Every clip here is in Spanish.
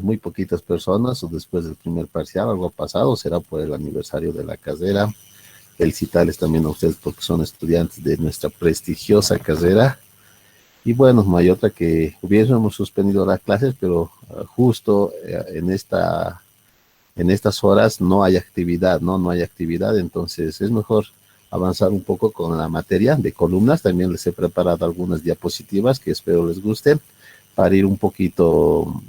muy poquitas personas, o después del primer parcial, algo ha pasado, será por el aniversario de la carrera. Felicitarles también a ustedes porque son estudiantes de nuestra prestigiosa carrera. Y bueno, no hay otra que hubiésemos suspendido las clases, pero justo en estas horas no hay actividad, ¿no? No hay actividad, entonces es mejor avanzar un poco con la materia de columnas. También les he preparado algunas diapositivas que espero les gusten para ir un poquito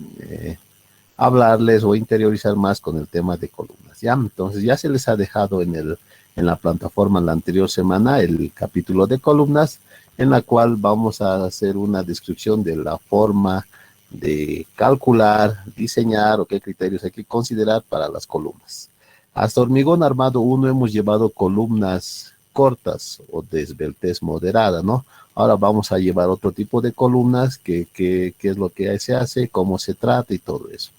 hablarles o interiorizar más con el tema de columnas, ¿ya? Entonces ya se les ha dejado en la plataforma la anterior semana el capítulo de columnas, en la cual vamos a hacer una descripción de la forma de calcular, diseñar o qué criterios hay que considerar para las columnas. Hasta hormigón armado 1 hemos llevado columnas cortas o de esbeltez moderada, ¿no? Ahora vamos a llevar otro tipo de columnas, qué es lo que se hace, cómo se trata y todo eso.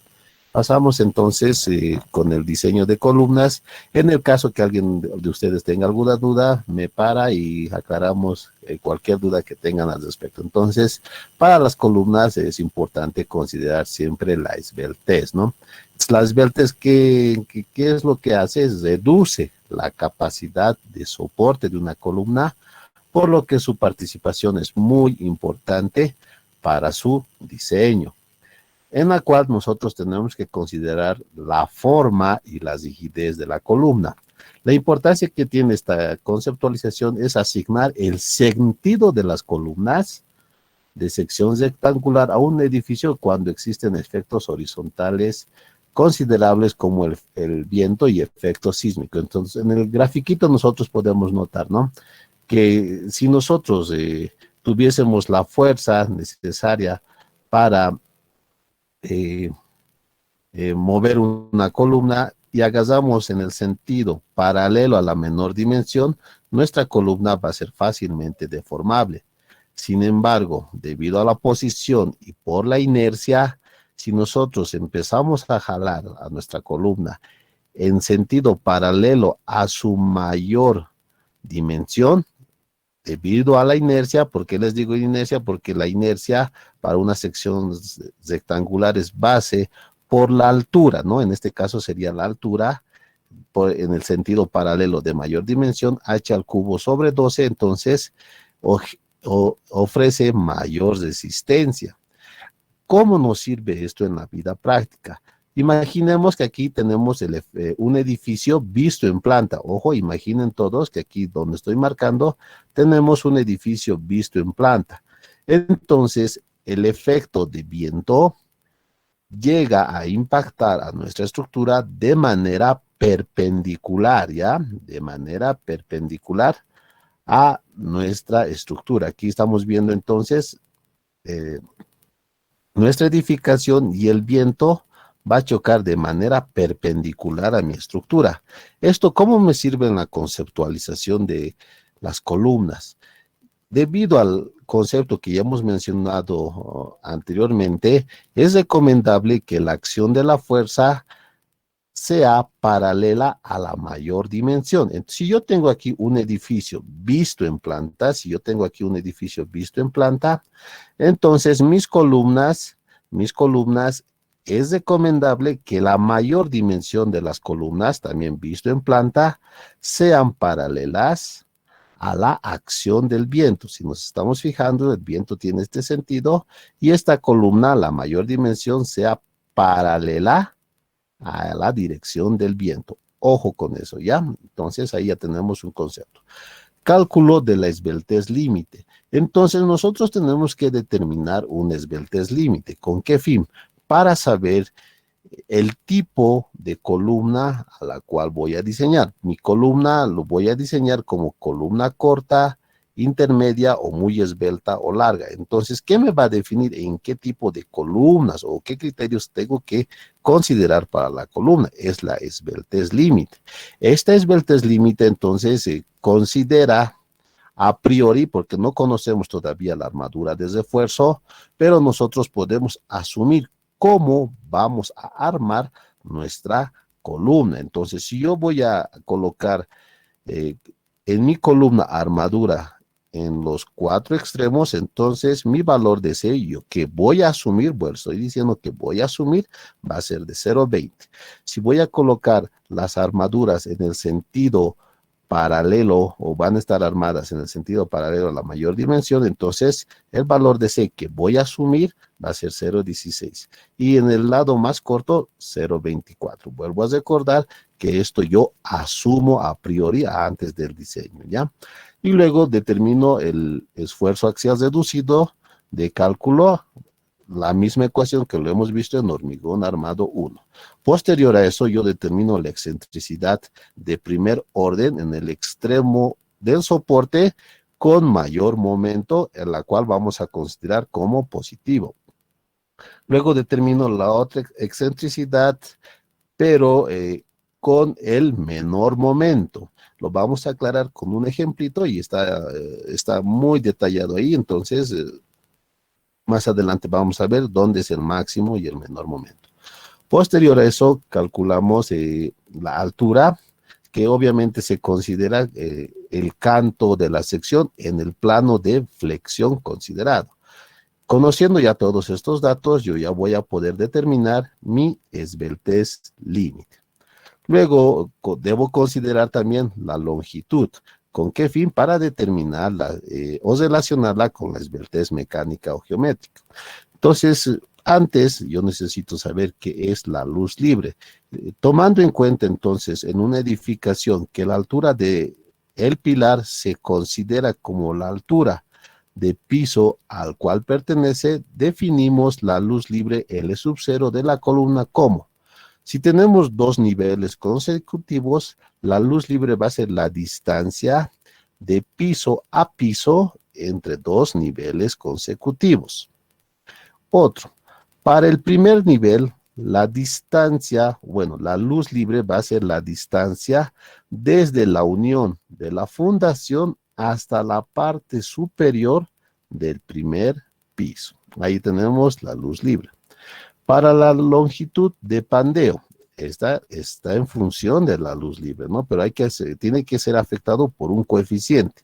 Pasamos entonces con el diseño de columnas. En el caso que alguien de ustedes tenga alguna duda, me para y aclaramos cualquier duda que tengan al respecto. Entonces, para las columnas es importante considerar siempre la esbeltez, ¿no? La esbeltez, ¿qué es lo que hace? Reduce la capacidad de soporte de una columna, por lo que su participación es muy importante para su diseño, en la cual nosotros tenemos que considerar la forma y la rigidez de la columna. La importancia que tiene esta conceptualización es asignar el sentido de las columnas de sección rectangular a un edificio cuando existen efectos horizontales considerables como el viento y efecto sísmico. Entonces, en el grafiquito nosotros podemos notar, ¿no?, que si nosotros tuviésemos la fuerza necesaria para eh, mover una columna y agarramos en el sentido paralelo a la menor dimensión, nuestra columna va a ser fácilmente deformable. Sin embargo, debido a la posición y por la inercia, si nosotros empezamos a jalar a nuestra columna en sentido paralelo a su mayor dimensión, debido a la inercia, ¿por qué les digo inercia? Porque la inercia para una sección rectangular es base por la altura, ¿no? En este caso sería la altura en el sentido paralelo de mayor dimensión, h al cubo sobre 12, entonces ofrece mayor resistencia. ¿Cómo nos sirve esto en la vida práctica? Imaginemos que aquí tenemos un edificio visto en planta. Ojo, imaginen todos que aquí donde estoy marcando tenemos un edificio visto en planta. Entonces, el efecto de viento llega a impactar a nuestra estructura de manera perpendicular, ¿ya? De manera perpendicular a nuestra estructura. Aquí estamos viendo entonces eh, nuestra edificación y el viento va a chocar de manera perpendicular a mi estructura. ¿Esto cómo me sirve en la conceptualización de las columnas? Debido al concepto que ya hemos mencionado anteriormente, es recomendable que la acción de la fuerza sea paralela a la mayor dimensión. Entonces, si yo tengo aquí un edificio visto en planta, entonces mis columnas, es recomendable que la mayor dimensión de las columnas, también visto en planta, sean paralelas a la acción del viento. Si nos estamos fijando, el viento tiene este sentido y esta columna, la mayor dimensión, sea paralela a la dirección del viento. Ojo con eso, ¿ya? Entonces ahí ya tenemos un concepto. Cálculo de la esbeltez límite. Entonces nosotros tenemos que determinar una esbeltez límite. ¿Con qué fin? Para saber el tipo de columna a la cual voy a diseñar. Mi columna lo voy a diseñar como columna corta, intermedia o muy esbelta o larga. Entonces, ¿qué me va a definir en qué tipo de columnas o qué criterios tengo que considerar para la columna? Es la esbeltez límite. Esta esbeltez límite entonces se considera a priori, porque no conocemos todavía la armadura de refuerzo, pero nosotros podemos asumir cómo vamos a armar nuestra columna. Entonces, si yo voy a colocar eh, en mi columna armadura en los cuatro extremos, entonces mi valor de C, yo que voy a asumir, bueno, estoy diciendo que voy a asumir, va a ser de 0,20. Si voy a colocar las armaduras en el sentido paralelo, o van a estar armadas en el sentido paralelo a la mayor dimensión, entonces el valor de C que voy a asumir va a ser 0,16. Y en el lado más corto, 0,24. Vuelvo a recordar que esto yo asumo a priori antes del diseño, ¿ya? Y luego determino el esfuerzo axial reducido de cálculo, la misma ecuación que lo hemos visto en hormigón armado 1. Posterior a eso, yo determino la excentricidad de primer orden en el extremo del soporte con mayor momento, en la cual vamos a considerar como positivo. Luego determino la otra excentricidad, pero con el menor momento. Lo vamos a aclarar con un ejemplito y está muy detallado ahí, entonces más adelante vamos a ver dónde es el máximo y el menor momento. Posterior a eso, calculamos la altura, que obviamente se considera el canto de la sección en el plano de flexión considerado. Conociendo ya todos estos datos, yo ya voy a poder determinar mi esbeltez límite. Luego, debo considerar también la longitud. ¿Con qué fin? Para determinarla o relacionarla con la esbeltez mecánica o geométrica. Entonces, antes yo necesito saber qué es la luz libre. Tomando en cuenta entonces en una edificación que la altura de el pilar se considera como la altura de piso al cual pertenece, definimos la luz libre L sub 0 de la columna como: si tenemos dos niveles consecutivos, la luz libre va a ser la distancia de piso a piso entre dos niveles consecutivos. Otro, para el primer nivel, la distancia, bueno, la luz libre va a ser la distancia desde la unión de la fundación hasta la parte superior del primer piso. Ahí tenemos la luz libre. Para la longitud de pandeo, esta está en función de la luz libre, ¿no? Pero tiene que ser afectado por un coeficiente.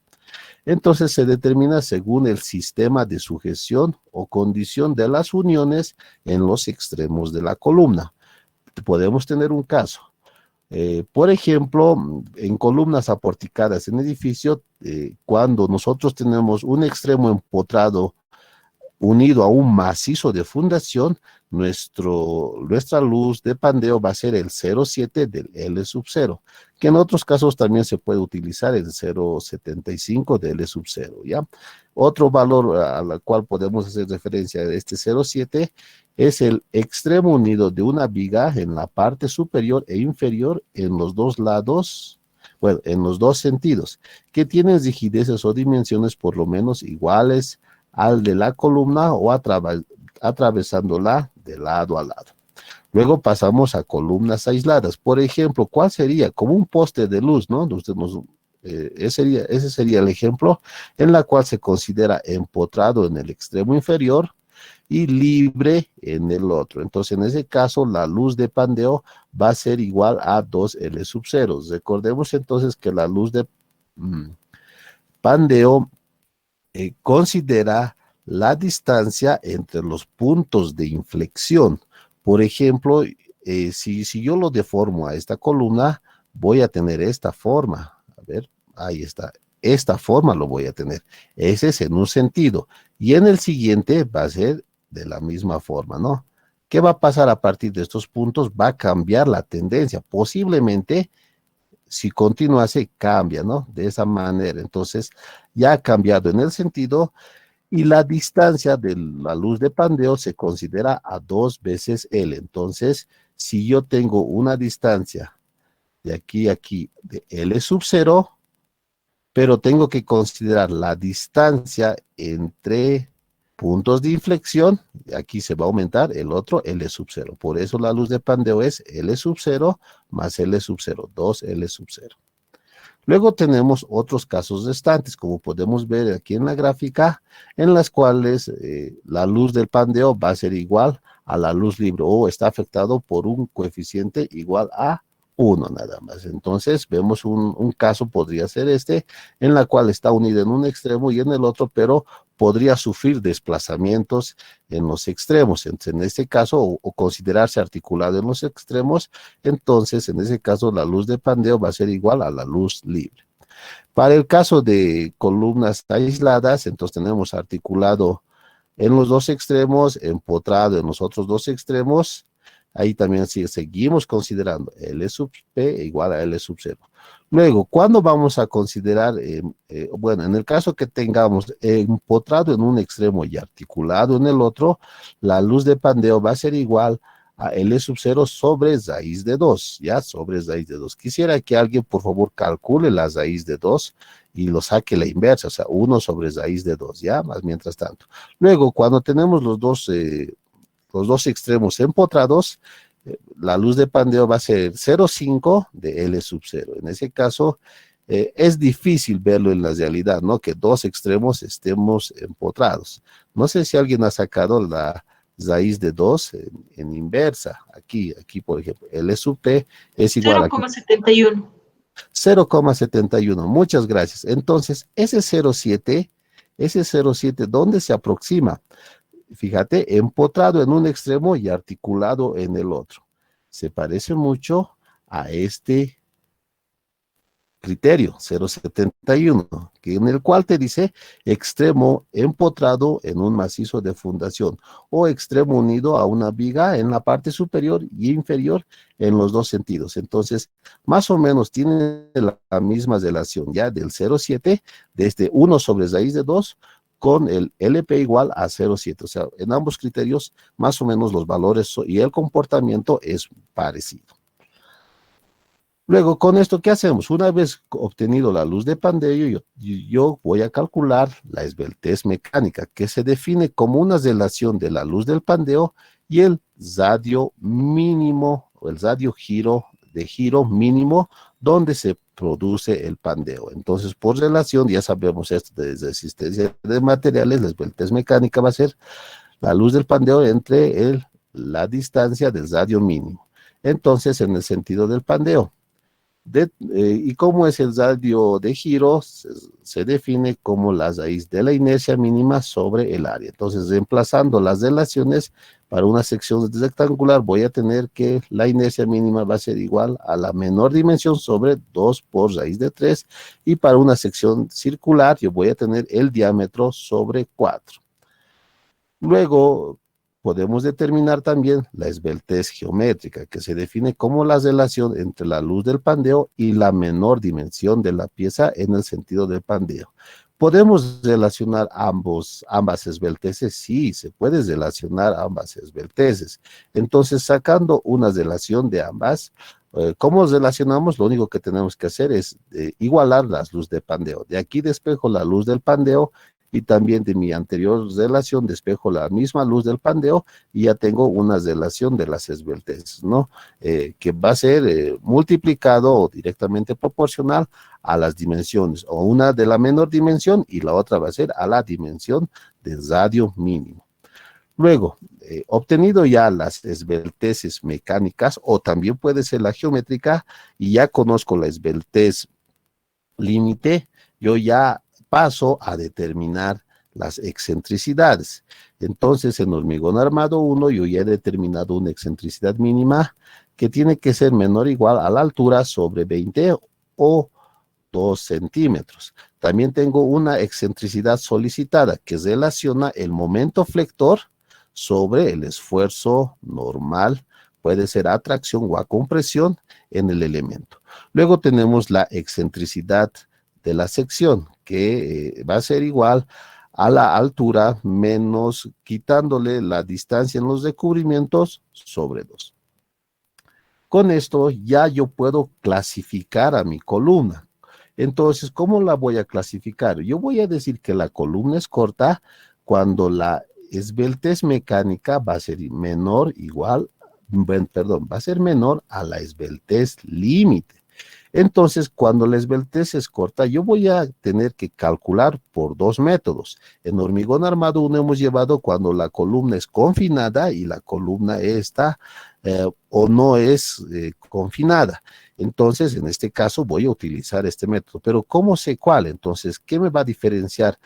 Entonces se determina según el sistema de sujeción o condición de las uniones en los extremos de la columna. Podemos tener un caso. Por ejemplo, en columnas aporticadas en edificio, cuando nosotros tenemos un extremo empotrado unido a un macizo de fundación, nuestra luz de pandeo va a ser el 0,7 del L sub 0, que en otros casos también se puede utilizar el 0,75 del L sub 0, ¿ya? Otro valor al cual podemos hacer referencia de este 0,7 es el extremo unido de una viga en la parte superior e inferior en los dos lados, bueno, en los dos sentidos, que tienen rigideces o dimensiones por lo menos iguales al de la columna o atravesándola de lado a lado. Luego pasamos a columnas aisladas. Por ejemplo, ¿cuál sería? Como un poste de luz, ¿no? Ese sería el ejemplo en la cual se considera empotrado en el extremo inferior y libre en el otro. Entonces, en ese caso, la luz de pandeo va a ser igual a 2L sub 0. Recordemos entonces que la luz de pandeo considera la distancia entre los puntos de inflexión. Por ejemplo, si yo lo deformo a esta columna, voy a tener esta forma. A ver, ahí está. Esta forma lo voy a tener. Ese es en un sentido. Y en el siguiente va a ser de la misma forma, ¿no? ¿Qué va a pasar a partir de estos puntos? Va a cambiar la tendencia. Posiblemente, si continuase, cambia, ¿no? De esa manera. Entonces, ya ha cambiado en el sentido y la distancia de la luz de pandeo se considera a 2 veces L. Entonces, si yo tengo una distancia de aquí a aquí de L sub 0, pero tengo que considerar la distancia entre puntos de inflexión, aquí se va a aumentar el otro L sub 0. Por eso la luz de pandeo es L sub 0 más L sub 0, 2L sub 0. Luego tenemos otros casos restantes, como podemos ver aquí en la gráfica, en las cuales la luz del pandeo va a ser igual a la luz libre o está afectado por un coeficiente igual a uno nada más. Entonces vemos un caso, podría ser este, en la cual está unida en un extremo y en el otro, pero podría sufrir desplazamientos en los extremos. Entonces, en este caso, o considerarse articulado en los extremos, entonces en ese caso la luz de pandeo va a ser igual a la luz libre. Para el caso de columnas aisladas, entonces tenemos articulado en los dos extremos, empotrado en los otros dos extremos. Ahí también seguimos considerando L sub P igual a L sub 0. Luego, ¿cuándo vamos a considerar? Bueno, en el caso que tengamos empotrado en un extremo y articulado en el otro, la luz de pandeo va a ser igual a L sub 0 sobre raíz de 2, ¿ya? Sobre raíz de 2. Quisiera que alguien, por favor, calcule la raíz de 2 y lo saque la inversa, o sea, 1 sobre raíz de 2, ¿ya? Más mientras tanto. Luego, cuando tenemos los dos extremos empotrados, la luz de pandeo va a ser 0,5 de L sub 0. En ese caso, es difícil verlo en la realidad, ¿no? Que dos extremos estemos empotrados. No sé si alguien ha sacado la raíz de 2 en inversa. Aquí, por ejemplo, L sub P es igual a 0,71. 0,71. Muchas gracias. Entonces, ese 0,7, ¿dónde se aproxima? Fíjate, empotrado en un extremo y articulado en el otro. Se parece mucho a este criterio 0,71, que en el cual te dice extremo empotrado en un macizo de fundación o extremo unido a una viga en la parte superior y inferior en los dos sentidos. Entonces, más o menos tiene la misma relación ya del 0,7 desde 1 sobre raíz de 2 con el LP igual a 0,7. O sea, en ambos criterios, más o menos los valores y el comportamiento es parecido. Luego, con esto, ¿qué hacemos? Una vez obtenido la luz de pandeo, yo voy a calcular la esbeltez mecánica, que se define como una relación de la luz del pandeo y el radio mínimo, o el radio de giro mínimo, donde se produce el pandeo. Entonces, por relación, ya sabemos esto de resistencia de materiales, la esbeltez mecánica va a ser la luz del pandeo entre la distancia del radio mínimo. Entonces, en el sentido del pandeo, ¿y cómo es el radio de giro? Se define como la raíz de la inercia mínima sobre el área. Entonces, reemplazando las relaciones para una sección rectangular, voy a tener que la inercia mínima va a ser igual a la menor dimensión sobre 2 por raíz de 3. Y para una sección circular, yo voy a tener el diámetro sobre 4. Luego, podemos determinar también la esbeltez geométrica, que se define como la relación entre la luz del pandeo y la menor dimensión de la pieza en el sentido del pandeo. ¿Podemos relacionar ambas esbelteces? Sí, se puede relacionar ambas esbelteces. Entonces, sacando una relación de ambas, ¿cómo relacionamos? Lo único que tenemos que hacer es igualar las luces de pandeo. De aquí despejo la luz del pandeo y también de mi anterior relación despejo la misma luz del pandeo y ya tengo una relación de las esbelteces, ¿no? Que va a ser multiplicado o directamente proporcional a las dimensiones, o una de la menor dimensión y la otra va a ser a la dimensión del radio mínimo. Luego, obtenido ya las esbelteces mecánicas, o también puede ser la geométrica, y ya conozco la esbeltez límite, yo ya paso a determinar las excentricidades. Entonces, en hormigón armado 1, yo ya he determinado una excentricidad mínima que tiene que ser menor o igual a la altura sobre 20 o 2 centímetros. También tengo una excentricidad solicitada que relaciona el momento flector sobre el esfuerzo normal, puede ser a atracción o a compresión en el elemento. Luego tenemos la excentricidad de la sección, que va a ser igual a la altura menos quitándole la distancia en los recubrimientos sobre 2. Con esto ya yo puedo clasificar a mi columna. Entonces, ¿cómo la voy a clasificar? Yo voy a decir que la columna es corta cuando la esbeltez mecánica va a ser menor a la esbeltez límite. Entonces, cuando la esbeltez es corta, yo voy a tener que calcular por dos métodos. En hormigón armado 1 hemos llevado cuando la columna es confinada y la columna está o no es confinada. Entonces, en este caso voy a utilizar este método. Pero ¿cómo sé cuál? Entonces, ¿qué me va a diferenciar?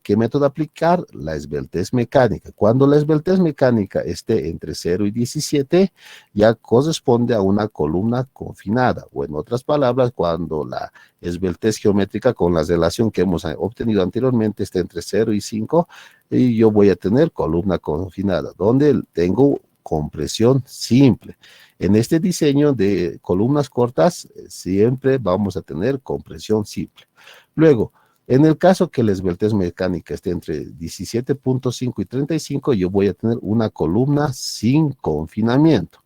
¿Qué método aplicar? La esbeltez mecánica. Cuando la esbeltez mecánica esté entre 0 y 17, ya corresponde a una columna confinada. O en otras palabras, cuando la esbeltez geométrica con la relación que hemos obtenido anteriormente esté entre 0 y 5, y yo voy a tener columna confinada, donde tengo compresión simple. En este diseño de columnas cortas, siempre vamos a tener compresión simple. Luego, en el caso que la esbeltez mecánica esté entre 17.5 y 35, yo voy a tener una columna sin confinamiento.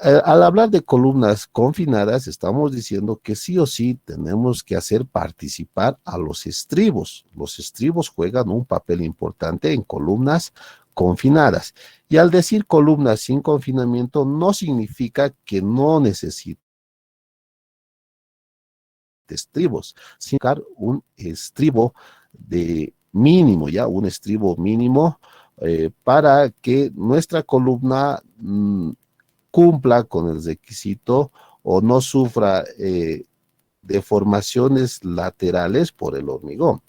Al hablar de columnas confinadas, estamos diciendo que sí o sí tenemos que hacer participar a los estribos. Los estribos juegan un papel importante en columnas confinadas. Y al decir columnas sin confinamiento, no significa que no necesite estribos, sino un estribo de mínimo, ya un estribo mínimo para que nuestra columna cumpla con el requisito o no sufra deformaciones laterales por el hormigón.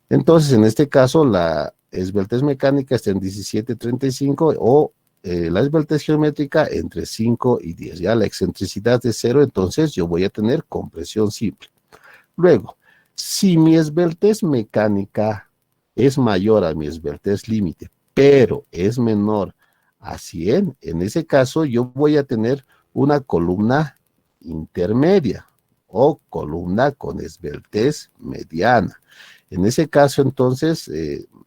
Entonces, en este caso, la esbeltez mecánica está en 17.35 o la esbeltez geométrica entre 5 y 10. Ya la excentricidad de 0, entonces yo voy a tener compresión simple. Luego, si mi esbeltez mecánica es mayor a mi esbeltez límite, pero es menor a 100, en ese caso yo voy a tener una columna intermedia o columna con esbeltez mediana. En ese caso, entonces,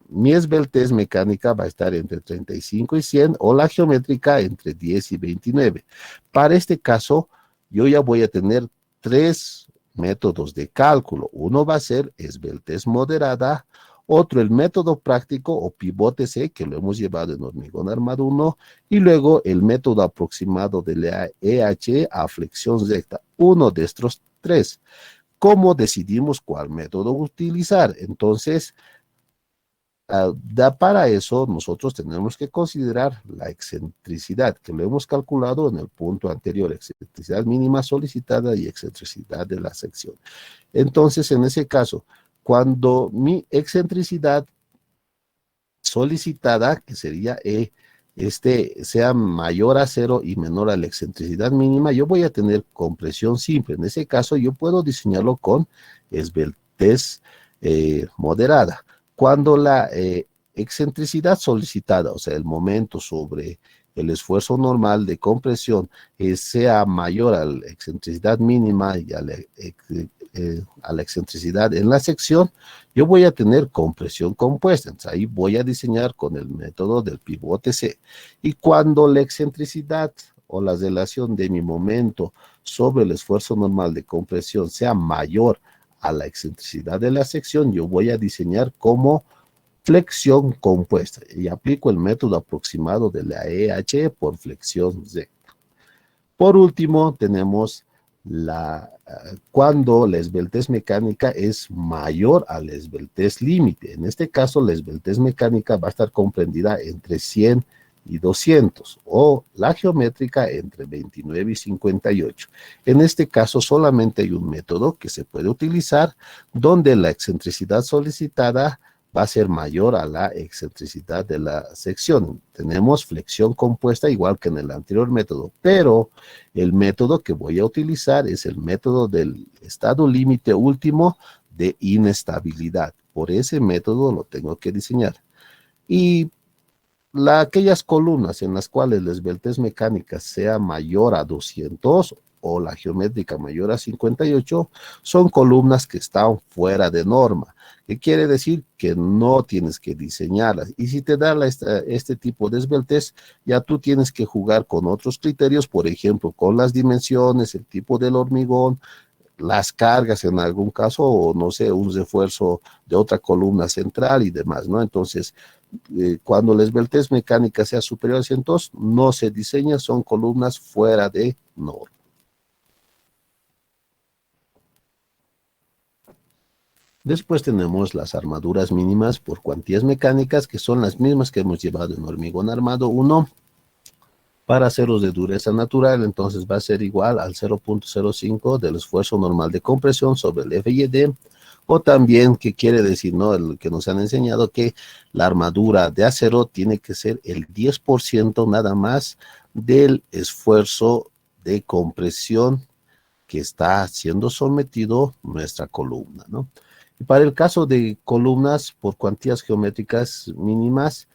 mi esbeltez mecánica va a estar entre 35 y 100 o la geométrica entre 10 y 29. Para este caso, yo ya voy a tener tres métodos de cálculo. Uno va a ser esbeltez moderada, otro el método práctico o pivote C, que lo hemos llevado en hormigón armado 1, y luego el método aproximado de la EH a flexión recta. Uno de estos tres. ¿Cómo decidimos cuál método utilizar? Entonces, para eso nosotros tenemos que considerar la excentricidad, que lo hemos calculado en el punto anterior, excentricidad mínima solicitada y excentricidad de la sección. Entonces, en ese caso, cuando mi excentricidad solicitada, que sería E, sea mayor a 0 y menor a la excentricidad mínima, yo voy a tener compresión simple. En ese caso, yo puedo diseñarlo con esbeltez moderada. Cuando la excentricidad solicitada, o sea, el momento sobre el esfuerzo normal de compresión, sea mayor a la excentricidad mínima y a la excentricidad en la sección, yo voy a tener compresión compuesta. Entonces ahí voy a diseñar con el método del pivote C. Y cuando la excentricidad o la relación de mi momento sobre el esfuerzo normal de compresión sea mayor a la excentricidad de la sección, yo voy a diseñar como flexión compuesta y aplico el método aproximado de la EH por flexión Z. Por último, tenemos cuando la esbeltez mecánica es mayor a la esbeltez límite. En este caso, la esbeltez mecánica va a estar comprendida entre 100 y 200, o la geométrica entre 29 y 58. En este caso, solamente hay un método que se puede utilizar donde la excentricidad solicitada va a ser mayor a la excentricidad de la sección. Tenemos flexión compuesta igual que en el anterior método, pero el método que voy a utilizar es el método del estado límite último de inestabilidad. Por ese método lo tengo que diseñar. Y aquellas columnas en las cuales la esbeltez mecánica sea mayor a 200 o la geométrica mayor a 58 son columnas que están fuera de norma. ¿Qué quiere decir? Que no tienes que diseñarlas. Y si te da este tipo de esbeltez, ya tú tienes que jugar con otros criterios, por ejemplo, con las dimensiones, el tipo del hormigón, las cargas en algún caso, o no sé, un refuerzo de otra columna central y demás, ¿no? Entonces, cuando la esbeltez mecánica sea superior a 102, no se diseña, son columnas fuera de norma. Después tenemos las armaduras mínimas por cuantías mecánicas, que son las mismas que hemos llevado en hormigón armado 1 para aceros de dureza natural. Entonces va a ser igual al 0.05 del esfuerzo normal de compresión sobre el FYD, o también, ¿qué quiere decir? ¿No? El que nos han enseñado que la armadura de acero tiene que ser el 10% nada más del esfuerzo de compresión que está siendo sometido nuestra columna, ¿no? Y para el caso de columnas por cuantías geométricas mínimas,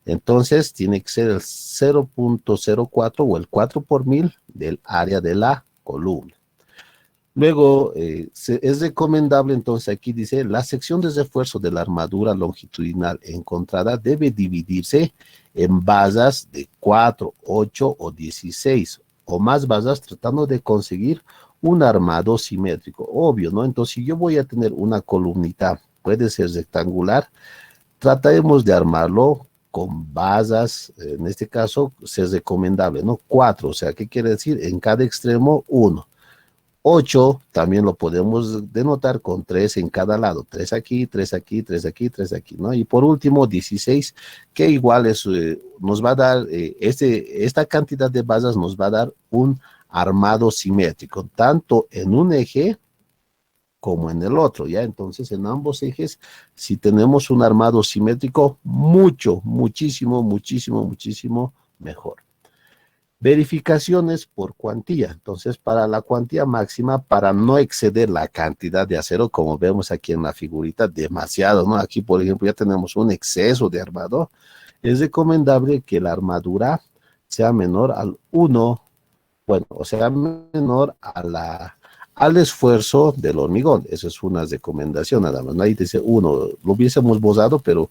entonces tiene que ser el 0.04 o el 4 por mil del área de la columna. Luego, es recomendable, entonces aquí dice, la sección de refuerzo de la armadura longitudinal encontrada debe dividirse en basas de 4, 8 o 16 o más basas, tratando de conseguir un armado simétrico. Obvio, ¿no? Entonces, si yo voy a tener una columnita, puede ser rectangular, trataremos de armarlo con basas, en este caso, es recomendable, ¿no? 4, o sea, ¿qué quiere decir? En cada extremo, 1. 8 también lo podemos denotar con 3 en cada lado, 3 aquí, 3 aquí, 3 aquí, 3 aquí, ¿no? Y por último, 16, que igual es, nos va a dar, esta cantidad de basas nos va a dar un armado simétrico, tanto en un eje como en el otro, ¿ya? Entonces, en ambos ejes, si tenemos un armado simétrico, muchísimo mejor. Verificaciones por cuantía. Entonces, para la cuantía máxima, para no exceder la cantidad de acero, como vemos aquí en la figurita, demasiado, ¿no? Aquí, por ejemplo, ya tenemos un exceso de armado. Es recomendable que la armadura sea menor al 1, bueno, o sea, menor al esfuerzo del hormigón. Esa es una recomendación, nada más. Ahí dice 1, lo hubiésemos borrado, pero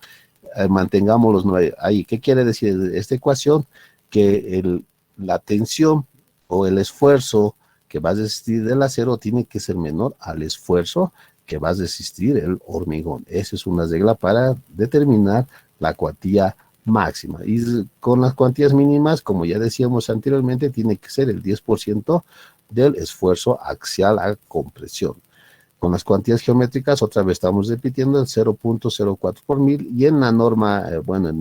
mantengámoslos ahí. ¿Qué quiere decir esta ecuación? Que la tensión o el esfuerzo que va a resistir el acero tiene que ser menor al esfuerzo que va a resistir el hormigón. Esa es una regla para determinar la cuantía máxima. Y con las cuantías mínimas, como ya decíamos anteriormente, tiene que ser el 10% del esfuerzo axial a compresión. Con las cuantías geométricas, otra vez estamos repitiendo el 0.04 por mil, y en la norma, bueno,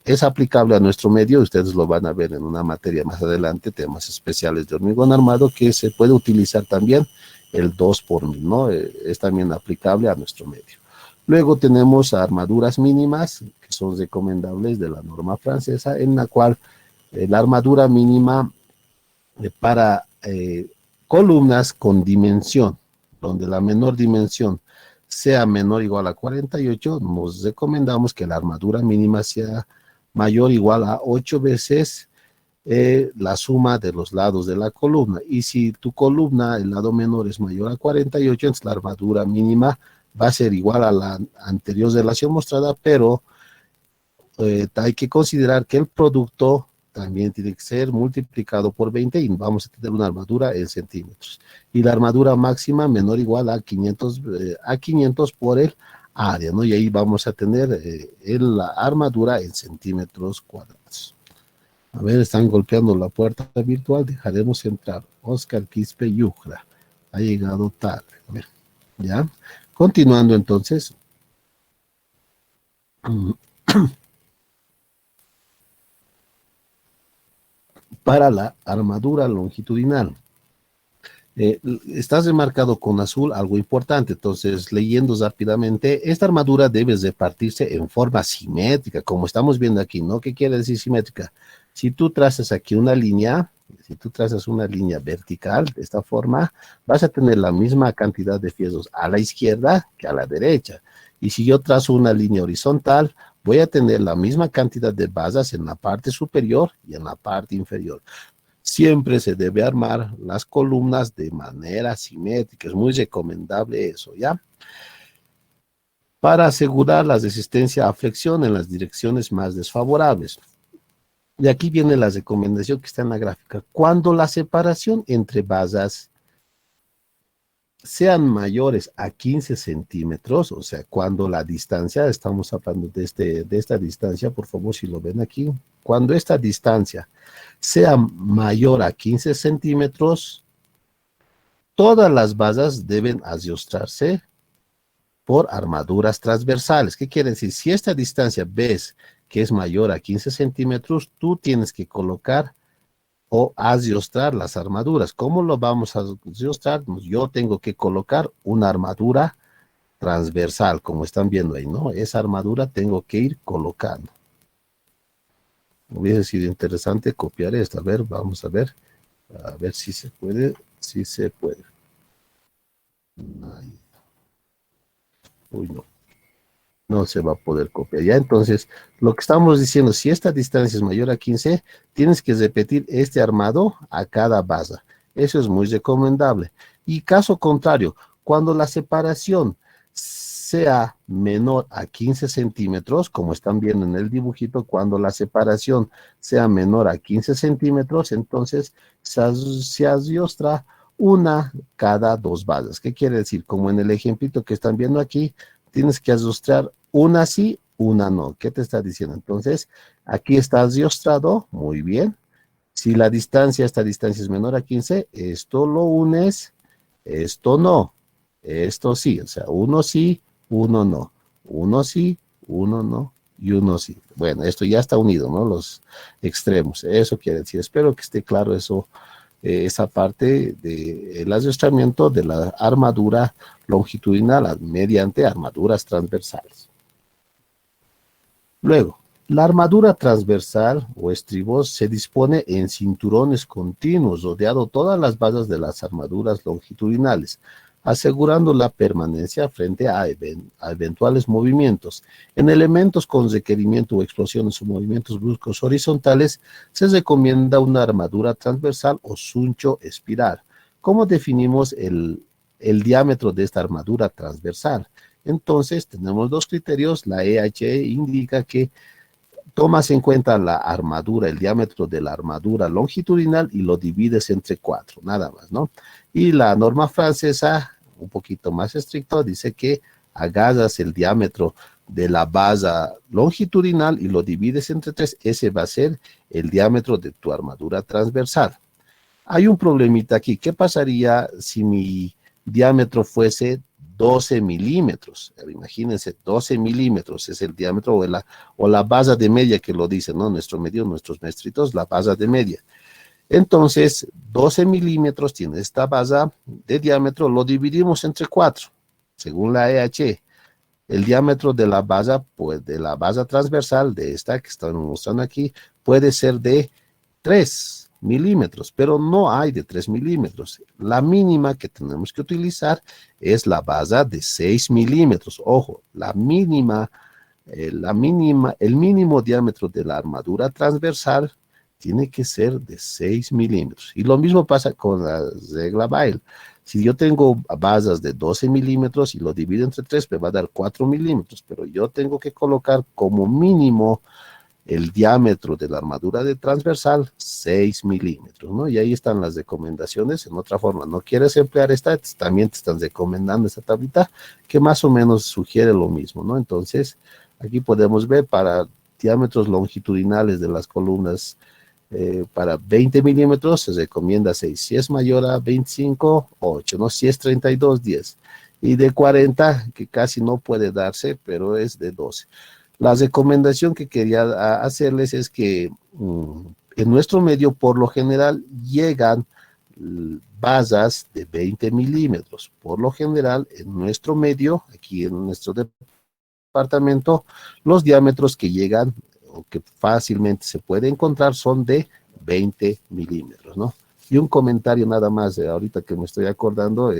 es aplicable a nuestro medio. Ustedes lo van a ver en una materia más adelante, temas especiales de hormigón armado, que se puede utilizar también el 2 por mil, ¿no? Es también aplicable a nuestro medio. Luego tenemos armaduras mínimas, que son recomendables de la norma francesa, en la cual la armadura mínima para columnas con dimensión, donde la menor dimensión sea menor o igual a 48, nos recomendamos que la armadura mínima sea mayor o igual a 8 veces la suma de los lados de la columna. Y si tu columna, el lado menor es mayor a 48, entonces la armadura mínima va a ser igual a la anterior relación mostrada, pero hay que considerar que el producto también tiene que ser multiplicado por 20 y vamos a tener una armadura en centímetros. Y la armadura máxima menor o igual a 500 por el área, ¿no? Y ahí vamos a tener la armadura en centímetros cuadrados. A ver, están golpeando la puerta virtual, dejaremos entrar. Oscar Quispe Yucra ha llegado tarde. A ver, ¿ya? Continuando entonces. Para la armadura longitudinal. Está remarcado con azul algo importante. Entonces, leyendo rápidamente, esta armadura debe repartirse en forma simétrica, como estamos viendo aquí, ¿no? ¿Qué quiere decir simétrica? Si tú trazas aquí una línea, si tú trazas una línea vertical de esta forma, vas a tener la misma cantidad de fierros a la izquierda que a la derecha. Y si yo trazo una línea horizontal, voy a tener la misma cantidad de basas en la parte superior y en la parte inferior. Siempre se debe armar las columnas de manera simétrica. Es muy recomendable eso, ¿ya? Para asegurar la resistencia a flexión en las direcciones más desfavorables. Y aquí viene la recomendación que está en la gráfica. Cuando la separación entre basas sean mayores a 15 centímetros, o sea, cuando la distancia, estamos hablando de esta distancia, por favor, si lo ven aquí, cuando esta distancia sea mayor a 15 centímetros, todas las basas deben adiestrarse por armaduras transversales. ¿Qué quiere decir? Si esta distancia ves que es mayor a 15 centímetros, tú tienes que colocar o adiostrar las armaduras. ¿Cómo lo vamos a adiostrar? Pues yo tengo que colocar una armadura transversal, como están viendo ahí, ¿no? Esa armadura tengo que ir colocando. Hubiese sido interesante copiar esto. A ver, vamos a ver si se puede. Si se puede. Ay, uy, no. No se va a poder copiar. Ya, entonces, lo que estamos diciendo, si esta distancia es mayor a 15, tienes que repetir este armado a cada base. Eso es muy recomendable. Y caso contrario, cuando la separación sea menor a 15 centímetros, como están viendo en el dibujito, cuando la separación sea menor a 15 centímetros, entonces se adiostra una cada dos bases. ¿Qué quiere decir? Como en el ejemplito que están viendo aquí, tienes que adiostrar una sí, una no. ¿Qué te está diciendo? Entonces, aquí está adiostrado, muy bien. Si esta distancia es menor a 15, esto lo unes, esto no, esto sí, o sea, uno sí, uno no, uno sí, uno no y uno sí. Bueno, esto ya está unido, ¿no? Los extremos, eso quiere decir. Espero que esté claro eso, esa parte del adiestramiento de la armadura longitudinal mediante armaduras transversales. Luego, la armadura transversal o estribos se dispone en cinturones continuos, rodeando todas las bases de las armaduras longitudinales, asegurando la permanencia frente a eventuales movimientos. En elementos con requerimiento o explosiones o movimientos bruscos horizontales, se recomienda una armadura transversal o suncho espiral. ¿Cómo definimos el diámetro de esta armadura transversal? Entonces, tenemos dos criterios. La EHE indica que tomas en cuenta la armadura, el diámetro de la armadura longitudinal y lo divides entre 4, nada más, ¿no? Y la norma francesa, un poquito más estricto, dice que agarras el diámetro de la base longitudinal y lo divides entre 3. Ese va a ser el diámetro de tu armadura transversal. Hay un problemita aquí. ¿Qué pasaría si mi diámetro fuese 12 milímetros? Imagínense, 12 milímetros es el diámetro o la base de media que lo dice, ¿no? Nuestros maestritos, la base de media. Entonces, 12 milímetros tiene esta base de diámetro, lo dividimos entre 4, según la EH. El diámetro de la base, pues de la base transversal de esta que están mostrando aquí, puede ser de 3 milímetros, pero no hay de 3 milímetros. La mínima que tenemos que utilizar es la base de 6 milímetros. Ojo, el mínimo diámetro de la armadura transversal tiene que ser de 6 milímetros. Y lo mismo pasa con la regla Bayes. Si yo tengo bases de 12 milímetros y lo divido entre 3, me va a dar 4 milímetros, pero yo tengo que colocar como mínimo el diámetro de la armadura de transversal, 6 milímetros, ¿no? Y ahí están las recomendaciones. En otra forma, no quieres emplear esta, también te están recomendando esta tablita que más o menos sugiere lo mismo, ¿no? Entonces, aquí podemos ver para diámetros longitudinales de las columnas, para 20 milímetros se recomienda 6. Si es mayor a 25, 8, ¿no? Si es 32, 10. Y de 40, que casi no puede darse, pero es de 12. La recomendación que quería hacerles es que en nuestro medio, por lo general, llegan bases de 20 milímetros. Por lo general, en nuestro medio, aquí en nuestro departamento, los diámetros que llegan o que fácilmente se puede encontrar son de 20 milímetros, ¿no? Y un comentario nada más, ahorita que me estoy acordando,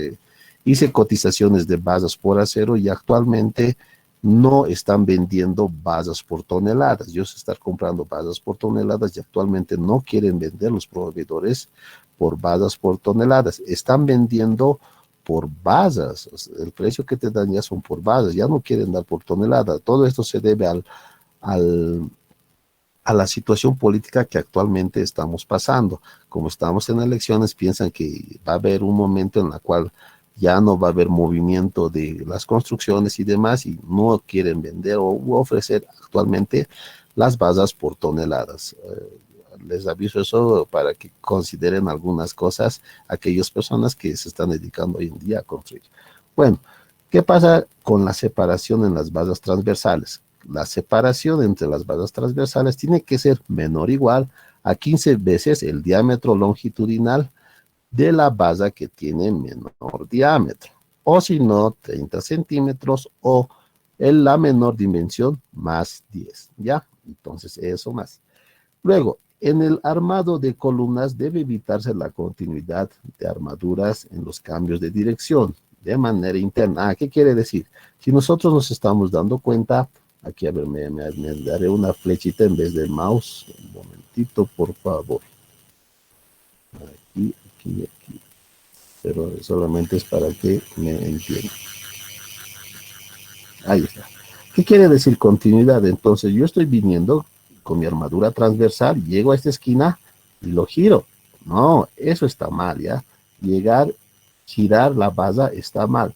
hice cotizaciones de bases por acero y actualmente no están vendiendo bases por toneladas. Yo sé estar comprando bases por toneladas y actualmente no quieren vender los proveedores por bases por toneladas. Están vendiendo por bases. O sea, el precio que te dan ya son por bases, ya no quieren dar por tonelada. Todo esto se debe a la situación política que actualmente estamos pasando. Como estamos en elecciones, piensan que va a haber un momento en el cual ya no va a haber movimiento de las construcciones y demás, y no quieren vender o ofrecer actualmente las bases por toneladas. Les aviso eso para que consideren algunas cosas aquellas personas que se están dedicando hoy en día a construir. Bueno, ¿Qué pasa con la separación en las basas transversales? La separación entre las basas transversales tiene que ser menor o igual a 15 veces el diámetro longitudinal de la base que tiene menor diámetro, o si no, 30 centímetros o la menor dimensión más 10, ¿ya? Entonces, eso más. Luego, en el armado de columnas debe evitarse la continuidad de armaduras en los cambios de dirección de manera interna. ¿Qué quiere decir? Si nosotros nos estamos dando cuenta, aquí a ver, me daré una flechita en vez de mouse. Un momentito, por favor. Aquí. Pero solamente es para que me entiendan. Ahí está. ¿Qué quiere decir continuidad? Entonces yo estoy viniendo con mi armadura transversal, llego a esta esquina y lo giro. No, eso está mal, ¿ya? Girar la base está mal.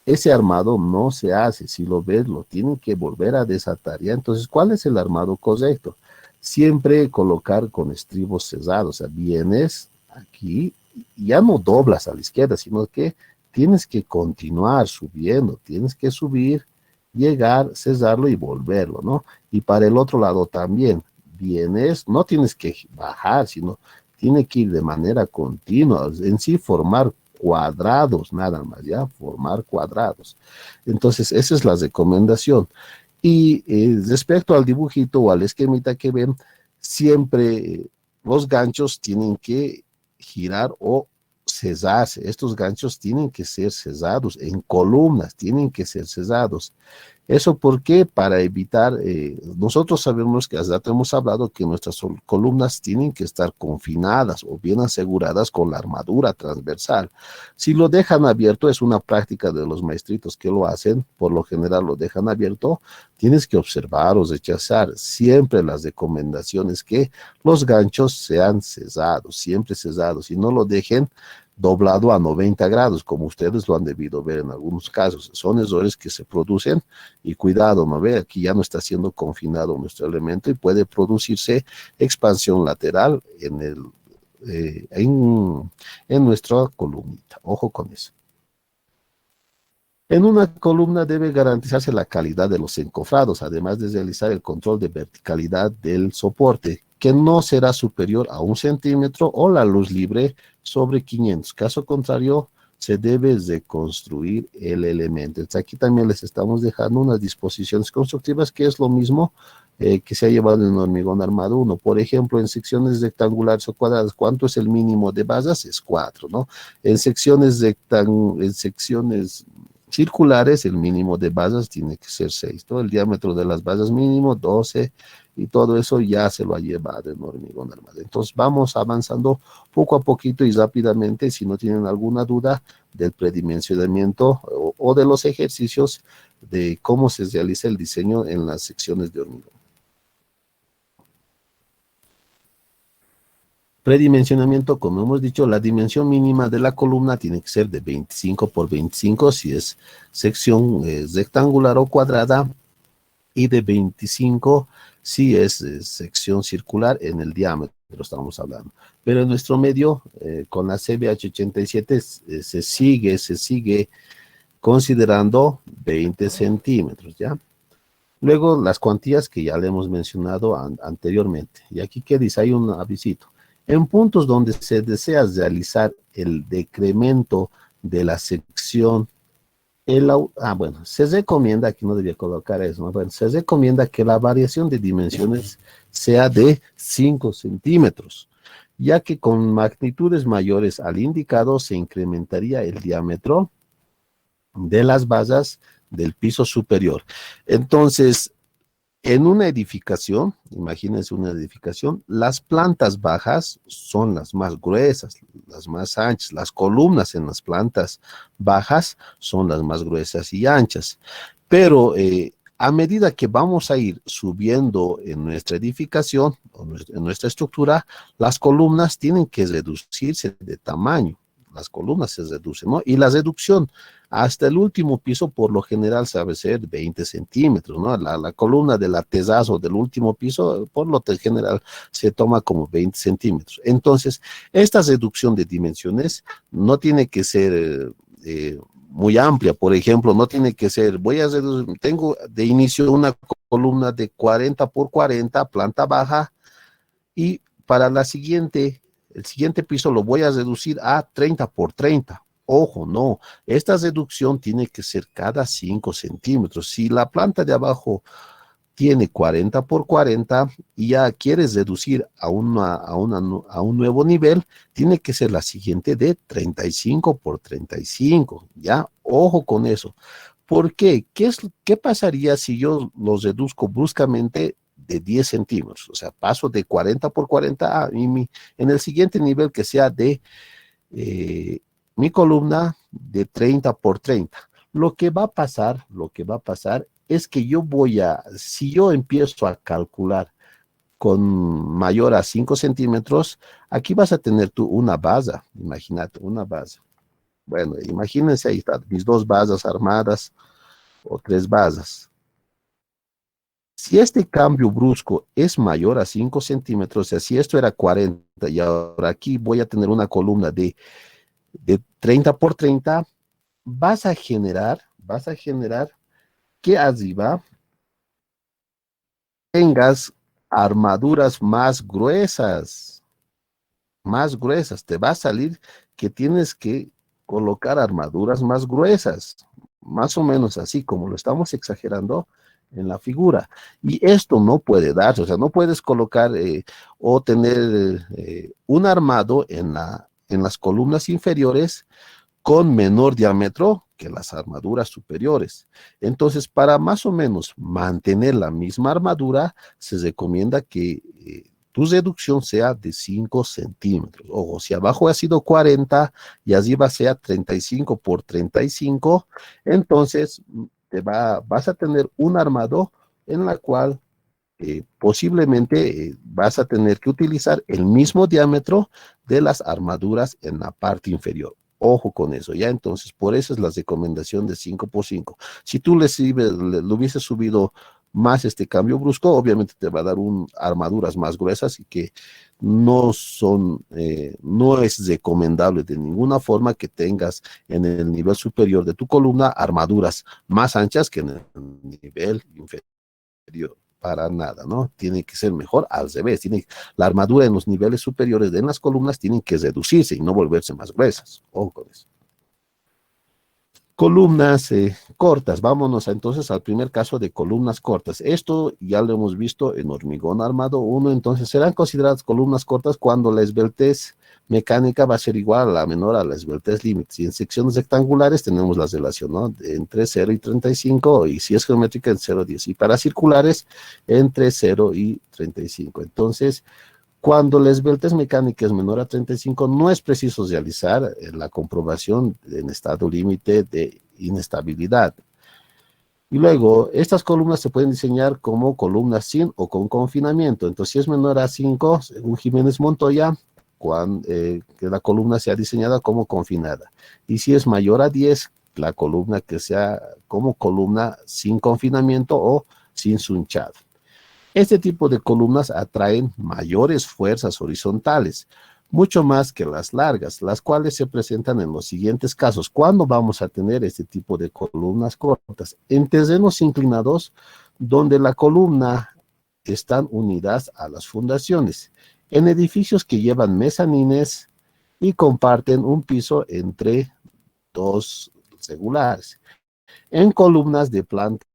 Ese armado no se hace. Si lo ves, lo tienen que volver a desatar, ¿ya? Entonces, ¿cuál es el armado correcto? Siempre colocar con estribos cesados. O sea, vienes aquí, ya no doblas a la izquierda, sino que tienes que continuar subiendo, tienes que subir, llegar, cesarlo y volverlo, ¿no? Y para el otro lado también, vienes, no tienes que bajar, sino tiene que ir de manera continua, en sí formar cuadrados nada más, ¿ya? Formar cuadrados. Entonces, esa es la recomendación. Y respecto al dibujito o al esquemita que ven, siempre los ganchos tienen que girar o cesarse. Estos ganchos tienen que ser cesados en columnas, tienen que ser cesados. ¿Eso por qué? Para evitar, nosotros sabemos que hace rato hemos hablado que nuestras columnas tienen que estar confinadas o bien aseguradas con la armadura transversal. Si lo dejan abierto, es una práctica de los maestritos que lo hacen, por lo general lo dejan abierto, tienes que observar o rechazar siempre las recomendaciones que los ganchos sean cesados, siempre cesados, y no lo dejen doblado a 90 grados, como ustedes lo han debido ver en algunos casos. Son errores que se producen y cuidado, ¿no ve? Aquí ya no está siendo confinado nuestro elemento y puede producirse expansión lateral en nuestra columnita. Ojo con eso. En una columna debe garantizarse la calidad de los encofrados, además de realizar el control de verticalidad del soporte, que no será superior a 1 centímetro o la luz libre sobre 500. Caso contrario, se debe reconstruir el elemento. Entonces, aquí también les estamos dejando unas disposiciones constructivas que es lo mismo que se ha llevado en hormigón armado 1. Por ejemplo, en secciones rectangulares o cuadradas, ¿cuánto es el mínimo de basas? Es 4, ¿no? En secciones circulares, el mínimo de basas tiene que ser 6, ¿no? El diámetro de las basas mínimo 12 y todo eso ya se lo ha llevado en hormigón armado. Entonces vamos avanzando poco a poquito y rápidamente. Si no tienen alguna duda del predimensionamiento o de los ejercicios de cómo se realiza el diseño en las secciones de hormigón. Predimensionamiento, como hemos dicho, la dimensión mínima de la columna tiene que ser de 25 por 25 si es sección rectangular o cuadrada, y de 25 si es sección circular en el diámetro, estamos hablando. Pero en nuestro medio, con la CBH 87, se sigue considerando 20 centímetros, ¿ya? Luego, las cuantías que ya le hemos mencionado anteriormente. Y aquí, ¿qué dice? Hay un avisito. En puntos donde se desea realizar el decremento de la sección, bueno, se recomienda, aquí no debía colocar eso, ¿no? Bueno, se recomienda que la variación de dimensiones sea de 5 centímetros, ya que con magnitudes mayores al indicado se incrementaría el diámetro de las basas del piso superior. Entonces, en una edificación, imagínense una edificación, las plantas bajas son las más gruesas, las más anchas. Las columnas en las plantas bajas son las más gruesas y anchas. Pero a medida que vamos a ir subiendo en nuestra edificación, o en nuestra estructura, las columnas tienen que reducirse de tamaño. Las columnas se reducen, ¿no? Y la reducción hasta el último piso, por lo general, sabe ser 20 centímetros, ¿no? La columna del artesazo del último piso, por lo general, se toma como 20 centímetros. Entonces, esta reducción de dimensiones no tiene que ser muy amplia. Por ejemplo, no tiene que ser, tengo de inicio una columna de 40 por 40, planta baja, y para el siguiente piso lo voy a reducir a 30 por 30. Ojo, no, esta reducción tiene que ser cada 5 centímetros. Si la planta de abajo tiene 40 por 40 y ya quieres reducir a un nuevo nivel, tiene que ser la siguiente de 35 por 35, ¿ya? Ojo con eso. ¿Por qué? ¿Qué pasaría si yo los reduzco bruscamente de 10 centímetros? O sea, paso de 40 por 40 en el siguiente nivel que sea de eh, mi columna de 30 por 30. Lo que va a pasar es que si yo empiezo a calcular con mayor a 5 centímetros, aquí vas a tener tú una base, imagínate, una base. Bueno, imagínense, ahí están mis dos bases armadas o tres bases. Si este cambio brusco es mayor a 5 centímetros, o sea, si esto era 40 y ahora aquí voy a tener una columna de 30 por 30, vas a generar que arriba tengas armaduras más gruesas. Te va a salir que tienes que colocar armaduras más gruesas, más o menos así como lo estamos exagerando en la figura. Y esto no puede darse, o sea, no puedes colocar o tener un armado en las columnas inferiores con menor diámetro que las armaduras superiores. Entonces, para más o menos mantener la misma armadura, se recomienda que tu reducción sea de 5 centímetros. Ojo, si abajo ha sido 40 y arriba sea 35 por 35, entonces vas a tener un armado en la cual posiblemente vas a tener que utilizar el mismo diámetro de las armaduras en la parte inferior. Ojo con eso, ¿ya? Entonces, por eso es la recomendación de 5 por 5. Si tú le hubieses subido más este cambio brusco, obviamente te va a dar armaduras más gruesas y que no es recomendable de ninguna forma que tengas en el nivel superior de tu columna armaduras más anchas que en el nivel inferior. Para nada, ¿no? Tiene que ser mejor al revés. La armadura en los niveles superiores de las columnas tienen que reducirse y no volverse más gruesas. Ojo con eso. Columnas cortas. Vámonos entonces al primer caso de columnas cortas. Esto ya lo hemos visto en hormigón armado 1, entonces serán consideradas columnas cortas cuando la esbeltez mecánica va a ser igual a la menor a la esbeltez límite. Y en secciones rectangulares tenemos la relación, ¿no? Entre 0 y 35, y si es geométrica en 0 y 10. Y para circulares, entre 0 y 35. Entonces, cuando la esbeltez mecánica es menor a 35, no es preciso realizar la comprobación en estado límite de inestabilidad. Y luego, estas columnas se pueden diseñar como columnas sin o con confinamiento. Entonces, si es menor a 5, según Jiménez Montoya, que la columna sea diseñada como confinada. Y si es mayor a 10, la columna que sea como columna sin confinamiento o sin sunchado. Este tipo de columnas atraen mayores fuerzas horizontales, mucho más que las largas, las cuales se presentan en los siguientes casos. ¿Cuándo vamos a tener este tipo de columnas cortas? En terrenos inclinados, donde la columna están unidas a las fundaciones, en edificios que llevan mezanines y comparten un piso entre dos regulares, en columnas de plantas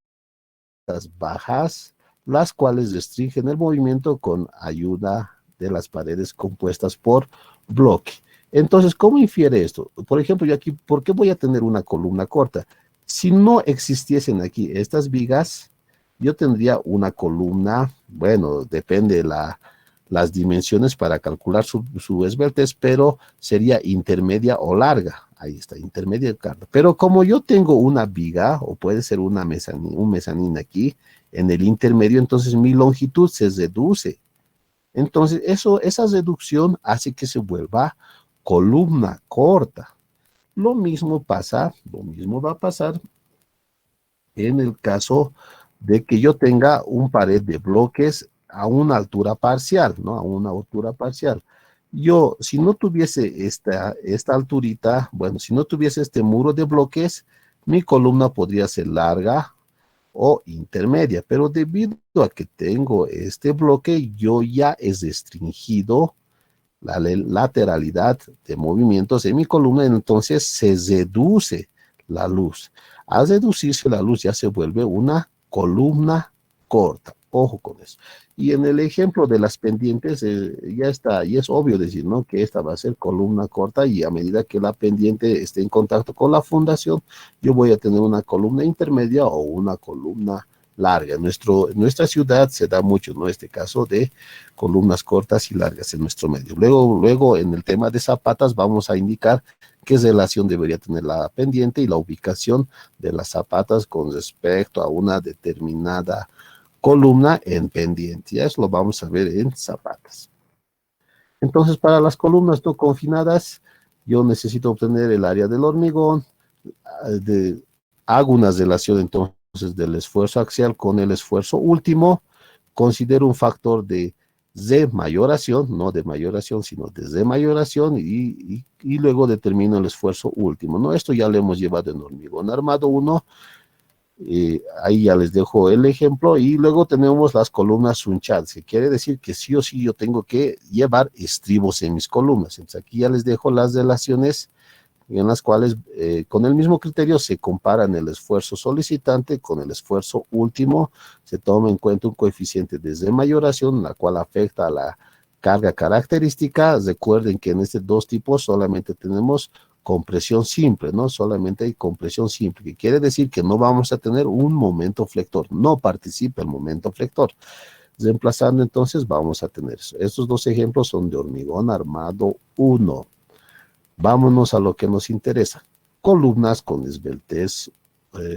bajas, las cuales restringen el movimiento con ayuda de las paredes compuestas por bloque. Entonces, ¿cómo infiere esto? Por ejemplo, yo aquí, ¿por qué voy a tener una columna corta? Si no existiesen aquí estas vigas, yo tendría una columna, bueno, depende las dimensiones para calcular su esbeltez, pero sería intermedia o larga. Ahí está, intermedia y larga. Pero como yo tengo una viga, o puede ser un mezanín aquí, en el intermedio, entonces mi longitud se reduce. Entonces, esa reducción hace que se vuelva columna corta. Lo mismo va a pasar en el caso de que yo tenga un pared de bloques a una altura parcial, ¿no? A una altura parcial. Yo, si no tuviese esta alturita, bueno, si no tuviese este muro de bloques, mi columna podría ser larga o intermedia, pero debido a que tengo este bloque, yo ya he restringido la lateralidad de movimientos en mi columna, entonces se reduce la luz. Al reducirse la luz ya se vuelve una columna corta. Ojo con eso. Y en el ejemplo de las pendientes, ya está, y es obvio decir, ¿no? Que esta va a ser columna corta y a medida que la pendiente esté en contacto con la fundación, yo voy a tener una columna intermedia o una columna larga. En nuestra ciudad se da mucho, ¿no? Este caso de columnas cortas y largas en nuestro medio. Luego en el tema de zapatas vamos a indicar qué relación debería tener la pendiente y la ubicación de las zapatas con respecto a una determinada columna en pendiente. Ya eso lo vamos a ver en zapatas. Entonces, para las columnas no confinadas, yo necesito obtener el área del hormigón, hago una relación entonces del esfuerzo axial con el esfuerzo último, considero un factor de mayoración, no de mayoración, sino de mayoración, y luego determino el esfuerzo último, ¿no? Esto ya lo hemos llevado en hormigón armado 1, ahí ya les dejo el ejemplo, y luego tenemos las columnas sunchadas, que quiere decir que sí o sí yo tengo que llevar estribos en mis columnas. Entonces aquí ya les dejo las relaciones en las cuales con el mismo criterio se comparan el esfuerzo solicitante con el esfuerzo último, se toma en cuenta un coeficiente de mayoración, la cual afecta a la carga característica. Recuerden que en estos dos tipos solamente tenemos compresión simple, ¿no? Solamente hay compresión simple, que quiere decir que no vamos a tener un momento flector, no participa el momento flector. Reemplazando entonces vamos a tener eso. Estos dos ejemplos son de hormigón armado 1. Vámonos a lo que nos interesa. Columnas con esbeltez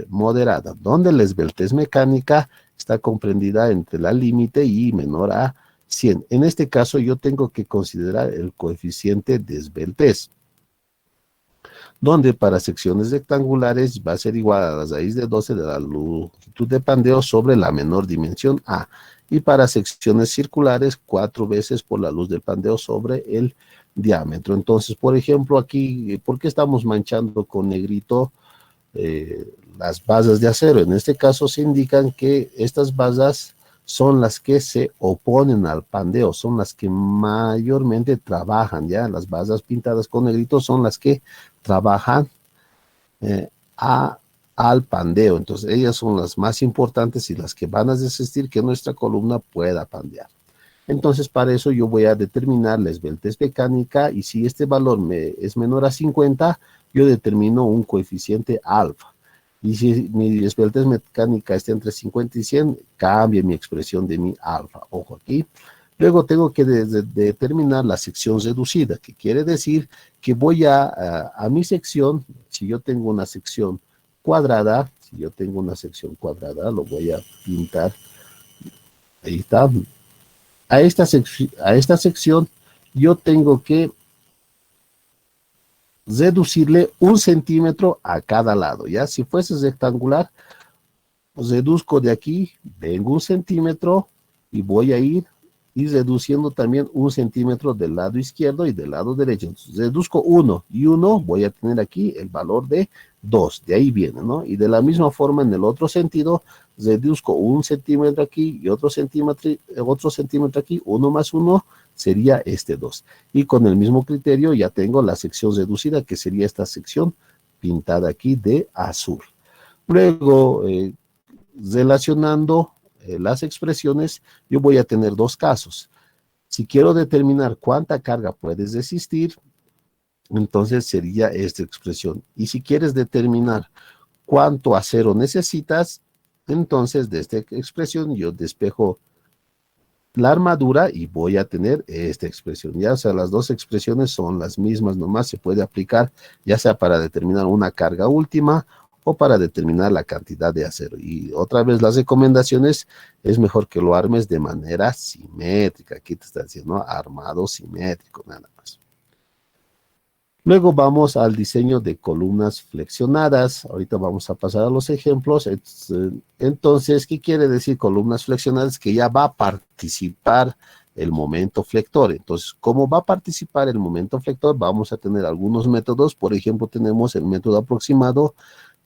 moderada, donde la esbeltez mecánica está comprendida entre la límite y menor a 100. En este caso yo tengo que considerar el coeficiente de esbeltez, donde para secciones rectangulares va a ser igual a la raíz de 12 de la longitud de pandeo sobre la menor dimensión A, y para secciones circulares 4 veces por la luz del pandeo sobre el diámetro. Entonces, por ejemplo, aquí, ¿por qué estamos manchando con negrito las basas de acero? En este caso se indican que estas basas son las que se oponen al pandeo, son las que mayormente trabajan, ¿ya? Las basas pintadas con negrito son las que trabajan eh, a, al pandeo. Entonces, ellas son las más importantes y las que van a resistir que nuestra columna pueda pandear. Entonces, para eso yo voy a determinar la esbeltez mecánica, y si este valor es menor a 50, yo determino un coeficiente alfa. Y si mi esbeltez mecánica está entre 50 y 100, cambia mi expresión de mi alfa. Ojo aquí. Luego tengo que determinar la sección reducida, que quiere decir que voy a mi sección, si yo tengo una sección cuadrada, lo voy a pintar. Ahí está. A esta sección yo tengo que reducirle 1 centímetro a cada lado, ¿ya? Si fuese rectangular, reduzco de aquí, vengo 1 centímetro y voy a ir reduciendo también 1 centímetro del lado izquierdo y del lado derecho. Entonces, reduzco 1 y 1, voy a tener aquí el valor de 2, de ahí viene, ¿no? Y de la misma forma en el otro sentido, reduzco 1 centímetro aquí y otro centímetro aquí, 1 más 1 sería este 2. Y con el mismo criterio ya tengo la sección reducida, que sería esta sección pintada aquí de azul. Luego, relacionando las expresiones, yo voy a tener dos casos. Si quiero determinar cuánta carga puedes resistir, entonces sería esta expresión. Y si quieres determinar cuánto acero necesitas, entonces de esta expresión yo despejo la armadura y voy a tener esta expresión. Ya, o sea, las dos expresiones son las mismas, nomás se puede aplicar ya sea para determinar una carga última o para determinar la cantidad de acero. Y otra vez las recomendaciones, es mejor que lo armes de manera simétrica. Aquí te está diciendo, ¿no? Armado simétrico, nada más. Luego vamos al diseño de columnas flexionadas. Ahorita vamos a pasar a los ejemplos. Entonces, ¿qué quiere decir columnas flexionadas? Que ya va a participar el momento flector. Entonces, ¿cómo va a participar el momento flector? Vamos a tener algunos métodos. Por ejemplo, tenemos el método aproximado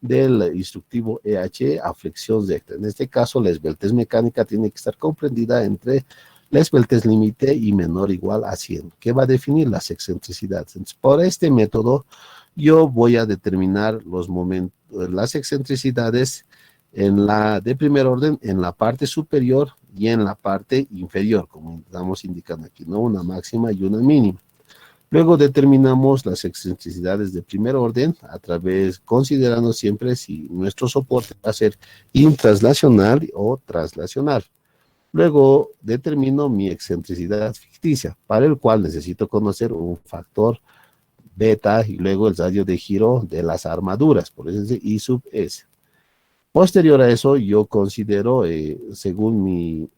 del instructivo EH a flexión recta. En este caso, la esbeltez mecánica tiene que estar comprendida entre la esbeltez límite y menor o igual a 100, que va a definir las excentricidades. Entonces, por este método, yo voy a determinar los momentos, las excentricidades de primer orden en la parte superior y en la parte inferior, como estamos indicando aquí, ¿no? Una máxima y una mínima. Luego determinamos las excentricidades de primer orden considerando siempre si nuestro soporte va a ser intranslacional o translacional. Luego determino mi excentricidad ficticia, para el cual necesito conocer un factor beta y luego el radio de giro de las armaduras, por eso es de I sub S. Posterior a eso, yo considero, según mi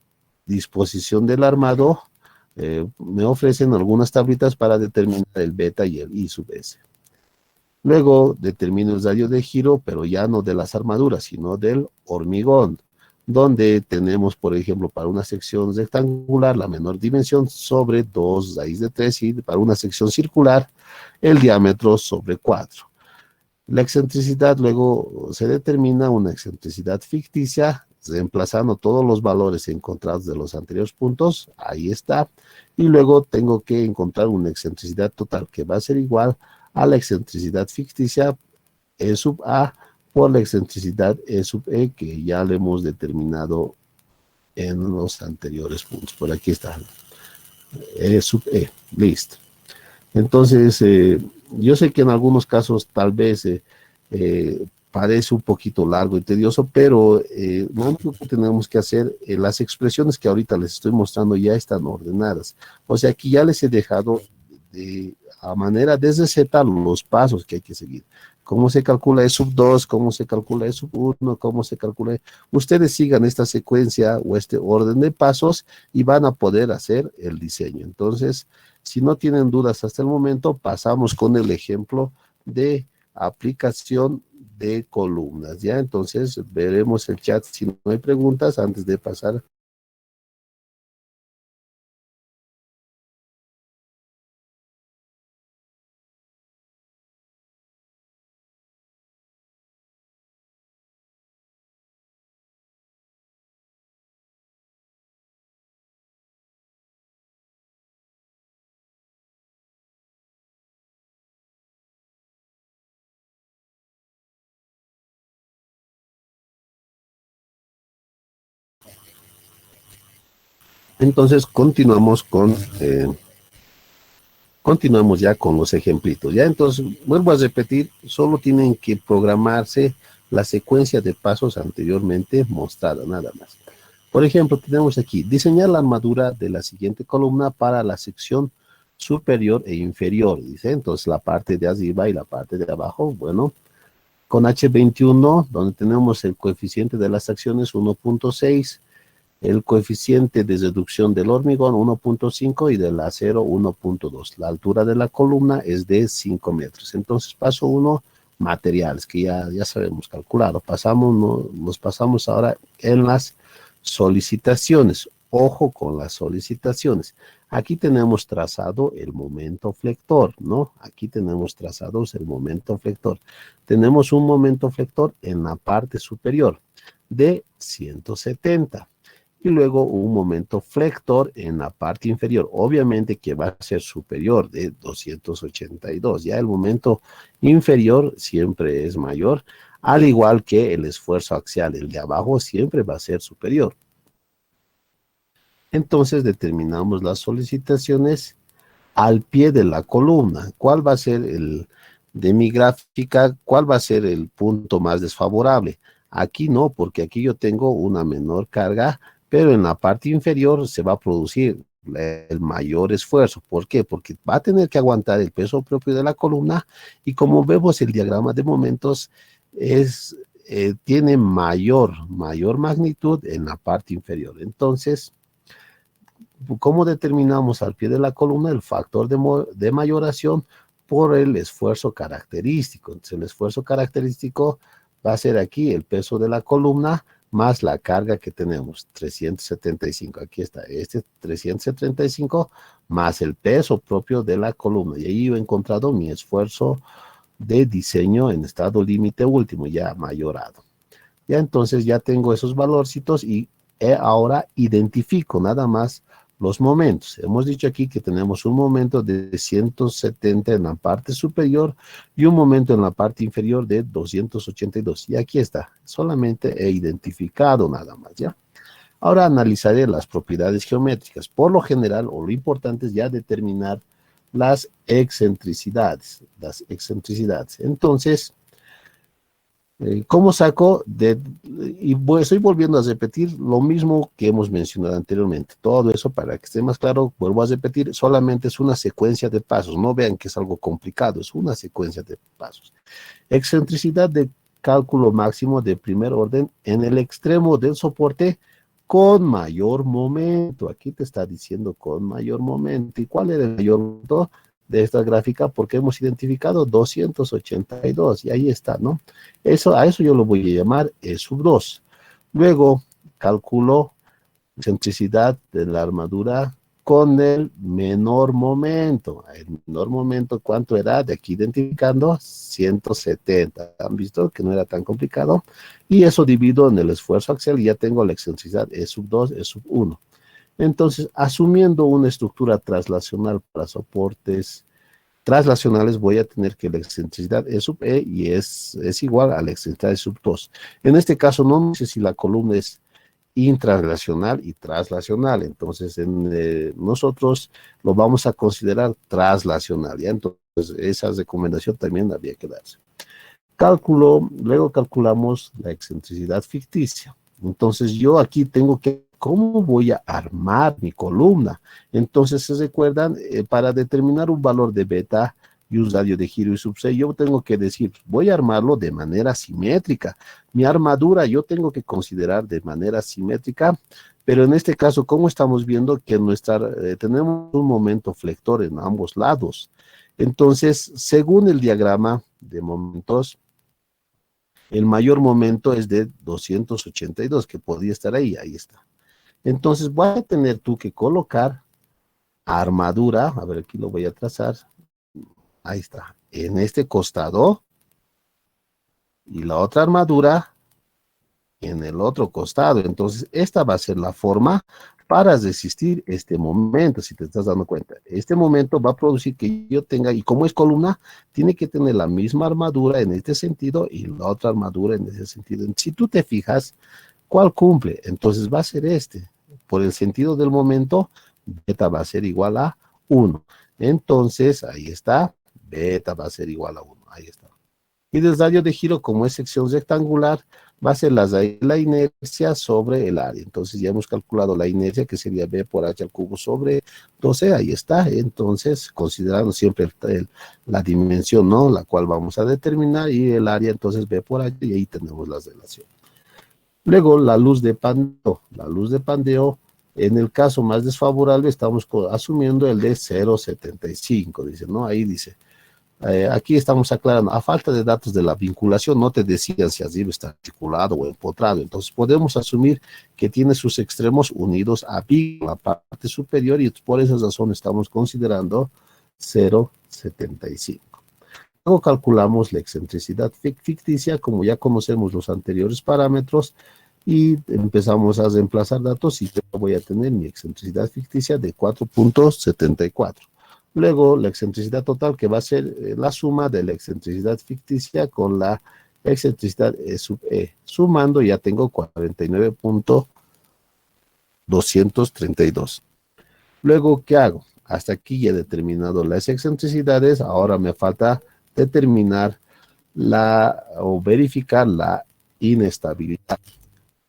disposición del armado, me ofrecen algunas tablitas para determinar el beta y el I sub S. Luego determino el radio de giro, pero ya no de las armaduras, sino del hormigón, donde tenemos, por ejemplo, para una sección rectangular, la menor dimensión sobre 2 raíz de 3, y para una sección circular, el diámetro sobre 4. La excentricidad luego se determina una excentricidad ficticia, reemplazando todos los valores encontrados de los anteriores puntos, ahí está, y luego tengo que encontrar una excentricidad total que va a ser igual a la excentricidad ficticia E sub A por la excentricidad E sub E que ya le hemos determinado en los anteriores puntos. Por aquí está, E sub E, listo. Entonces, yo sé que en algunos casos tal vez parece un poquito largo y tedioso, pero lo único que tenemos que hacer, las expresiones que ahorita les estoy mostrando ya están ordenadas. O sea, aquí ya les he dejado a manera de receta los pasos que hay que seguir. Cómo se calcula E sub 2, cómo se calcula E sub 1, cómo se calcula. Ustedes sigan esta secuencia o este orden de pasos y van a poder hacer el diseño. Entonces, si no tienen dudas hasta el momento, pasamos con el ejemplo de aplicación de columnas, ¿ya? Entonces, veremos el chat si no hay preguntas antes de pasar. Entonces, continuamos ya con los ejemplitos, ¿ya? Entonces, vuelvo a repetir, solo tienen que programarse la secuencia de pasos anteriormente mostrada, nada más. Por ejemplo, tenemos aquí, diseñar la armadura de la siguiente columna para la sección superior e inferior, dice. Entonces, la parte de arriba y la parte de abajo, bueno, con H21, donde tenemos el coeficiente de las acciones 1.6, el coeficiente de reducción del hormigón 1.5 y del acero 1.2. La altura de la columna es de 5 metros. Entonces, paso 1, materiales, que ya sabemos calcular. Nos pasamos ahora en las solicitaciones. Ojo con las solicitaciones. Aquí tenemos trazado el momento flector, ¿no? Aquí tenemos trazados el momento flector. Tenemos un momento flector en la parte superior de 170. Y luego un momento flector en la parte inferior, obviamente que va a ser superior de 282, ya el momento inferior siempre es mayor, al igual que el esfuerzo axial, el de abajo siempre va a ser superior. Entonces determinamos las solicitaciones al pie de la columna. ¿Cuál va a ser de mi gráfica, cuál va a ser el punto más desfavorable? Aquí no, porque aquí yo tengo una menor carga, pero en la parte inferior se va a producir el mayor esfuerzo. ¿Por qué? Porque va a tener que aguantar el peso propio de la columna y como vemos el diagrama de momentos tiene mayor magnitud en la parte inferior. Entonces, ¿cómo determinamos al pie de la columna el factor de mayoración? Por el esfuerzo característico. Entonces, el esfuerzo característico va a ser aquí el peso de la columna más la carga que tenemos, 375. Aquí está, este 375 más el peso propio de la columna. Y ahí yo he encontrado mi esfuerzo de diseño en estado límite último, ya mayorado. Ya entonces ya tengo esos valorcitos y ahora identifico nada más los momentos. Hemos dicho aquí que tenemos un momento de 170 en la parte superior y un momento en la parte inferior de 282. Y aquí está, solamente he identificado nada más, ¿ya? Ahora analizaré las propiedades geométricas. Por lo general, o lo importante es ya determinar las excentricidades. Entonces, ¿cómo saco? Estoy volviendo a repetir lo mismo que hemos mencionado anteriormente. Todo eso, para que esté más claro, vuelvo a repetir, solamente es una secuencia de pasos. No vean que es algo complicado, es una secuencia de pasos. Excentricidad de cálculo máximo de primer orden en el extremo del soporte con mayor momento. Aquí te está diciendo con mayor momento. ¿Y cuál era el mayor momento de esta gráfica? Porque hemos identificado 282 y ahí está, ¿no? A eso yo lo voy a llamar E sub 2. Luego calculo excentricidad de la armadura con el menor momento. El menor momento, ¿cuánto era? De aquí identificando 170. ¿Han visto que no era tan complicado? Y eso divido en el esfuerzo axial y ya tengo la excentricidad E sub 2, E sub 1. Entonces, asumiendo una estructura traslacional para soportes traslacionales, voy a tener que la excentricidad E sub E y es igual a la excentricidad E sub 2. En este caso, no sé si la columna es intraslacional y traslacional. Entonces, nosotros lo vamos a considerar traslacional. ¿Ya? Entonces, esa recomendación también había que darse. Luego calculamos la excentricidad ficticia. Entonces, yo aquí tengo que, ¿cómo voy a armar mi columna? Entonces, ¿se recuerdan? Para determinar un valor de beta y un radio de giro y sub C, yo tengo que decir, voy a armarlo de manera simétrica. Mi armadura yo tengo que considerar de manera simétrica, pero en este caso, como estamos viendo que tenemos un momento flector en ambos lados. Entonces, según el diagrama de momentos, el mayor momento es de 282, que podría estar ahí, ahí está. Entonces, voy a tener tú que colocar armadura, a ver, aquí lo voy a trazar, ahí está, en este costado, y la otra armadura en el otro costado. Entonces, esta va a ser la forma para resistir este momento, si te estás dando cuenta. Este momento va a producir que yo tenga, y como es columna, tiene que tener la misma armadura en este sentido y la otra armadura en ese sentido. Si tú te fijas, ¿cuál cumple? Entonces va a ser este. Por el sentido del momento, beta va a ser igual a 1. Entonces, ahí está, beta va a ser igual a 1. Ahí está. Y del radio de giro, como es sección rectangular, va a ser la inercia sobre el área. Entonces ya hemos calculado la inercia, que sería B por H al cubo sobre 12, ahí está. Entonces, considerando siempre la dimensión, ¿no? La cual vamos a determinar, y el área, entonces B por H, y ahí tenemos las relaciones. Luego, la luz de pandeo. La luz de pandeo, en el caso más desfavorable, estamos asumiendo el de 0,75, dice, ¿no? Ahí dice. Aquí estamos aclarando, a falta de datos de la vinculación, no te decían si arriba está articulado o empotrado. Entonces podemos asumir que tiene sus extremos unidos a pi, la parte superior, y por esa razón estamos considerando 0,75. Luego calculamos la excentricidad ficticia, como ya conocemos los anteriores parámetros, y empezamos a reemplazar datos, y yo voy a tener mi excentricidad ficticia de 4,74. Luego, la excentricidad total, que va a ser la suma de la excentricidad ficticia con la excentricidad E sub E. Sumando, ya tengo 49,232. Luego, ¿qué hago? Hasta aquí ya he determinado las excentricidades. Ahora me falta determinar o verificar la inestabilidad.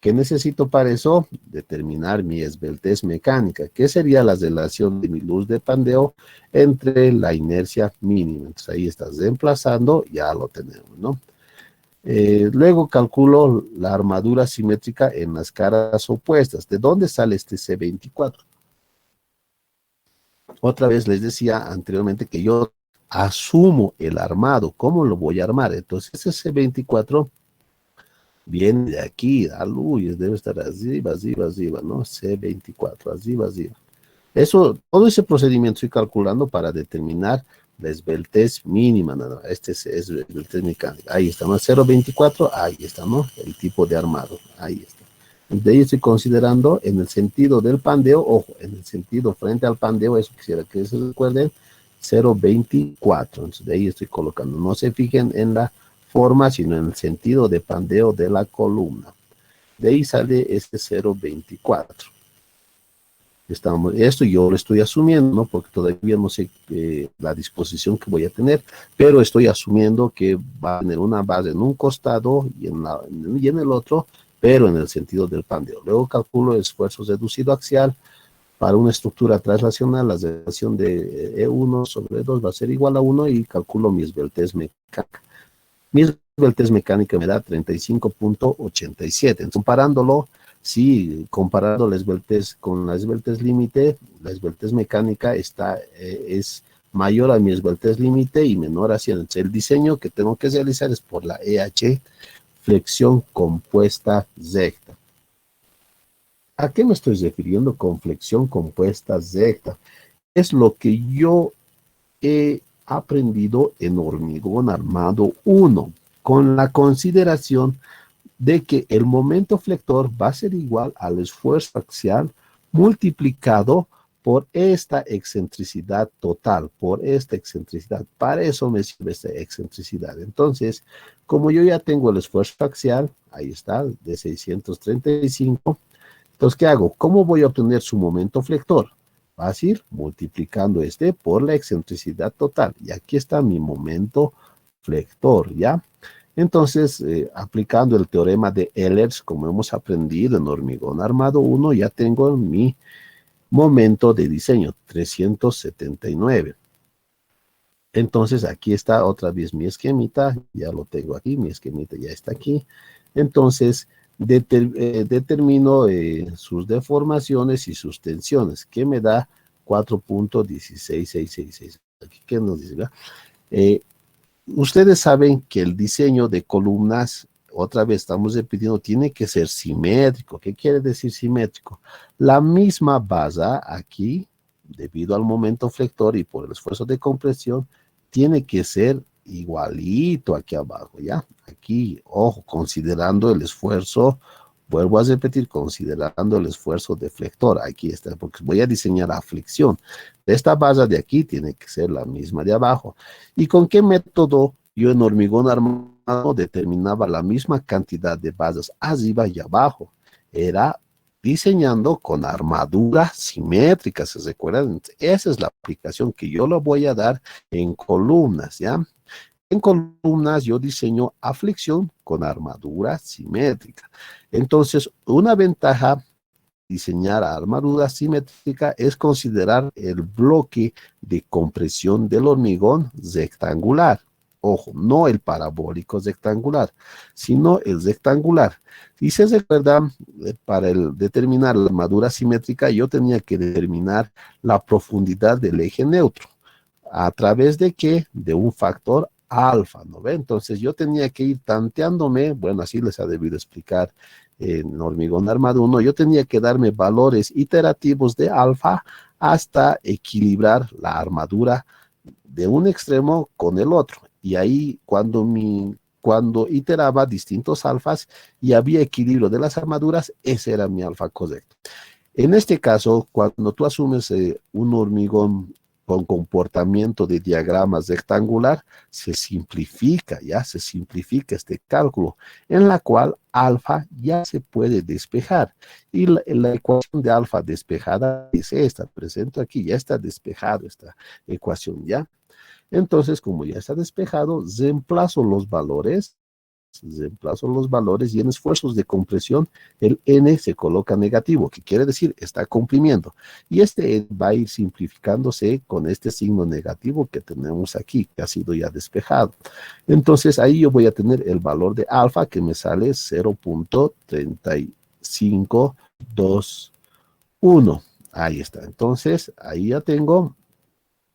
¿Qué necesito para eso? Determinar mi esbeltez mecánica. ¿Qué sería la relación de mi luz de pandeo entre la inercia mínima? Entonces ahí estás reemplazando, ya lo tenemos, ¿no? Luego calculo la armadura simétrica en las caras opuestas. ¿De dónde sale este C24? Otra vez les decía anteriormente que yo asumo el armado. ¿Cómo lo voy a armar? Entonces ese C24 Viene de aquí, a luz, debe estar arriba, arriba, arriba, ¿no? C24, arriba, arriba. Eso, todo ese procedimiento estoy calculando para determinar la esbeltez mínima, nada más. Este es esbeltez mecánica. Ahí está, ¿no? 0.24, ahí está, ¿no? El tipo de armado, ahí está. De ahí estoy considerando en el sentido del pandeo, ojo, en el sentido frente al pandeo, eso quisiera que se recuerden, 0.24. Entonces de ahí estoy colocando. No se fijen en la forma, sino en el sentido de pandeo de la columna. De ahí sale este 0.24. Esto yo lo estoy asumiendo, ¿no? Porque todavía no sé la disposición que voy a tener, pero estoy asumiendo que va a tener una base en un costado y en el otro, pero en el sentido del pandeo. Luego calculo esfuerzo reducido axial para una estructura translacional, la relación de E1 sobre 2 va a ser igual a 1 y calculo mi esbeltez mecánica. Mi esbeltez mecánica me da 35.87. Comparándolo, sí, comparando la esbeltez con la esbeltez límite, la esbeltez mecánica es mayor a mi esbeltez límite y menor hacia el diseño que tengo que realizar es por la EH, flexión compuesta recta. ¿A qué me estoy refiriendo con flexión compuesta recta? Es lo que yo he aprendido en hormigón armado 1, con la consideración de que el momento flector va a ser igual al esfuerzo axial multiplicado por esta excentricidad total, por esta excentricidad. Para eso me sirve esta excentricidad. Entonces, como yo ya tengo el esfuerzo axial, ahí está, de 635, entonces, ¿qué hago? ¿Cómo voy a obtener su momento flector? Fácil, multiplicando este por la excentricidad total. Y aquí está mi momento flector, ¿ya? Entonces, aplicando el teorema de Ehlers, como hemos aprendido en hormigón armado 1, ya tengo mi momento de diseño, 379. Entonces, aquí está otra vez mi esquemita, ya lo tengo aquí, mi esquemita ya está aquí. Entonces, determino sus deformaciones y sus tensiones, que me da 4.16666. Aquí, ¿qué nos dice? Eh, Ustedes saben que el diseño de columnas, otra vez estamos repitiendo, tiene que ser simétrico. ¿Qué quiere decir simétrico? La misma base aquí, debido al momento flector y por el esfuerzo de compresión, tiene que ser igualito aquí abajo, ¿ya? Aquí, ojo, considerando el esfuerzo, vuelvo a repetir, considerando el esfuerzo deflector, aquí está, porque voy a diseñar la flexión. Esta base de aquí tiene que ser la misma de abajo. ¿Y con qué método yo en hormigón armado determinaba la misma cantidad de bases arriba y abajo? Era diseñando con armaduras simétricas, ¿se recuerdan? Esa es la aplicación que yo lo voy a dar en columnas, ¿ya? En columnas yo diseño aflicción con armadura simétrica. Entonces, una ventaja diseñar armadura simétrica es considerar el bloque de compresión del hormigón rectangular. Ojo, no el parabólico rectangular, sino el rectangular. Y se recuerda, para determinar la armadura simétrica, yo tenía que determinar la profundidad del eje neutro. ¿A través de qué? De un factor alfa, ¿no ve? Entonces yo tenía que ir tanteándome, bueno, así les ha debido explicar en hormigón armado 1, yo tenía que darme valores iterativos de alfa hasta equilibrar la armadura de un extremo con el otro. Y ahí cuando iteraba distintos alfas y había equilibrio de las armaduras, ese era mi alfa correcto. En este caso, cuando tú asumes un hormigón con comportamiento de diagramas rectangular, se simplifica, ya se simplifica este cálculo, en la cual alfa ya se puede despejar. Y la ecuación de alfa despejada es esta, presento aquí, ya está despejado esta ecuación, ¿ya? Entonces, como ya está despejado, reemplazo los valores y en esfuerzos de compresión el n se coloca negativo, que quiere decir está comprimiendo. Y este va a ir simplificándose con este signo negativo que tenemos aquí, que ha sido ya despejado. Entonces ahí yo voy a tener el valor de alfa que me sale 0.3521. Ahí está. Entonces ahí ya tengo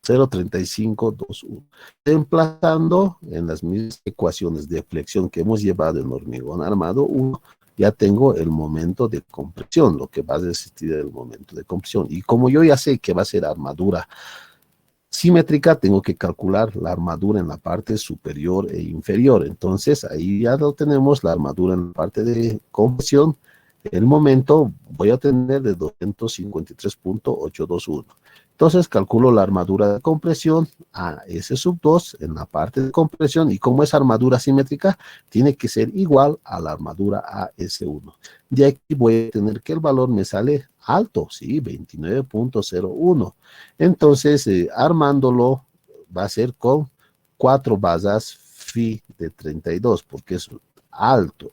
0,3521. Reemplazando en las mismas ecuaciones de flexión que hemos llevado en hormigón armado 1, ya tengo el momento de compresión, lo que va a existir el momento de compresión. Y como yo ya sé que va a ser armadura simétrica, tengo que calcular la armadura en la parte superior e inferior. Entonces, ahí ya lo tenemos, la armadura en la parte de compresión. El momento voy a tener de 253.821. Entonces, calculo la armadura de compresión a S sub 2 en la parte de compresión. Y como es armadura simétrica, tiene que ser igual a la armadura a S1. De aquí voy a tener que el valor me sale alto, ¿sí? 29.01. Entonces, armándolo va a ser con 4 basas phi de 32, porque es alto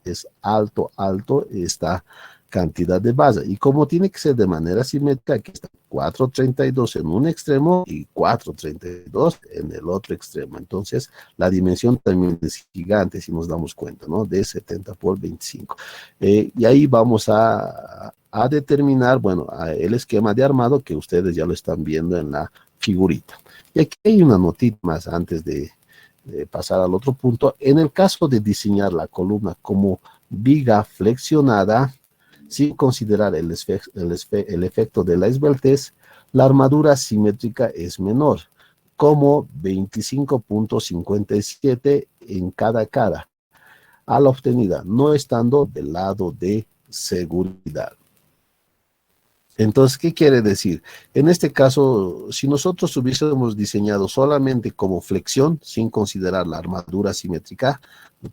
esta cantidad de base. Y como tiene que ser de manera simétrica, aquí está 432 en un extremo y 432 en el otro extremo. Entonces, la dimensión también es gigante, si nos damos cuenta, ¿no? De 70 por 25. Y ahí vamos a determinar, bueno, el esquema de armado que ustedes ya lo están viendo en la figurita. Y aquí hay una notita más antes de pasar al otro punto. En el caso de diseñar la columna como viga flexionada, sin considerar el efecto de la esbeltez, la armadura simétrica es menor, como 25.57 en cada cara, a la obtenida, no estando del lado de seguridad. Entonces, ¿qué quiere decir? En este caso, si nosotros hubiésemos diseñado solamente como flexión, sin considerar la armadura simétrica,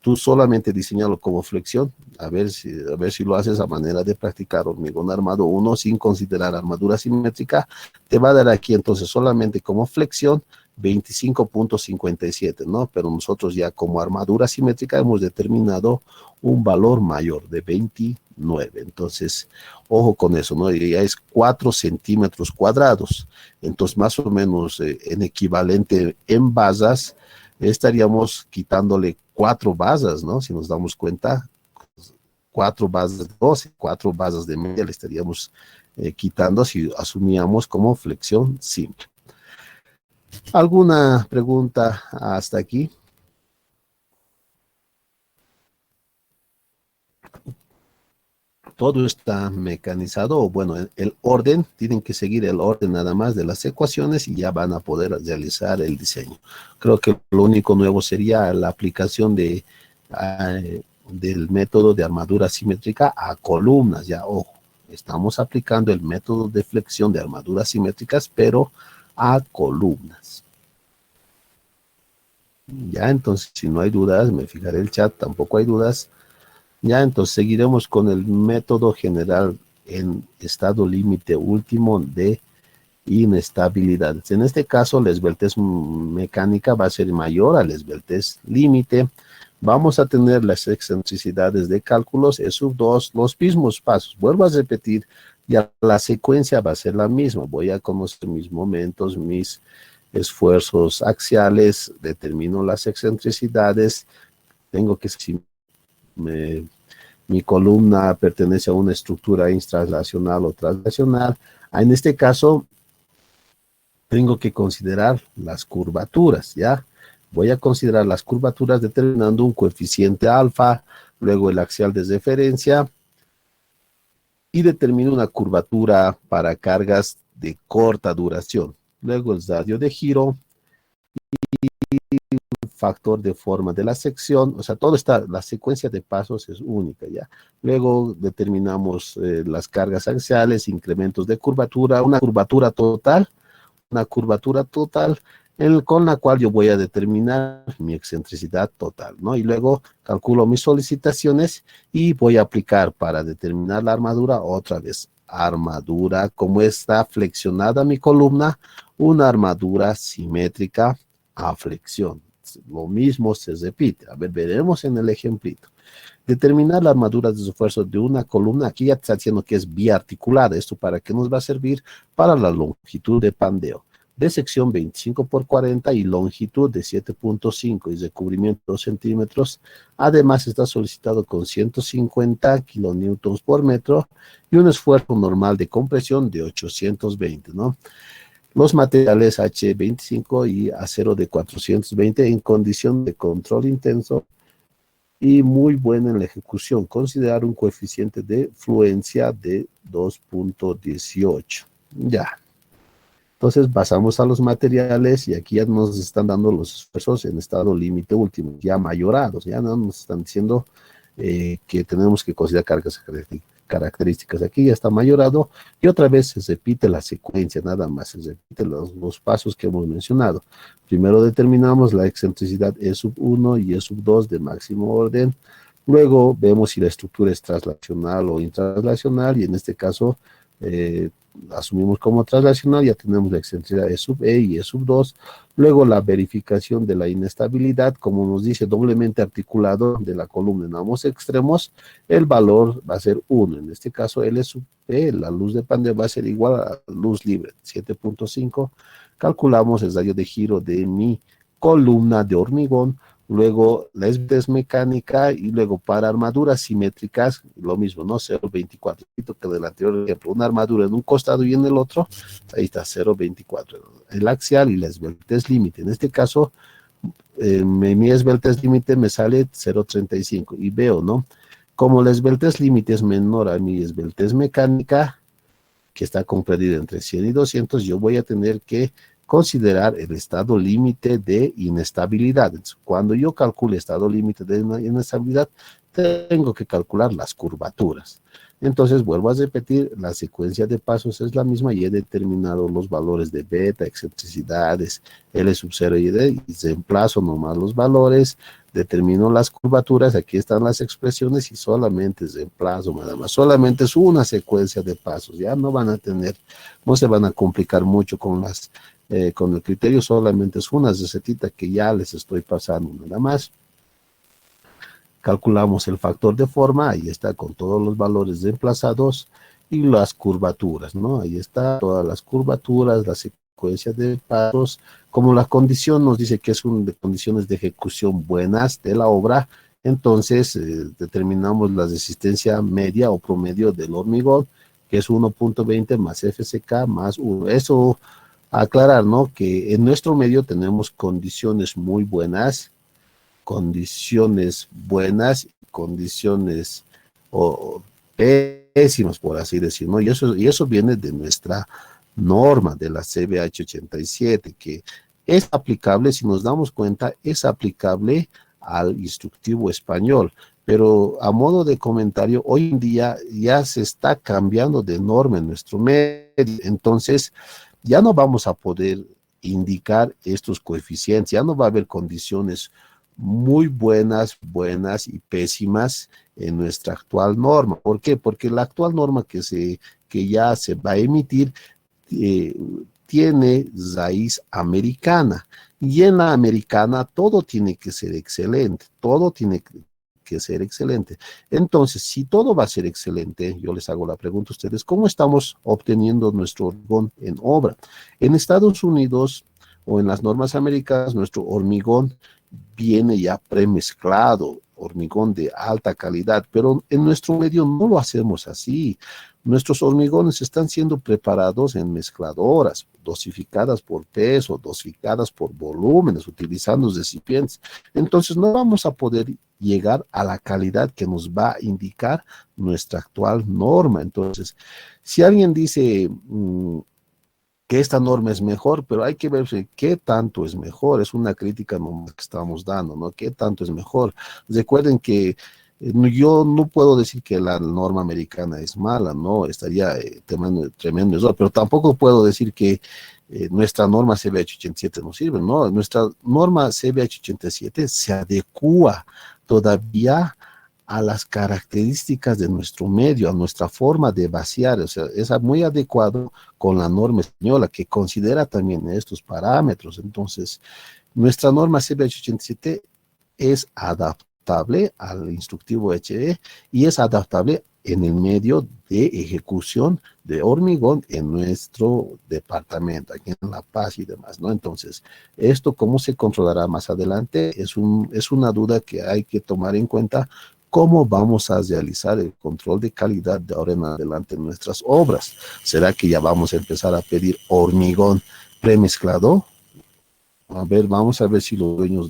tú solamente diseñarlo como flexión, a ver si lo haces a manera de practicar hormigón armado 1 sin considerar armadura simétrica, te va a dar aquí entonces solamente como flexión 25.57, ¿no? Pero nosotros ya como armadura simétrica hemos determinado un valor mayor de 29. Entonces, ojo con eso, ¿no? Y ya es 4 centímetros cuadrados. Entonces, más o menos en equivalente en basas, estaríamos quitándole 4 basas, ¿no? Si nos damos cuenta, 4 basas de 12, 4 basas de media le estaríamos quitando si asumíamos como flexión simple. ¿Alguna pregunta hasta aquí? Todo está mecanizado, o bueno, el orden, tienen que seguir el orden nada más de las ecuaciones y ya van a poder realizar el diseño. Creo que lo único nuevo sería la aplicación del método de armadura simétrica a columnas. Ya, ojo, estamos aplicando el método de flexión de armaduras simétricas, pero a columnas. Ya, entonces, si no hay dudas, me fijaré el chat, tampoco hay dudas. Ya, entonces seguiremos con el método general en estado límite último de inestabilidad. En este caso, la esbeltez mecánica va a ser mayor a la esbeltez límite. Vamos a tener las excentricidades de cálculos, E sub 2, los mismos pasos. Vuelvo a repetir, ya la secuencia va a ser la misma. Voy a conocer mis momentos, mis esfuerzos axiales, determino las excentricidades, tengo que si mi columna pertenece a una estructura instranslacional o translacional. En este caso, tengo que considerar las curvaturas, ¿ya? Voy a considerar las curvaturas determinando un coeficiente alfa, luego el axial de referencia, y determino una curvatura para cargas de corta duración. Luego el radio de giro, factor de forma de la sección, o sea, todo está, la secuencia de pasos es única, ¿ya? Luego determinamos las cargas axiales, incrementos de curvatura, una curvatura total, con la cual yo voy a determinar mi excentricidad total, ¿no? Y luego calculo mis solicitaciones y voy a aplicar para determinar la armadura, otra vez, armadura, como está flexionada mi columna, una armadura simétrica a flexión. Lo mismo se repite. A ver, veremos en el ejemplito. Determinar la armadura de esfuerzo de una columna. Aquí ya está diciendo que es biarticulada. ¿Esto para qué nos va a servir? Para la longitud de pandeo. De sección 25 por 40 y longitud de 7.5 y recubrimiento 2 centímetros. Además está solicitado con 150 kilonewtons por metro y un esfuerzo normal de compresión de 820, ¿no? Los materiales H25 y acero de 420 en condición de control intenso y muy buena en la ejecución. Considerar un coeficiente de fluencia de 2.18. Ya. Entonces pasamos a los materiales y aquí ya nos están dando los esfuerzos en estado límite último, ya mayorados, ya no nos están diciendo que tenemos que considerar características. Aquí ya está mayorado y otra vez se repite la secuencia, nada más, se repite los pasos que hemos mencionado. Primero determinamos la excentricidad E sub 1 y E sub 2 de máximo orden. Luego vemos si la estructura es translacional o intranslacional y en este caso asumimos como translacional, ya tenemos la excentricidad E sub E y E sub 2. Luego la verificación de la inestabilidad, como nos dice, doblemente articulado de la columna en ambos extremos, el valor va a ser 1. En este caso, L sub P, la luz de Pandé, va a ser igual a luz libre, 7.5. Calculamos el radio de giro de mi columna de hormigón. Luego la esbeltez mecánica y luego para armaduras simétricas, lo mismo, ¿no? 0.24, que del anterior ejemplo, una armadura en un costado y en el otro, ahí está 0.24, el axial y la esbeltez límite. En este caso, mi esbeltez límite me sale 0.35 y veo, ¿no? Como la esbeltez límite es menor a mi esbeltez mecánica, que está comprendida entre 100 y 200, yo voy a tener que considerar el estado límite de inestabilidad. Entonces, cuando yo calcule estado límite de inestabilidad, tengo que calcular las curvaturas. Entonces, vuelvo a repetir, la secuencia de pasos es la misma y he determinado los valores de beta, excentricidades, L sub 0 y D, y reemplazo nomás los valores, determino las curvaturas, aquí están las expresiones y solamente reemplazo nada más. Solamente es una secuencia de pasos, ya no van a tener, no se van a complicar mucho con con el criterio, solamente es una recetita que ya les estoy pasando nada más. Calculamos el factor de forma, ahí está con todos los valores reemplazados y las curvaturas, ¿no? Ahí está todas las curvaturas, la secuencia de pasos, como la condición nos dice que es de condiciones de ejecución buenas de la obra, entonces determinamos la resistencia media o promedio del hormigón, que es 1.20 más FCK más 1. Eso, aclarar, ¿no? Que en nuestro medio tenemos condiciones muy buenas, condiciones pésimas, por así decirlo, ¿no? Y eso viene de nuestra norma de la CBH 87, que es aplicable, si nos damos cuenta, es aplicable al instructivo español. Pero a modo de comentario, hoy en día ya se está cambiando de norma en nuestro medio, entonces ya no vamos a poder indicar estos coeficientes, ya no va a haber condiciones muy buenas y pésimas en nuestra actual norma. ¿Por qué? Porque la actual norma que ya se va a emitir eh, tiene raíz americana. Y en la americana todo tiene que ser excelente, todo tiene que ser excelente. Entonces, si todo va a ser excelente, yo les hago la pregunta a ustedes, ¿cómo estamos obteniendo nuestro hormigón en obra? En Estados Unidos o en las normas americanas, nuestro hormigón viene ya premezclado, hormigón de alta calidad, pero en nuestro medio no lo hacemos así. Nuestros hormigones están siendo preparados en mezcladoras, dosificadas por peso, dosificadas por volúmenes, utilizando recipientes. Entonces no vamos a poder llegar a la calidad que nos va a indicar nuestra actual norma. Entonces, si alguien dice que esta norma es mejor, pero hay que ver qué tanto es mejor, es una crítica nomás que estamos dando, ¿no? ¿Qué tanto es mejor? Recuerden que yo no puedo decir que la norma americana es mala, ¿no? Estaría tremendo error, pero tampoco puedo decir que nuestra norma CBH 87 no sirve, ¿no? Nuestra norma CBH 87 se adecua todavía a las características de nuestro medio, a nuestra forma de vaciar, o sea, es muy adecuado con la norma española que considera también estos parámetros. Entonces, nuestra norma CBH 87 es adaptable al instructivo HE y es adaptable en el medio de ejecución de hormigón en nuestro departamento, aquí en La Paz y demás, ¿no? Entonces, esto cómo se controlará más adelante es una duda que hay que tomar en cuenta. ¿Cómo vamos a realizar el control de calidad de ahora en adelante en nuestras obras? ¿Será que ya vamos a empezar a pedir hormigón premezclado. A ver, vamos a ver si los dueños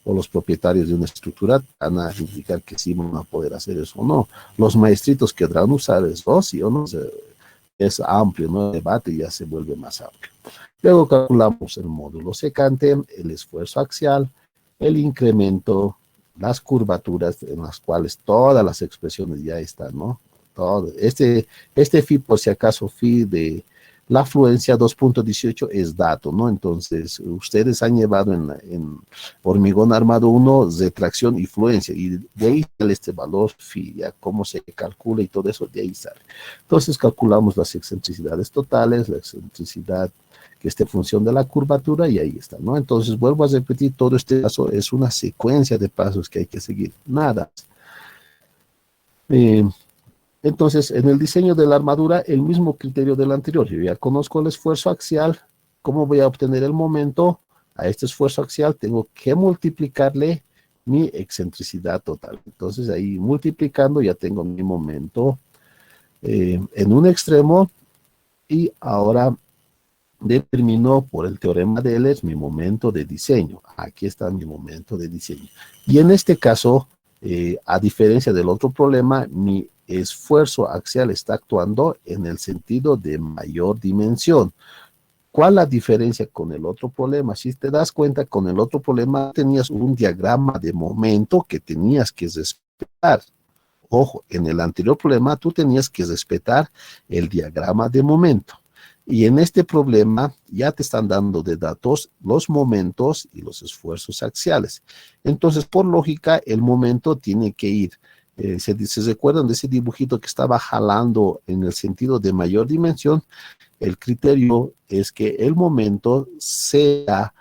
o los propietarios de una estructura van a indicar que sí van a poder hacer eso o no. Los maestritos querrán usar eso, sí o no. Es amplio, ¿no? El debate ya se vuelve más amplio. Luego calculamos el módulo secante, el esfuerzo axial, el incremento, las curvaturas en las cuales todas las expresiones ya están, ¿no? Todo. Este phi, por si acaso, phi de la fluencia 2.18 es dato, ¿no? Entonces, ustedes han llevado en hormigón armado 1 de tracción y fluencia, y de ahí sale este valor phi, ya cómo se calcula y todo eso, de ahí sale. Entonces, calculamos las excentricidades totales, la excentricidad que esté en función de la curvatura, y ahí está, ¿no? Entonces, vuelvo a repetir, todo este paso es una secuencia de pasos que hay que seguir, nada. Entonces, en el diseño de la armadura, el mismo criterio del anterior. Yo ya conozco el esfuerzo axial. ¿Cómo voy a obtener el momento? A este esfuerzo axial tengo que multiplicarle mi excentricidad total. Entonces, ahí multiplicando ya tengo mi momento en un extremo, y ahora determino por el teorema de Ehlers mi momento de diseño. Aquí está mi momento de diseño. Y en este caso, a diferencia del otro problema, mi esfuerzo axial está actuando en el sentido de mayor dimensión. ¿Cuál la diferencia con el otro problema? Si te das cuenta, con el otro problema tenías un diagrama de momento que tenías que respetar. Ojo, en el anterior problema tú tenías que respetar el diagrama de momento. Y en este problema ya te están dando de datos los momentos y los esfuerzos axiales. Entonces, por lógica, el momento tiene que ir. ¿Se recuerdan de ese dibujito que estaba jalando en el sentido de mayor dimensión? El criterio es que el momento sea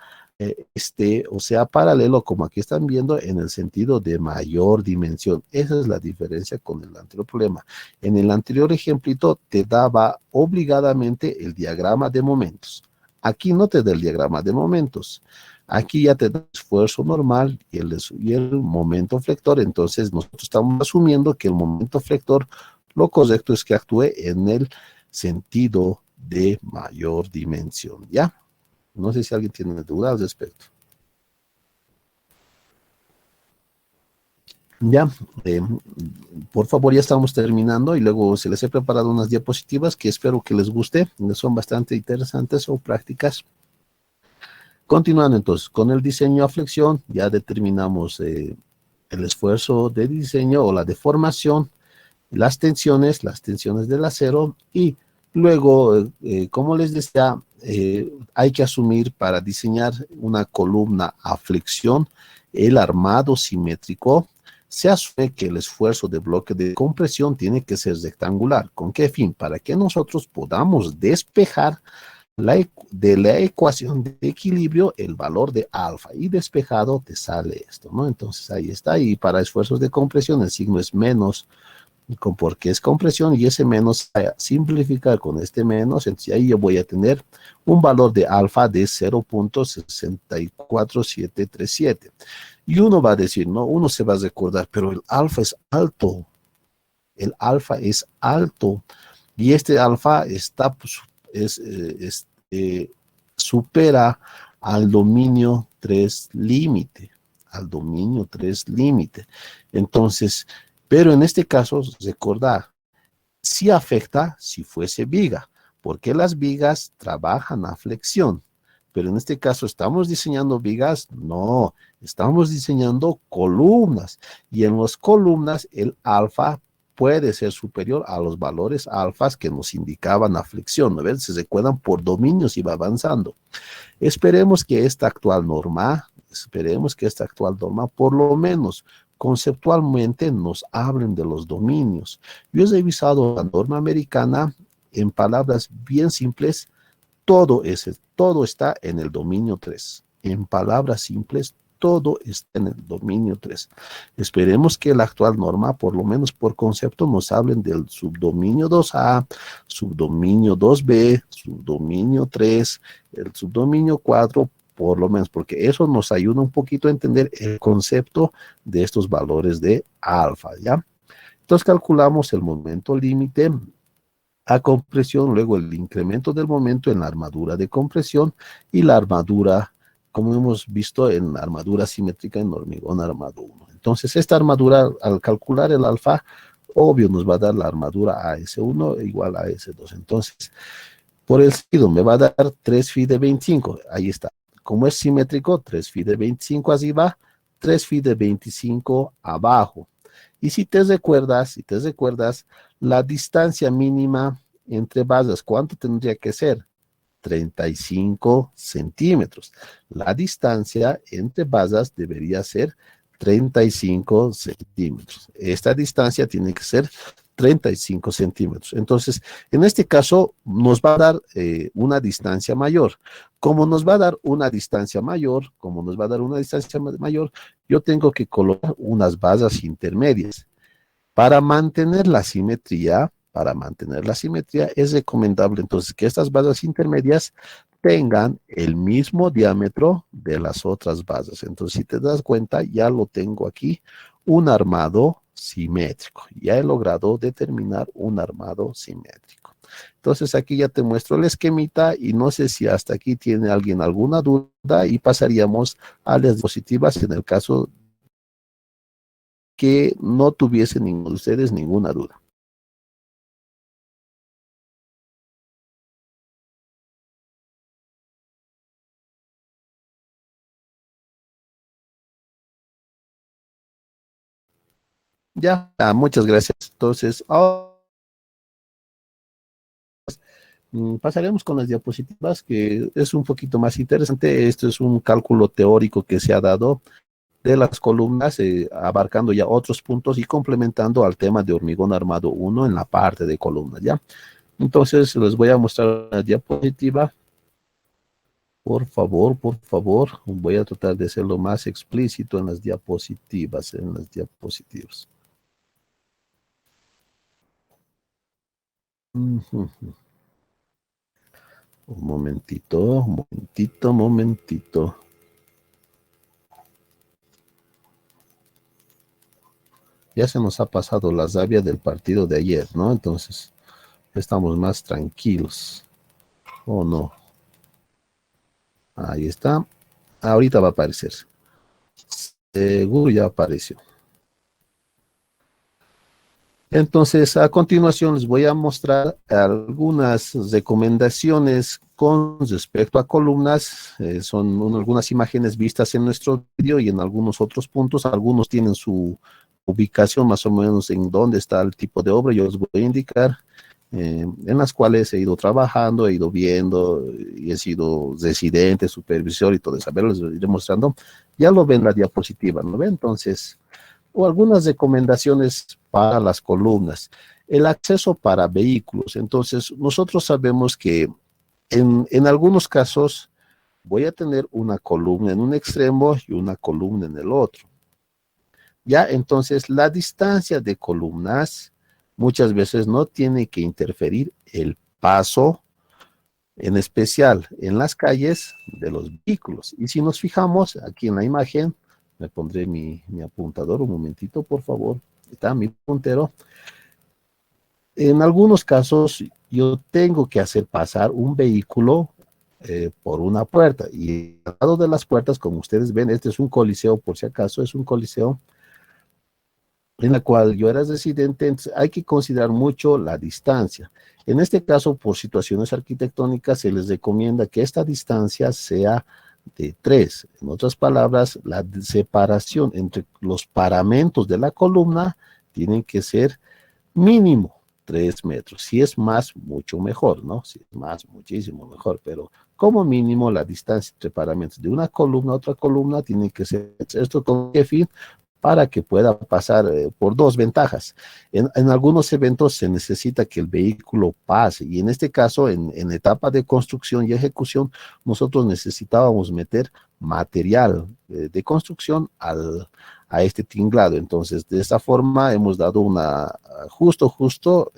o sea paralelo, como aquí están viendo, en el sentido de mayor dimensión. Esa es la diferencia con el anterior problema. En el anterior ejemplito te daba obligadamente el diagrama de momentos. Aquí no te da el diagrama de momentos. Aquí ya te da el esfuerzo normal y el momento flector. Entonces nosotros estamos asumiendo que el momento flector, lo correcto es que actúe en el sentido de mayor dimensión, ¿ya? No sé si alguien tiene dudas al respecto. Ya, por favor, ya estamos terminando, y luego se les he preparado unas diapositivas que espero que les guste, son bastante interesantes o prácticas. Continuando entonces, con el diseño a flexión, ya determinamos el esfuerzo de diseño o la deformación, las tensiones del acero, y luego, como les decía, hay que asumir para diseñar una columna a flexión el armado simétrico. Se asume que el esfuerzo de bloque de compresión tiene que ser rectangular. ¿Con qué fin? Para que nosotros podamos despejar de la ecuación de equilibrio el valor de alfa, y despejado te sale esto, ¿no? Entonces ahí está, y para esfuerzos de compresión el signo es menos, porque es compresión, y ese menos a simplificar con este menos, entonces ahí yo voy a tener un valor de alfa de 0.64737. Y uno va a decir, no, uno se va a recordar, pero el alfa es alto, y este alfa está, pues, supera al dominio 3 límite, Entonces, pero en este caso, recordar, sí afecta si fuese viga, porque las vigas trabajan a flexión. Pero en este caso, ¿estamos diseñando vigas? No, estamos diseñando columnas. Y en las columnas, el alfa puede ser superior a los valores alfas que nos indicaban la flexión, ¿no ven? Se recuerdan, por dominios iba avanzando. Esperemos que esta actual norma, por lo menos conceptualmente, nos hablen de los dominios. Yo he revisado la norma americana. En palabras bien simples, todo está en el dominio 3. En palabras simples, todo está en el dominio 3. Esperemos que la actual norma, por lo menos por concepto, nos hablen del subdominio 2A, subdominio 2B, subdominio 3, el subdominio 4, por lo menos, porque eso nos ayuda un poquito a entender el concepto de estos valores de alfa, ¿ya? Entonces calculamos el momento límite a compresión, luego el incremento del momento en la armadura de compresión y la armadura, como hemos visto en armadura simétrica en hormigón armado 1. Entonces, esta armadura, al calcular el alfa, obvio nos va a dar la armadura AS1 igual a AS2. Entonces, por el sentido me va a dar 3 phi de 25. Ahí está. Como es simétrico, 3 phi de 25 arriba, 3 phi de 25 abajo. Y si te recuerdas, la distancia mínima entre bases, ¿cuánto tendría que ser? 35 centímetros. La distancia entre bases debería ser 35 centímetros. Esta distancia tiene que ser 35 centímetros. Entonces, en este caso, nos va a dar una distancia mayor. Como nos va a dar una distancia mayor, yo tengo que colocar unas bases intermedias. Para mantener la simetría, es recomendable entonces que estas bases intermedias tengan el mismo diámetro de las otras bases. Entonces, si te das cuenta, ya lo tengo aquí, un armado simétrico. Ya he logrado determinar un armado simétrico. Entonces, aquí ya te muestro el esquemita y no sé si hasta aquí tiene alguien alguna duda y pasaríamos a las diapositivas en el caso que no tuviese ninguno de ustedes ninguna duda. Ya, muchas gracias. Entonces, pasaremos con las diapositivas, que es un poquito más interesante. Esto es un cálculo teórico que se ha dado de las columnas, abarcando ya otros puntos y complementando al tema de hormigón armado 1 en la parte de columnas, ¿ya? Entonces, les voy a mostrar la diapositiva. Por favor, voy a tratar de ser lo más explícito en las diapositivas. Ujú. Un momentito. Ya se nos ha pasado la rabia del partido de ayer, ¿no? Entonces, estamos más tranquilos. ¿O no? Ahí está. Ahorita va a aparecer. Seguro ya apareció. Entonces, a continuación les voy a mostrar algunas recomendaciones con respecto a columnas. Son algunas imágenes vistas en nuestro vídeo y en algunos otros puntos. Algunos tienen su ubicación más o menos en dónde está el tipo de obra. Yo les voy a indicar en las cuales he ido trabajando, he ido viendo y he sido residente, supervisor y todo eso. A ver, les iré mostrando. Ya lo ven la diapositiva, ¿no ven? Entonces, o algunas recomendaciones para las columnas. El acceso para vehículos. Entonces, nosotros sabemos que en algunos casos voy a tener una columna en un extremo y una columna en el otro. Ya, entonces, la distancia de columnas muchas veces no tiene que interferir el paso, en especial en las calles de los vehículos. Y si nos fijamos aquí en la imagen, me pondré mi apuntador un momentito, por favor. Está mi puntero. En algunos casos, yo tengo que hacer pasar un vehículo por una puerta. Y al lado de las puertas, como ustedes ven, este es un coliseo, por si acaso, es un coliseo en la cual yo era residente. Entonces hay que considerar mucho la distancia. En este caso, por situaciones arquitectónicas, se les recomienda que esta distancia sea de 3. En otras palabras, la separación entre los paramentos de la columna tienen que ser mínimo 3 metros. Si es más, mucho mejor, ¿no? Si es más, muchísimo mejor, pero como mínimo la distancia entre paramentos de una columna a otra columna tiene que ser esto. ¿Con qué fin? Para que pueda pasar por dos ventajas. En algunos eventos se necesita que el vehículo pase, y en este caso, en etapa de construcción y ejecución, nosotros necesitábamos meter material de construcción a este tinglado. Entonces, de esta forma hemos dado justo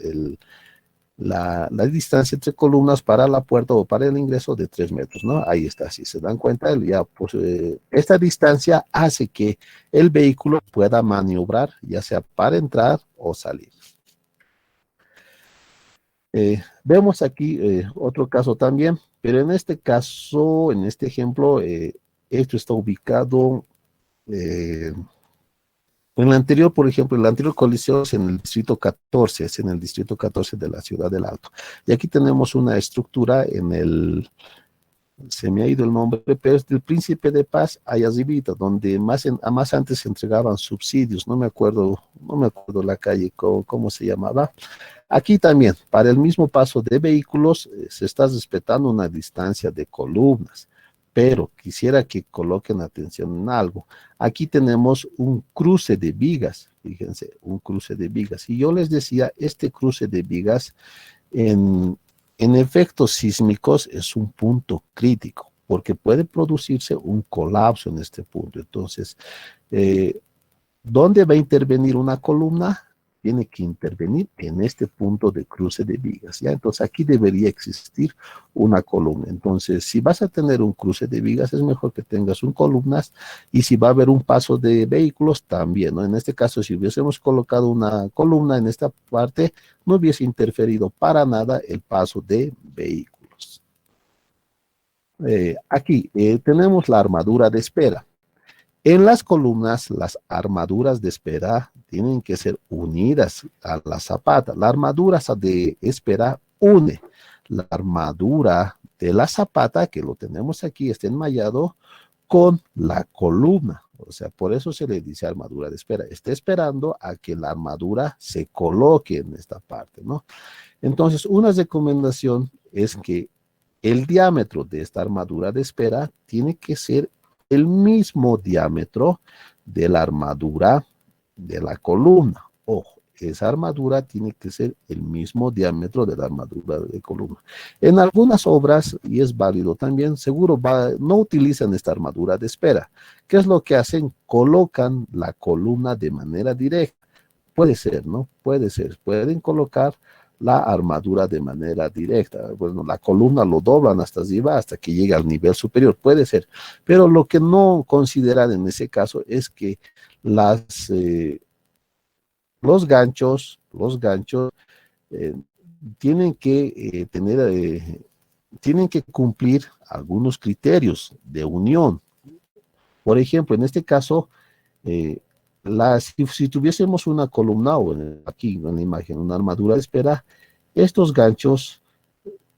la distancia entre columnas para la puerta o para el ingreso de 3 metros, ¿no? Ahí está, si se dan cuenta, ya, pues, esta distancia hace que el vehículo pueda maniobrar, ya sea para entrar o salir. Vemos aquí otro caso también, pero en este caso, en este ejemplo, esto está ubicado eh, en el anterior, por ejemplo, la anterior colisión es en el distrito 14, es en el distrito 14 de la ciudad del Alto. Y aquí tenemos una estructura en el, se me ha ido el nombre, pero es del Príncipe de Paz, allá arribita, donde más antes se entregaban subsidios, no me acuerdo la calle, cómo se llamaba. Aquí también, para el mismo paso de vehículos, se está respetando una distancia de columnas, pero quisiera que coloquen atención en algo. Aquí tenemos un cruce de vigas, fíjense, un cruce de vigas. Y yo les decía, este cruce de vigas en, en efectos sísmicos es un punto crítico, porque puede producirse un colapso en este punto. Entonces, eh, ¿dónde va a intervenir una columna? Tiene que intervenir en este punto de cruce de vigas, ¿ya? Entonces aquí debería existir una columna. Entonces, si vas a tener un cruce de vigas, es mejor que tengas un columnas, y si va a haber un paso de vehículos, también, ¿no? En este caso, si hubiésemos colocado una columna en esta parte, no hubiese interferido para nada el paso de vehículos. Aquí tenemos la armadura de espera. En las columnas, las armaduras de espera tienen que ser unidas a la zapata. La armadura de espera une la armadura de la zapata, que lo tenemos aquí, está enmallado, con la columna. O sea, por eso se le dice armadura de espera. Está esperando a que la armadura se coloque en esta parte, ¿no? Entonces, una recomendación es que el diámetro de esta armadura de espera tiene que ser el mismo diámetro de la armadura de la columna. Ojo, esa armadura tiene que ser el mismo diámetro de la armadura de columna. En algunas obras, y es válido también, seguro no utilizan esta armadura de espera. ¿Qué es lo que hacen? Colocan la columna de manera directa. Puede ser, ¿no? Puede ser. Pueden colocar la armadura de manera directa. Bueno, la columna lo doblan hasta arriba hasta que llegue al nivel superior. Puede ser. Pero lo que no consideran en ese caso es que las, los ganchos eh, tienen que tienen que cumplir algunos criterios de unión. Por ejemplo, en este caso, eh, si tuviésemos una columna o aquí en la imagen, una armadura de espera, estos ganchos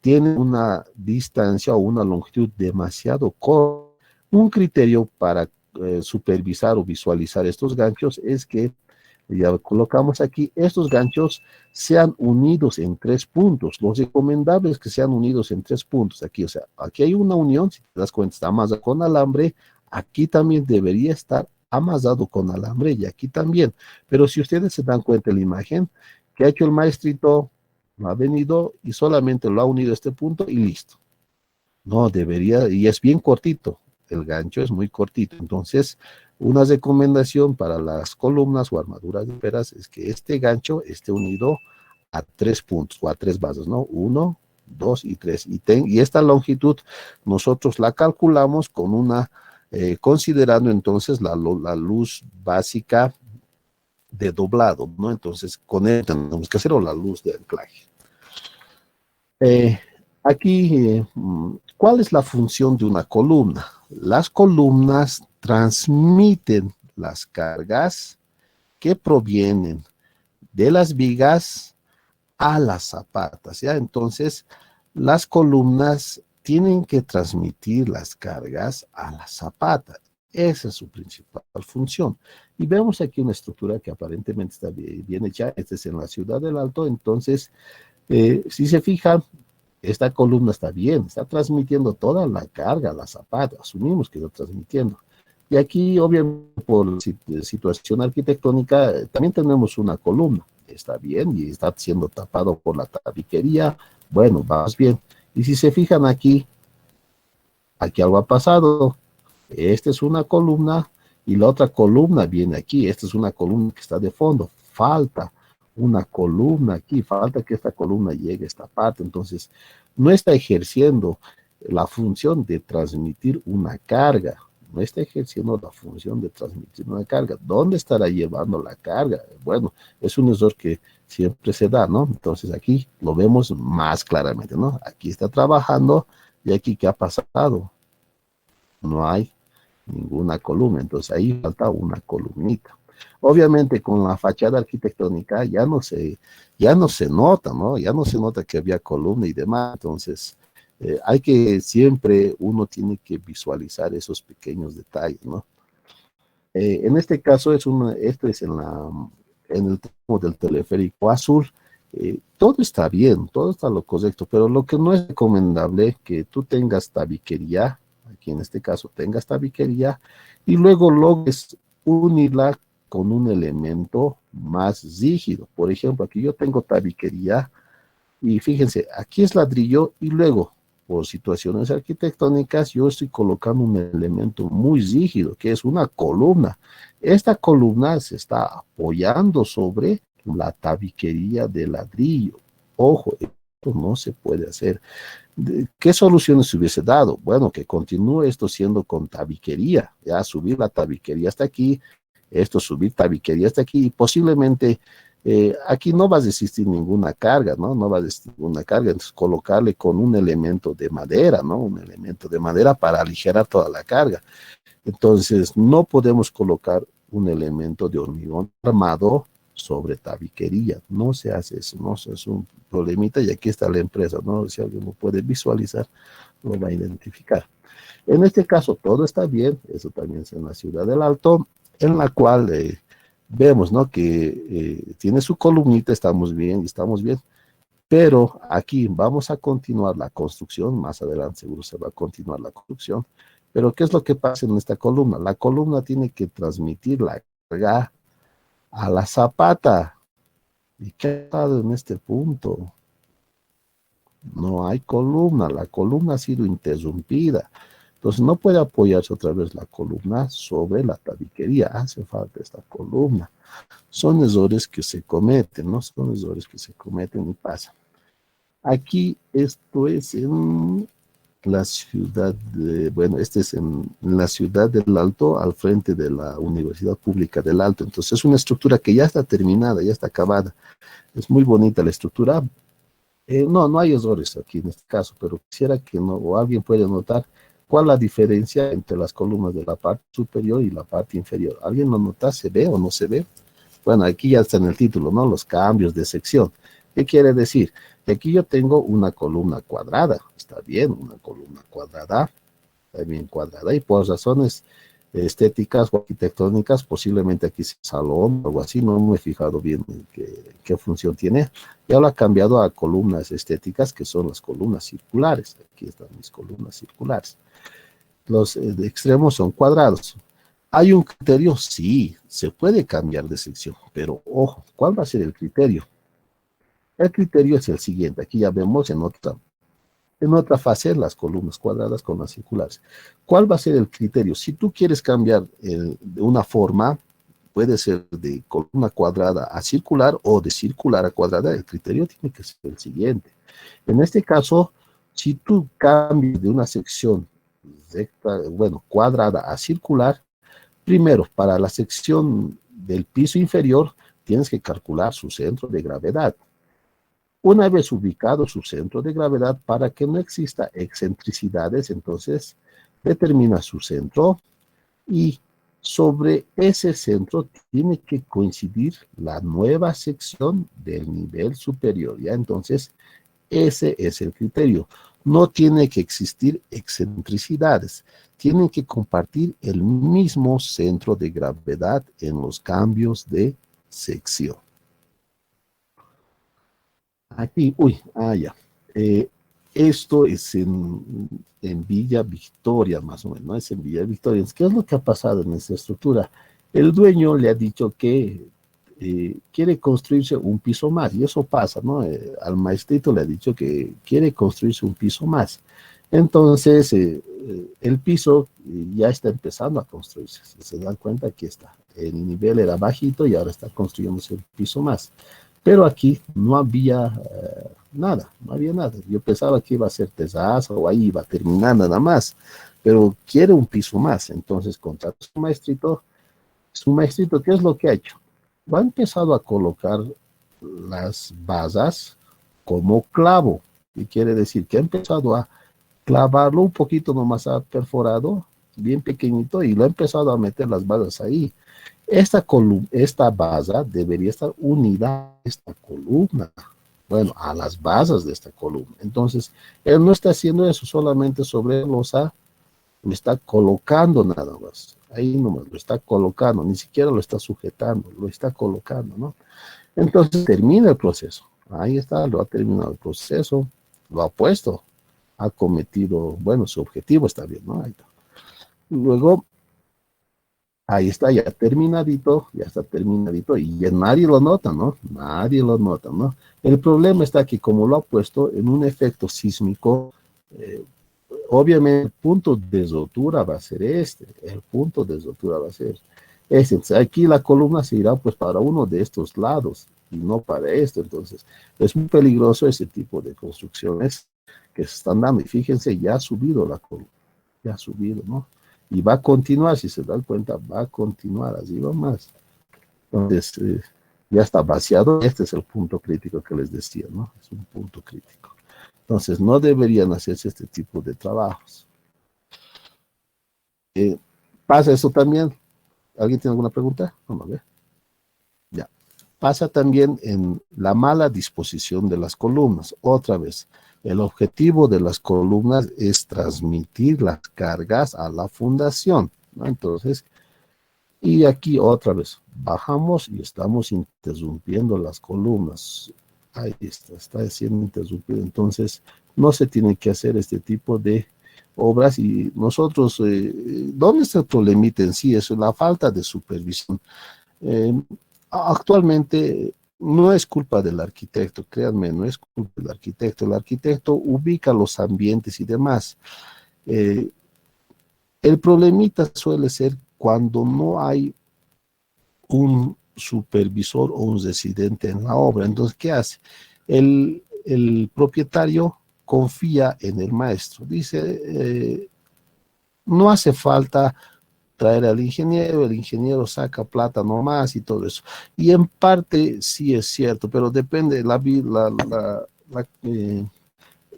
tienen una distancia o una longitud demasiado corta. Un criterio para supervisar o visualizar estos ganchos es que, ya colocamos aquí, estos ganchos sean unidos en 3 puntos. Lo recomendable es que sean unidos en 3 puntos. Aquí, o sea, aquí hay una unión, si te das cuenta, está amasado con alambre. Aquí también debería estar amasado con alambre y aquí también. Pero si ustedes se dan cuenta en la imagen, que ha hecho el maestrito, no ha venido y solamente lo ha unido a este punto y listo. No, debería, y es bien cortito, el gancho es muy cortito. Entonces, una recomendación para las columnas o armaduras de peras es que este gancho esté unido a 3 puntos o a 3 bases, ¿no? 1, 2 y 3. Y esta longitud nosotros la calculamos con considerando entonces la luz básica de doblado, ¿no? Entonces, con él tenemos que hacer o la luz de anclaje. Eh, Aquí, ¿cuál es la función de una columna? Las columnas transmiten las cargas que provienen de las vigas a las zapatas, ¿ya? Entonces, las columnas tienen que transmitir las cargas a las zapatas. Esa es su principal función. Y vemos aquí una estructura que aparentemente está bien hecha. Esta es en la ciudad del Alto. Entonces, si se fijan, esta columna está bien, está transmitiendo toda la carga a la zapata, asumimos que está transmitiendo. Y aquí, obviamente, por situación arquitectónica, también tenemos una columna, está bien, y está siendo tapado por la tabiquería, bueno, vamos bien. Y si se fijan aquí algo ha pasado, esta es una columna, y la otra columna viene aquí, esta es una columna que está de fondo, falta una columna aquí, falta que esta columna llegue a esta parte, entonces no está ejerciendo la función de transmitir una carga, no está ejerciendo la función de transmitir una carga. ¿Dónde estará llevando la carga? Bueno, es un error que siempre se da, ¿no? Entonces aquí lo vemos más claramente, ¿no? Aquí está trabajando y aquí, ¿qué ha pasado? No hay ninguna columna, entonces ahí falta una columnita. Obviamente con la fachada arquitectónica ya no se nota, ¿no? Ya no se nota que había columna y demás, entonces hay que siempre, uno tiene que visualizar esos pequeños detalles, ¿no? En este caso esto es en el tramo del teleférico azul. Todo está bien, todo está lo correcto, pero lo que no es recomendable es que tú tengas tabiquería, aquí en este caso tengas tabiquería, y luego logres unirla con un elemento más rígido. Por ejemplo, aquí yo tengo tabiquería, y fíjense, aquí es ladrillo y luego, por situaciones arquitectónicas, yo estoy colocando un elemento muy rígido, que es una columna. Esta columna se está apoyando sobre la tabiquería de ladrillo. Ojo, esto no se puede hacer. ¿Qué soluciones se hubiese dado? Bueno, que continúe esto siendo con tabiquería, ya subir la tabiquería hasta aquí, esto subir tabiquería hasta aquí, y posiblemente aquí no va a existir ninguna carga, ¿no? No va a existir ninguna carga, entonces colocarle con un elemento de madera, ¿no? Un elemento de madera para aligerar toda la carga. Entonces, no podemos colocar un elemento de hormigón armado sobre tabiquería. No se hace eso, no es un problemita y aquí está la empresa, ¿no? Si alguien lo puede visualizar, lo va a identificar. En este caso, todo está bien, eso también es en la ciudad del Alto, en la cual vemos, ¿no? Que tiene su columnita, estamos bien, pero aquí vamos a continuar la construcción, más adelante seguro se va a continuar la construcción, pero ¿qué es lo que pasa en esta columna? La columna tiene que transmitir la carga a la zapata. ¿Y qué ha pasado en este punto? No hay columna, la columna ha sido interrumpida. Entonces no puede apoyarse otra vez la columna sobre la tabiquería, hace falta esta columna. Son errores que se cometen, ¿no? Son errores que se cometen y pasan. Aquí esto es en la ciudad bueno, este es en la ciudad del Alto, al frente de la Universidad Pública del Alto. Entonces es una estructura que ya está terminada, ya está acabada. Es muy bonita la estructura. No hay errores aquí en este caso, pero quisiera que no, o alguien puede notar cuál es la diferencia entre las columnas de la parte superior y la parte inferior. ¿Alguien lo nota? ¿Se ve o no se ve? Bueno, aquí ya está en el título, ¿no? Los cambios de sección. ¿Qué quiere decir? Que aquí yo tengo una columna cuadrada, está bien, una columna cuadrada, está bien cuadrada, y por razones estéticas o arquitectónicas, posiblemente aquí sea salón o algo así, no me he fijado bien en qué función tiene. Y ahora ha cambiado a columnas estéticas, que son las columnas circulares. Aquí están mis columnas circulares. Los de extremos son cuadrados. ¿Hay un criterio? Sí, se puede cambiar de sección, pero ojo, ¿cuál va a ser el criterio? El criterio es el siguiente, aquí ya vemos en otra fase las columnas cuadradas con las circulares. ¿Cuál va a ser el criterio? Si tú quieres cambiar de una forma, puede ser de columna cuadrada a circular o de circular a cuadrada, el criterio tiene que ser el siguiente. En este caso, si tú cambias de una sección recta, bueno, cuadrada a circular, primero, para la sección del piso inferior, tienes que calcular su centro de gravedad. Una vez ubicado su centro de gravedad, para que no exista excentricidades, entonces determina su centro y sobre ese centro tiene que coincidir la nueva sección del nivel superior. ¿Ya? Entonces, ese es el criterio. No tiene que existir excentricidades. Tienen que compartir el mismo centro de gravedad en los cambios de sección. Aquí, ya. Esto es en Villa Victoria, más o menos, ¿no? Es en Villa Victoria. ¿Qué es lo que ha pasado en esta estructura? El dueño le ha dicho que quiere construirse un piso más, y eso pasa, ¿no? Al maestrito le ha dicho que quiere construirse un piso más. Entonces, el piso ya está empezando a construirse. Si se dan cuenta, aquí está. El nivel era bajito y ahora está construyéndose un piso más. Pero aquí no había nada, no había nada. Yo pensaba que iba a ser terraza o ahí iba a terminar nada más. pero quiere un piso más. Entonces contrata a su maestrito, ¿qué es lo que ha hecho? Ha empezado a colocar las basas como clavo, y quiere decir que ha empezado a clavarlo un poquito nomás, ha perforado bien pequeñito y lo ha empezado a meter las basas ahí. Esta base debería estar unida a esta columna, bueno, a las bases de esta columna. Entonces, él no está haciendo eso solamente sobre losa, lo está colocando nada más. Ahí nomás lo está colocando, ni siquiera lo está sujetando, lo está colocando, ¿no? Entonces termina el proceso. Ahí está, lo ha terminado el proceso, lo ha puesto, ha cometido, bueno, su objetivo está bien, ¿no? Ahí está. Luego, ahí está, ya está terminadito y ya nadie lo nota, ¿no? Nadie lo nota, ¿no? El problema está que como lo ha puesto en un efecto sísmico, eh, obviamente el punto de rotura va a ser el punto de rotura va a ser este. Entonces, aquí la columna se irá pues para uno de estos lados y no para esto. Entonces, es muy peligroso ese tipo de construcciones que se están dando. Y fíjense, ya ha subido la columna, ya ha subido, ¿no? Y va a continuar, si se dan cuenta, va a continuar, así va más. Entonces, ya está vaciado. Este es el punto crítico que les decía, ¿no? Es un punto crítico. Entonces, no deberían hacerse este tipo de trabajos. ¿Pasa eso también? ¿Alguien tiene alguna pregunta? Vamos a ver. Ya. Pasa también en la mala disposición de las columnas. Otra vez, el objetivo de las columnas es transmitir las cargas a la fundación, ¿no? Entonces, y aquí otra vez, bajamos y estamos interrumpiendo las columnas. Ahí está siendo interrumpido. Entonces, no se tiene que hacer este tipo de obras y nosotros, ¿dónde está el problemita en sí? Es la falta de supervisión. Eh, Actualmente no es culpa del arquitecto, créanme, no es culpa del arquitecto. El arquitecto ubica los ambientes y demás. Eh, el problemita suele ser cuando no hay un supervisor o un residente en la obra. Entonces, ¿qué hace? El propietario confía en el maestro. Dice, no hace falta traer al ingeniero, el ingeniero saca plata nomás y todo eso. Y en parte sí es cierto, pero depende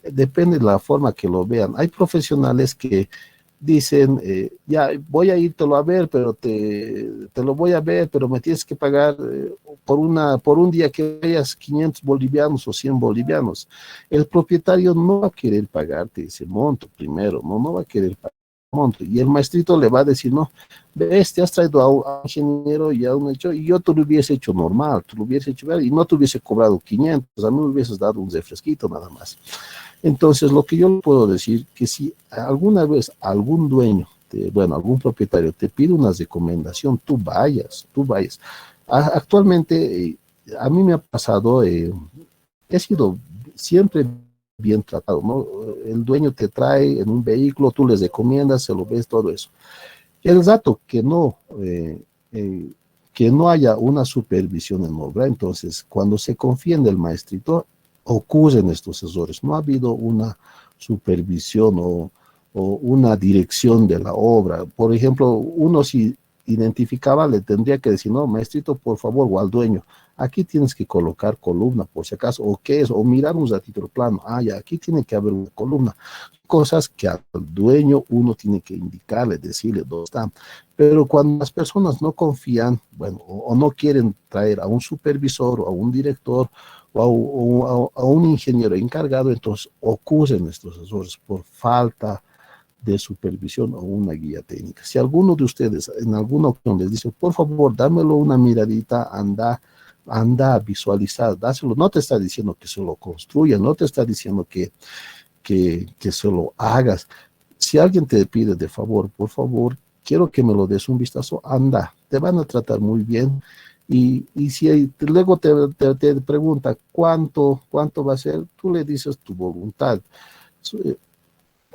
depende de la forma que lo vean. Hay profesionales que dicen, ya voy a írtelo a ver, pero te lo voy a ver, pero me tienes que pagar por un día que vayas 500 bolivianos o 100 bolivianos. El propietario no va a querer pagarte ese monto primero, no va a querer pagar monto. Y el maestrito le va a decir, no, ves, te has traído a un ingeniero y a un hecho, y yo te lo hubiese hecho normal, tú lo hubiese hecho y no te hubiese cobrado 500, a mí me hubieses dado un refresquito nada más. Entonces, lo que yo puedo decir, que si alguna vez algún dueño, bueno, algún propietario te pide una recomendación, tú vayas, tú vayas. Actualmente, a mí me ha pasado, he sido siempre bien tratado, ¿no? El dueño te trae en un vehículo, tú les recomiendas, se lo ves, todo eso. El dato eh, que no haya una supervisión en obra, entonces cuando se confía en el maestrito, ocurren estos errores. No ha habido una supervisión o una dirección de la obra. Por ejemplo, uno si identificaba, le tendría que decir, no, maestrito, por favor, o al dueño, aquí tienes que colocar columna, por si acaso, o qué es, o mirar un ratito el plano, ya, aquí tiene que haber una columna. Cosas que al dueño uno tiene que indicarle, decirle dónde están. Pero cuando las personas no confían, bueno, o no quieren traer a un supervisor o a un director o a un ingeniero encargado, entonces ocurren estos errores por falta de supervisión o una guía técnica. Si alguno de ustedes en alguna ocasión les dice, por favor, dámelo una miradita, anda a visualizar, dáselo, no te está diciendo que se lo construya, no te está diciendo que se lo hagas. Si alguien te pide de favor, por favor, quiero que me lo des un vistazo, anda, te van a tratar muy bien. Y si luego te pregunta cuánto va a ser, tú le dices tu voluntad.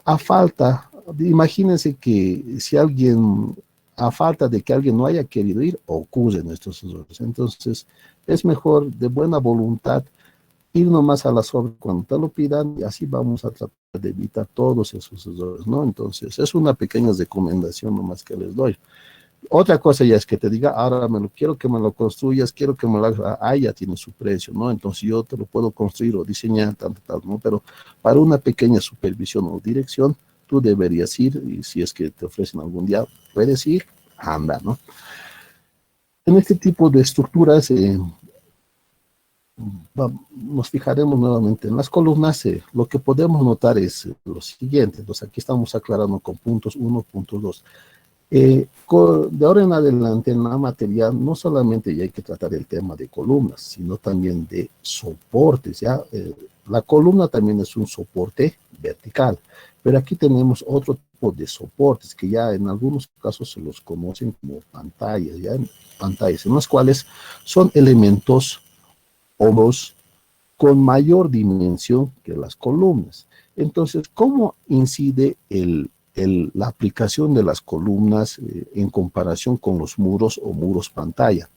A falta, imagínense que si alguien, a falta de que alguien no haya querido ir, ocurren estos errores. Entonces, es mejor de buena voluntad ir nomás a las obras cuando te lo pidan y así vamos a tratar de evitar todos esos errores, ¿no? Entonces, es una pequeña recomendación nomás que les doy. Otra cosa ya es que te diga, ahora quiero que me lo construyas, quiero que me lo hagas, ya tiene su precio, ¿no? Entonces yo te lo puedo construir o diseñar, tal, ¿no? Pero para una pequeña supervisión o dirección, tú deberías ir, y si es que te ofrecen algún día, puedes ir, anda, ¿no? En este tipo de estructuras, nos fijaremos nuevamente en las columnas. Lo que podemos notar es lo siguiente. Entonces aquí estamos aclarando con puntos 1, punto 2. De ahora en adelante en la materia no solamente ya hay que tratar el tema de columnas, sino también de soportes, ¿ya? La columna también es un soporte vertical, pero aquí tenemos otro tipo de soportes que ya en algunos casos se los conocen como pantallas, ¿ya? Pantallas en las cuales son elementos homos con mayor dimensión que las columnas. Entonces, ¿cómo incide la aplicación de las columnas en comparación con los muros o muros pantalla?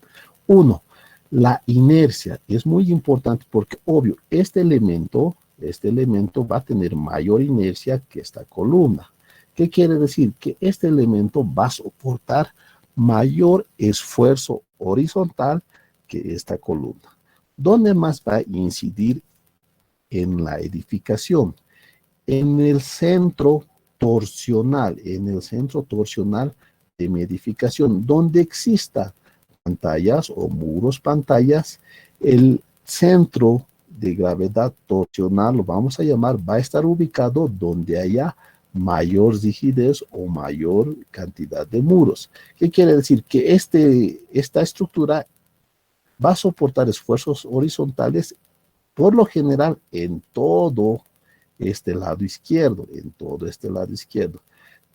Uno, la inercia es muy importante porque, obvio, este elemento va a tener mayor inercia que esta columna. ¿Qué quiere decir? Que este elemento va a soportar mayor esfuerzo horizontal que esta columna. ¿Dónde más va a incidir en la edificación? En el centro torsional, de mi edificación, donde exista pantallas o muros pantallas, el centro de gravedad torsional, lo vamos a llamar, va a estar ubicado donde haya mayor rigidez o mayor cantidad de muros. ¿Qué quiere decir? Que esta estructura va a soportar esfuerzos horizontales por lo general en todo este lado izquierdo,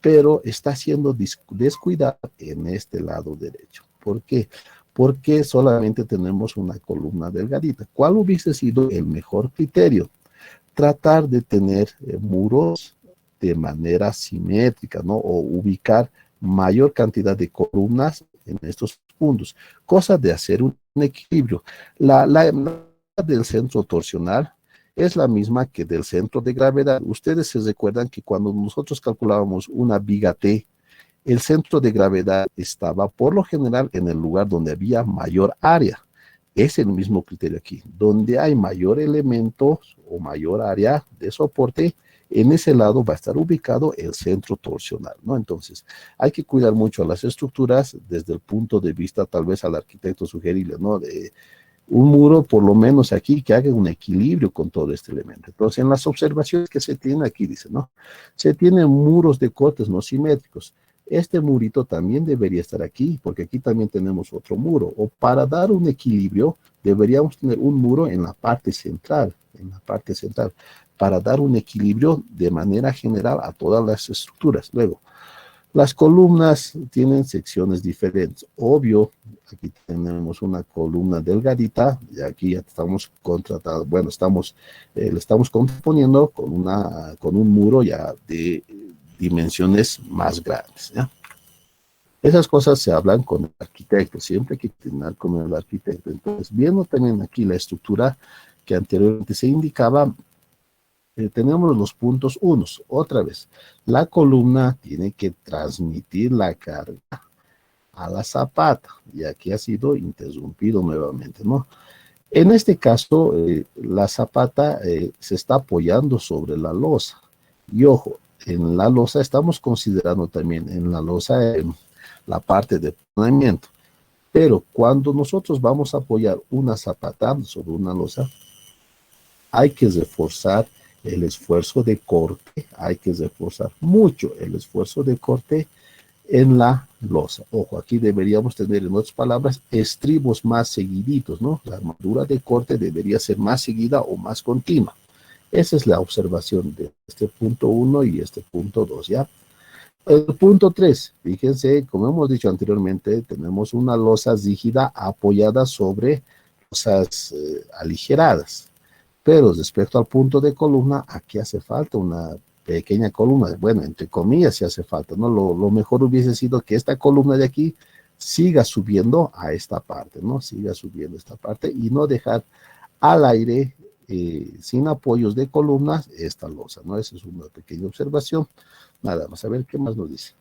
pero está siendo descuidado en este lado derecho. ¿Por qué? Porque solamente tenemos una columna delgadita. ¿Cuál hubiese sido el mejor criterio? Tratar de tener muros de manera simétrica, ¿no? O ubicar mayor cantidad de columnas en estos puntos, cosa de hacer un equilibrio. La del centro torsional es la misma que del centro de gravedad. Ustedes se recuerdan que cuando nosotros calculábamos una viga T, el centro de gravedad estaba por lo general en el lugar donde había mayor área. Es el mismo criterio aquí. Donde hay mayor elementos o mayor área de soporte, en ese lado va a estar ubicado el centro torsional, ¿no? Entonces, hay que cuidar mucho a las estructuras desde el punto de vista, tal vez al arquitecto sugerirle, ¿no? De un muro, por lo menos aquí, que haga un equilibrio con todo este elemento. Entonces, en las observaciones que se tienen aquí, dice, ¿no? Se tienen muros de cortes no simétricos. Este murito también debería estar aquí, porque aquí también tenemos otro muro. O para dar un equilibrio, deberíamos tener un muro en la parte central, para dar un equilibrio de manera general a todas las estructuras. Luego, las columnas tienen secciones diferentes. Obvio, aquí tenemos una columna delgadita y aquí ya estamos contratando, bueno, le estamos componiendo con un muro ya de dimensiones más grandes, ¿ya? Esas cosas se hablan con el arquitecto, siempre hay que terminar con el arquitecto. Entonces, viendo también aquí la estructura que anteriormente se indicaba, tenemos los puntos unos. Otra vez, la columna tiene que transmitir la carga a la zapata, y aquí ha sido interrumpido nuevamente, ¿no? En este caso, la zapata se está apoyando sobre la losa. Y ojo, en la losa estamos considerando también en la losa la parte de planeamiento. Pero cuando nosotros vamos a apoyar una zapata sobre una losa, hay que reforzar el esfuerzo de corte, hay que reforzar mucho el esfuerzo de corte en la losa. Ojo, aquí deberíamos tener, en otras palabras, estribos más seguiditos, ¿no? La armadura de corte debería ser más seguida o más continua. Esa es la observación de este punto 1 y este punto 2, ¿ya? El punto 3, fíjense, como hemos dicho anteriormente, tenemos una losa rígida apoyada sobre losas aligeradas. Pero respecto al punto de columna, aquí hace falta una pequeña columna. Bueno, entre comillas, sí hace falta, ¿no? Lo mejor hubiese sido que esta columna de aquí siga subiendo a esta parte, ¿no? Siga subiendo esta parte y no dejar al aire sin apoyos de columnas esta losa, ¿no? Esa es una pequeña observación. Nada más, a ver qué más nos dice.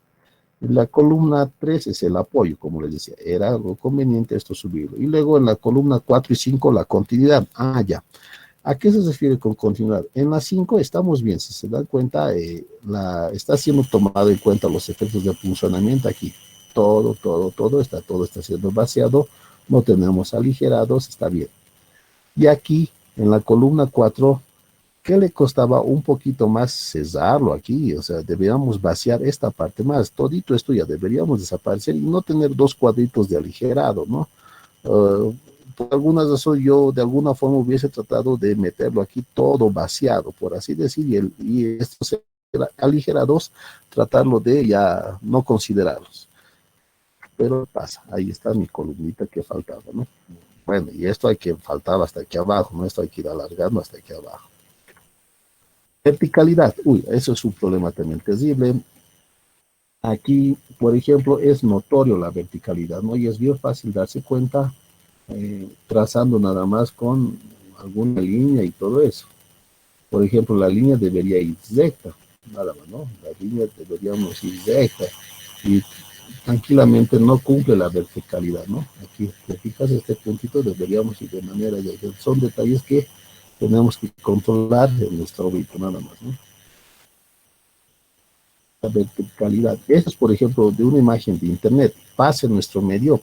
La columna 3 es el apoyo, como les decía, era algo conveniente esto subirlo. Y luego en la columna 4 y 5 la continuidad. Ah, ya. ¿A qué se refiere con continuidad? En la 5 estamos bien, si se dan cuenta, está siendo tomado en cuenta los efectos de funcionamiento aquí. Todo está siendo vaciado, no tenemos aligerados, está bien. Y aquí, en la columna 4, ¿qué le costaba un poquito más cesarlo aquí? O sea, deberíamos vaciar esta parte más. Todito esto ya deberíamos desaparecer y no tener dos cuadritos de aligerado, ¿no? Por alguna razón yo de alguna forma hubiese tratado de meterlo aquí todo vaciado, por así decir, y estos aligerados, tratarlo de ya no considerarlos. Pero pasa, ahí está mi columnita que faltaba, ¿no? Bueno, y esto hay que faltar hasta aquí abajo, ¿no? Esto hay que ir alargando hasta aquí abajo. Verticalidad, uy, eso es un problema también terrible. Aquí, por ejemplo, es notorio la verticalidad, ¿no? Y es bien fácil darse cuenta trazando nada más con alguna línea y todo eso. Por ejemplo, la línea debería ir recta, nada más, ¿no? La línea deberíamos ir recta y tranquilamente no cumple la verticalidad, ¿no? Aquí, te fijas, este puntito deberíamos ir de manera, son detalles que tenemos que controlar en nuestro óbito, nada más, ¿no? La verticalidad. Esto es, por ejemplo, de una imagen de internet. Pase en nuestro medio.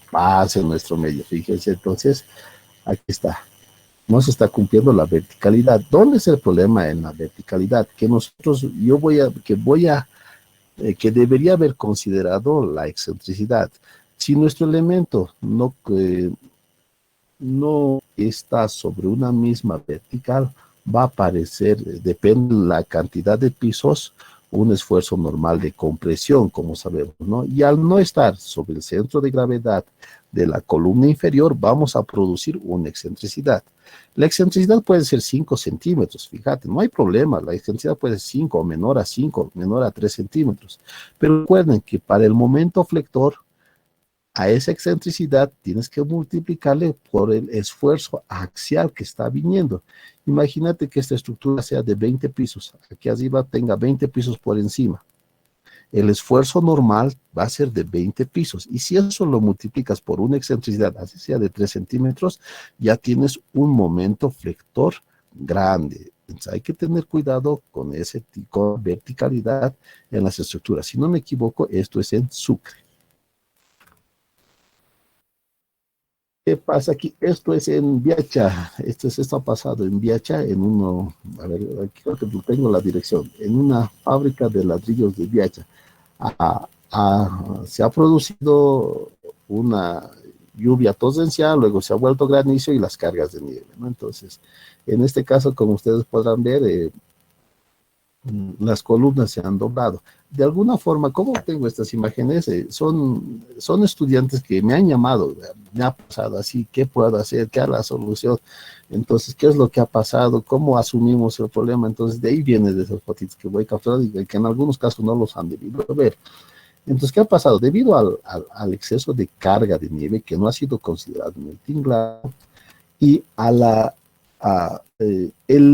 Fíjense, entonces, aquí está. No se está cumpliendo la verticalidad. ¿Dónde es el problema en la verticalidad? Que nosotros, que debería haber considerado la excentricidad. Si nuestro elemento no está sobre una misma vertical, va a aparecer, depende de la cantidad de pisos, un esfuerzo normal de compresión, como sabemos, ¿no? Y al no estar sobre el centro de gravedad de la columna inferior, vamos a producir una excentricidad. La excentricidad puede ser 5 centímetros, fíjate, no hay problema, la excentricidad puede ser 5, menor a 5, menor a 3 centímetros. Pero recuerden que para el momento flector, a esa excentricidad tienes que multiplicarle por el esfuerzo axial que está viniendo. Imagínate que esta estructura sea de 20 pisos, aquí arriba tenga 20 pisos por encima. El esfuerzo normal va a ser de 20 pisos. Y si eso lo multiplicas por una excentricidad, así sea de 3 centímetros, ya tienes un momento flector grande. Entonces hay que tener cuidado con ese tipo de verticalidad en las estructuras. Si no me equivoco, esto es en Sucre. ¿Qué pasa aquí? Esto es en Viacha, esto ha pasado en Viacha, en uno, a ver, aquí creo que tengo la dirección, en una fábrica de ladrillos de Viacha. Se ha producido una lluvia torrencial, luego se ha vuelto granizo y las cargas de nieve, ¿no? Entonces, en este caso, como ustedes podrán ver, las columnas se han doblado. De alguna forma, ¿cómo tengo estas imágenes? Son estudiantes que me han llamado, me ha pasado así, ¿qué puedo hacer? ¿Qué es la solución? Entonces, ¿qué es lo que ha pasado? ¿Cómo asumimos el problema? Entonces, de ahí viene de esos fotitos que voy capturando y que en algunos casos no los han debido ver. Entonces, ¿qué ha pasado? Debido al exceso de carga de nieve que no ha sido considerado en el tinglado y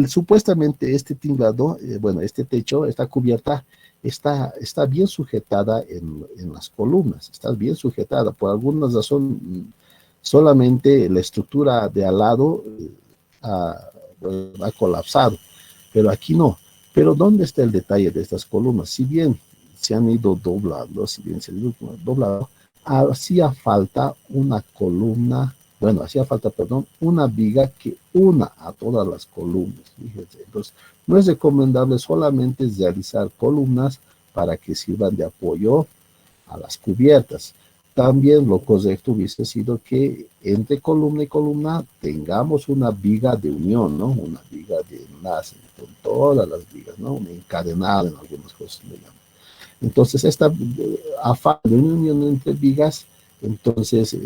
supuestamente este tinglado, bueno, este techo, esta cubierta, está bien sujetada en las columnas, está bien sujetada. Por alguna razón, solamente la estructura de al lado ha colapsado, pero aquí no. Pero ¿dónde está el detalle de estas columnas? Si bien se han ido doblando, si bien se han ido doblando, hacía falta una columna, bueno, hacía falta, perdón, una viga que una a todas las columnas, fíjense. Entonces, no es recomendable solamente realizar columnas para que sirvan de apoyo a las cubiertas. También lo correcto hubiese sido que entre columna y columna tengamos una viga de unión, ¿no? Una viga de enlace con todas las vigas, ¿no? Una encadenada en algunas cosas, le llaman. Entonces, esta afán de unión entre vigas, entonces,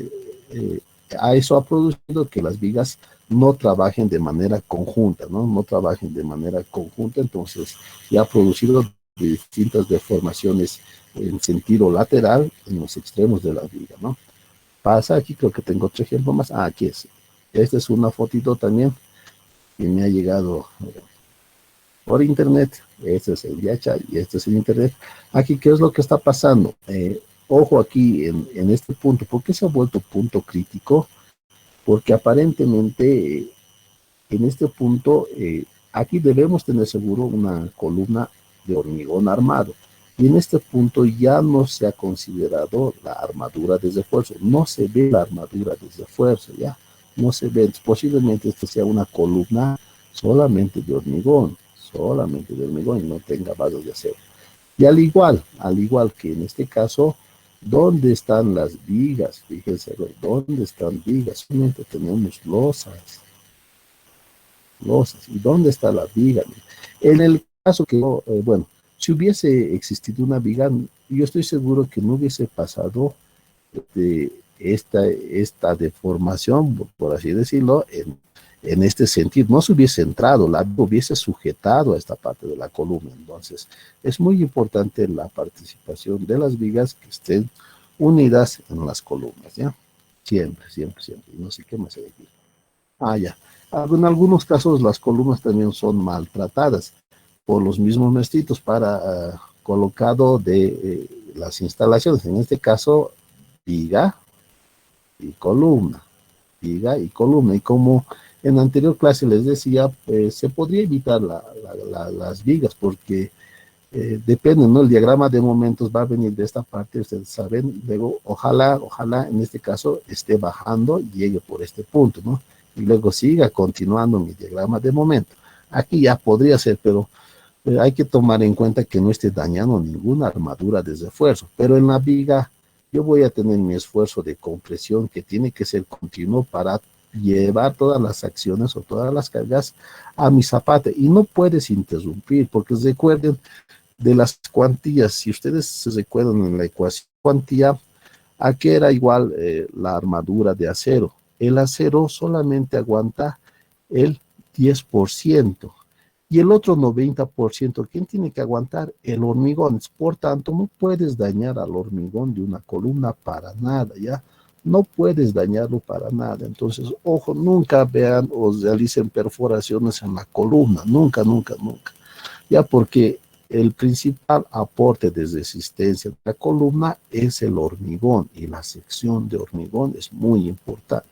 a eso ha producido que las vigas no trabajen de manera conjunta, ¿no? No trabajen de manera conjunta, entonces, ya ha producido distintas deformaciones en sentido lateral en los extremos de la viga, ¿no? Pasa aquí, creo que tengo otro ejemplo más. Aquí es. Esta es una fotito también y me ha llegado por internet. Este es el VIH y este es el internet. Aquí, ¿qué es lo que está pasando? Ojo aquí en este punto. ¿Por qué se ha vuelto punto crítico? Porque aparentemente en este punto, aquí debemos tener seguro una columna de hormigón armado. Y en este punto ya no se ha considerado la armadura desde fuerza. No se ve la armadura desde fuerza, ya. No se ve. Posiblemente esto sea una columna solamente de hormigón y no tenga vasos de acero. Y al igual que en este caso, ¿dónde están las vigas? Fíjense, ¿dónde están vigas? Solamente tenemos losas. ¿Y dónde está la viga? En el caso que, bueno, si hubiese existido una viga, yo estoy seguro que no hubiese pasado de esta deformación, por así decirlo, en este sentido. No se hubiese entrado, la hubiese sujetado a esta parte de la columna. Entonces, es muy importante la participación de las vigas que estén unidas en las columnas, ¿ya? Siempre, siempre, siempre. No sé qué más hay aquí. Ah, ya. En algunos casos las columnas también son maltratadas por los mismos mestizos para colocado de las instalaciones. En este caso, viga y columna, viga y columna. Y como en la anterior clase les decía, se podría evitar las vigas porque depende, ¿no? El diagrama de momentos va a venir de esta parte, ustedes saben, luego ojalá en este caso esté bajando y llegue por este punto, ¿no? Y luego siga continuando mi diagrama de momento. Aquí ya podría ser, pero hay que tomar en cuenta que no esté dañando ninguna armadura de esfuerzo, pero en la viga yo voy a tener mi esfuerzo de compresión que tiene que ser continuo para llevar todas las acciones o todas las cargas a mi zapate y no puedes interrumpir porque recuerden de las cuantías, si ustedes se recuerdan en la ecuación cuantía, ¿a qué era igual la armadura de acero? El acero solamente aguanta el 10% y el otro 90%, ¿quién tiene que aguantar? El hormigón. Por tanto, no puedes dañar al hormigón de una columna para nada, ¿ya? No puedes dañarlo para nada. Entonces, ojo, nunca vean o realicen perforaciones en la columna, nunca, nunca, nunca. Ya porque el principal aporte de resistencia de la columna es el hormigón y la sección de hormigón es muy importante.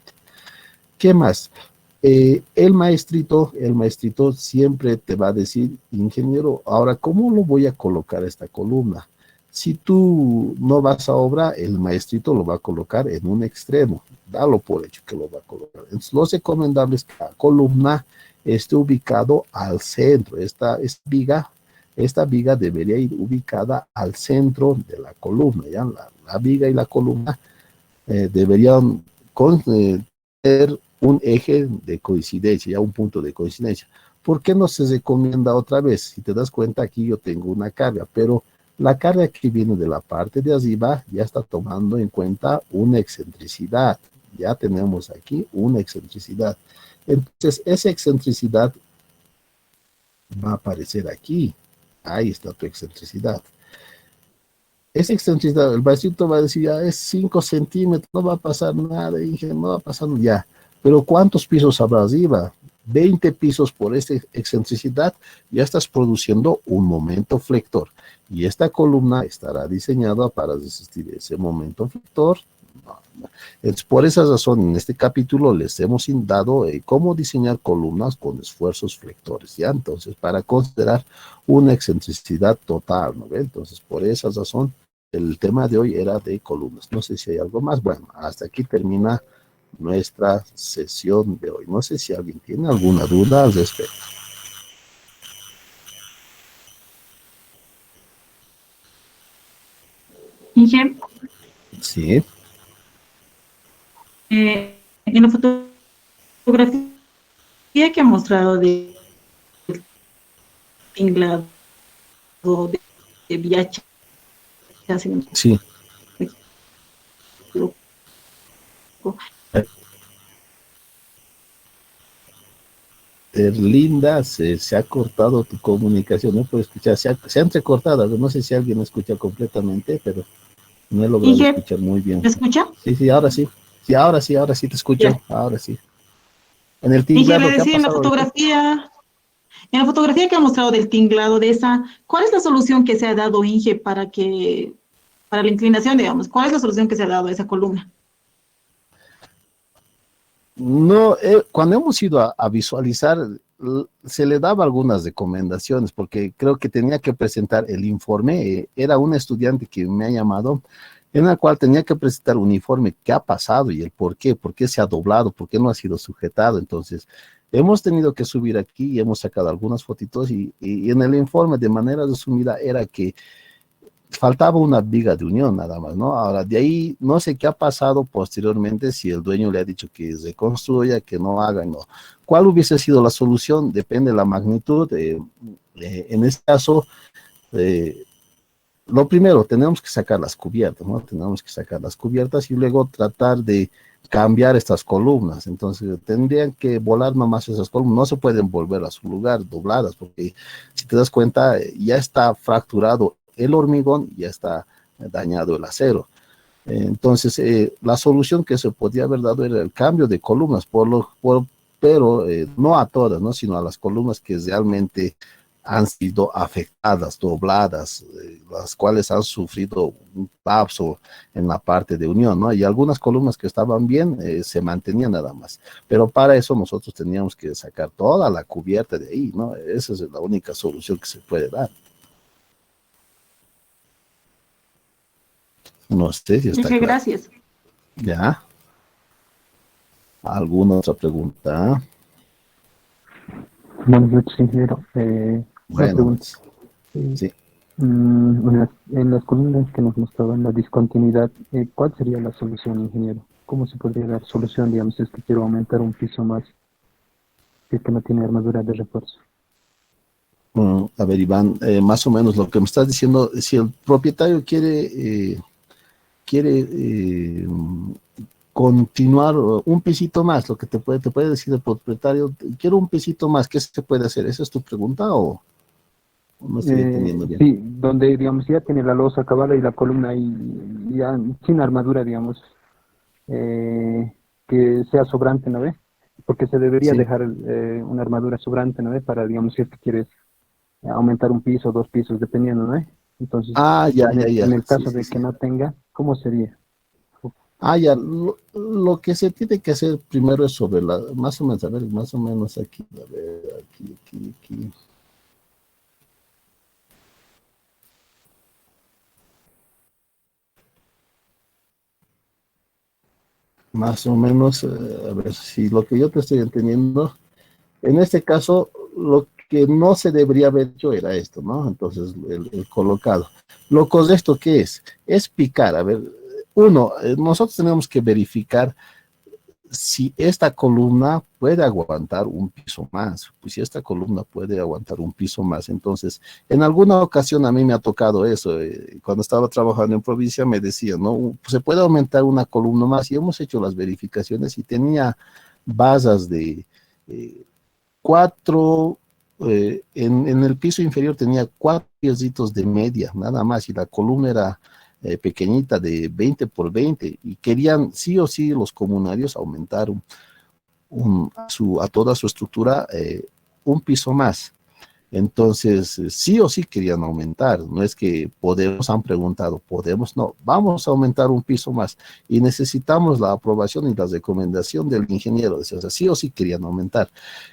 ¿Qué más? El maestrito siempre te va a decir, ingeniero, ahora, ¿cómo lo voy a colocar esta columna? Si tú no vas a obra, el maestrito lo va a colocar en un extremo. Dalo por hecho que lo va a colocar. Entonces, lo recomendable es que la columna esté ubicado al centro. Esta viga debería ir ubicada al centro de la columna. ¿Ya? La viga y la columna deberían tener un eje de coincidencia, ya un punto de coincidencia. ¿Por qué no se recomienda otra vez? Si te das cuenta, aquí yo tengo una carga, pero la carga que viene de la parte de arriba ya está tomando en cuenta una excentricidad. Ya tenemos aquí una excentricidad. Entonces, esa excentricidad va a aparecer aquí. Ahí está tu excentricidad. Esa excentricidad, el vasito va a decir, ya es 5 centímetros, no va a pasar nada, dije, no va a pasar nada, ya. Pero ¿cuántos pisos habrá arriba? 20 pisos por esta excentricidad, ya estás produciendo un momento flector. Y esta columna estará diseñada para resistir ese momento flector. No, no. Es por esa razón, en este capítulo les hemos dado cómo diseñar columnas con esfuerzos flectores, ¿ya? Entonces, para considerar una excentricidad total, ¿no ve? Entonces, por esa razón, el tema de hoy era de columnas. No sé si hay algo más. Bueno, hasta aquí termina nuestra sesión de hoy. No sé si alguien tiene alguna duda al respecto. Inge, Sí, en la fotografía que ha mostrado de tinglado de VIH, si no me sí. equivoco, Linda, se ha cortado tu comunicación, no puedo escuchar, se ha entrecortado, no sé si alguien escucha completamente, pero no he logrado Inge, escuchar muy bien. ¿me escucha? Sí, sí, ahora sí, sí, ahora sí te escucho, Ya. ahora sí. En el Inge, le tinglado, ¿qué ha decía pasado ahorita? en la fotografía que ha mostrado del tinglado de esa, ¿cuál es la solución que se ha dado, Inge, para la inclinación, digamos? ¿Cuál es la solución que se ha dado a esa columna? No, cuando hemos ido a visualizar, se le daba algunas recomendaciones, porque creo que tenía que presentar el informe. Era un estudiante que me ha llamado, en el cual tenía que presentar un informe, qué ha pasado y el por qué se ha doblado, por qué no ha sido sujetado. Entonces, hemos tenido que subir aquí y hemos sacado algunas fotitos y en el informe, de manera resumida, era que faltaba una viga de unión nada más, ¿no? Ahora, de ahí no sé qué ha pasado posteriormente, si el dueño le ha dicho que se construya, que no haga, no. ¿Cuál hubiese sido la solución? Depende de la magnitud. En este caso, eh, lo primero, tenemos que sacar las cubiertas, ¿no? Tenemos que sacar las cubiertas y luego tratar de cambiar estas columnas. Entonces, tendrían que volar nomás esas columnas, no se pueden volver a su lugar dobladas, porque si te das cuenta, ya está fracturado el hormigón, ya está dañado el acero. Entonces, la solución que se podía haber dado era el cambio de columnas, pero no a todas, ¿no? Sino a las columnas que realmente han sido afectadas, dobladas, las cuales han sufrido un colapso en la parte de unión, ¿no? Y algunas columnas que estaban bien se mantenían nada más. Pero para eso nosotros teníamos que sacar toda la cubierta de ahí, ¿no? Esa es la única solución que se puede dar. No sé si está Inge, claro. gracias. ¿Ya? ¿Alguna otra pregunta? Buenas noches, ingeniero. Una Bueno, pregunta. pues, Eh, sí. en las columnas que nos mostraban la discontinuidad, ¿cuál sería la solución, ingeniero? ¿Cómo se podría dar solución, digamos, si es que quiero aumentar un piso más, si es que no tiene armadura de refuerzo? A ver, Iván, más o menos lo que me estás diciendo, si el propietario quiere continuar un pisito más, lo que te puede decir el propietario, quiero un pisito más, ¿qué se puede hacer? ¿Esa es tu pregunta o no estoy entendiendo bien? Sí, donde, digamos, ya tiene la losa acabada y la columna ahí, ya sin armadura, digamos, eh, que sea sobrante, ¿no ve? Porque se debería Sí. dejar una armadura sobrante, ¿no ve? Para, digamos, si es que quieres aumentar un piso, dos pisos, dependiendo, ¿no? Entonces, Ah, ya, ya, en ya. el Sí, caso sí, de sí. que no tenga, ¿cómo sería? Ah, ya. Lo que se tiene que hacer primero es sobre más o menos, a ver, más o menos aquí, a ver, aquí. Más o menos, a ver si lo que yo te estoy entendiendo, en este caso, lo que no se debería haber hecho era esto, ¿no? Entonces, el colocado. Lo correcto, ¿qué es? Es picar. A ver, uno, nosotros tenemos que verificar si esta columna puede aguantar un piso más, pues si esta columna puede aguantar un piso más, entonces, en alguna ocasión a mí me ha tocado eso, cuando estaba trabajando en provincia me decían, ¿no? Se puede aumentar una columna más y hemos hecho las verificaciones y tenía basas de eh, cuatro, en el piso inferior tenía cuatro piecitos de media, nada más, y la columna era pequeñita de 20 por 20 y querían sí o sí los comunarios aumentar a toda su estructura un piso más. Entonces, sí o sí querían aumentar, no es que podemos, han preguntado, podemos, no, vamos a aumentar un piso más y necesitamos la aprobación y la recomendación del ingeniero, o sea, sí o sí querían aumentar.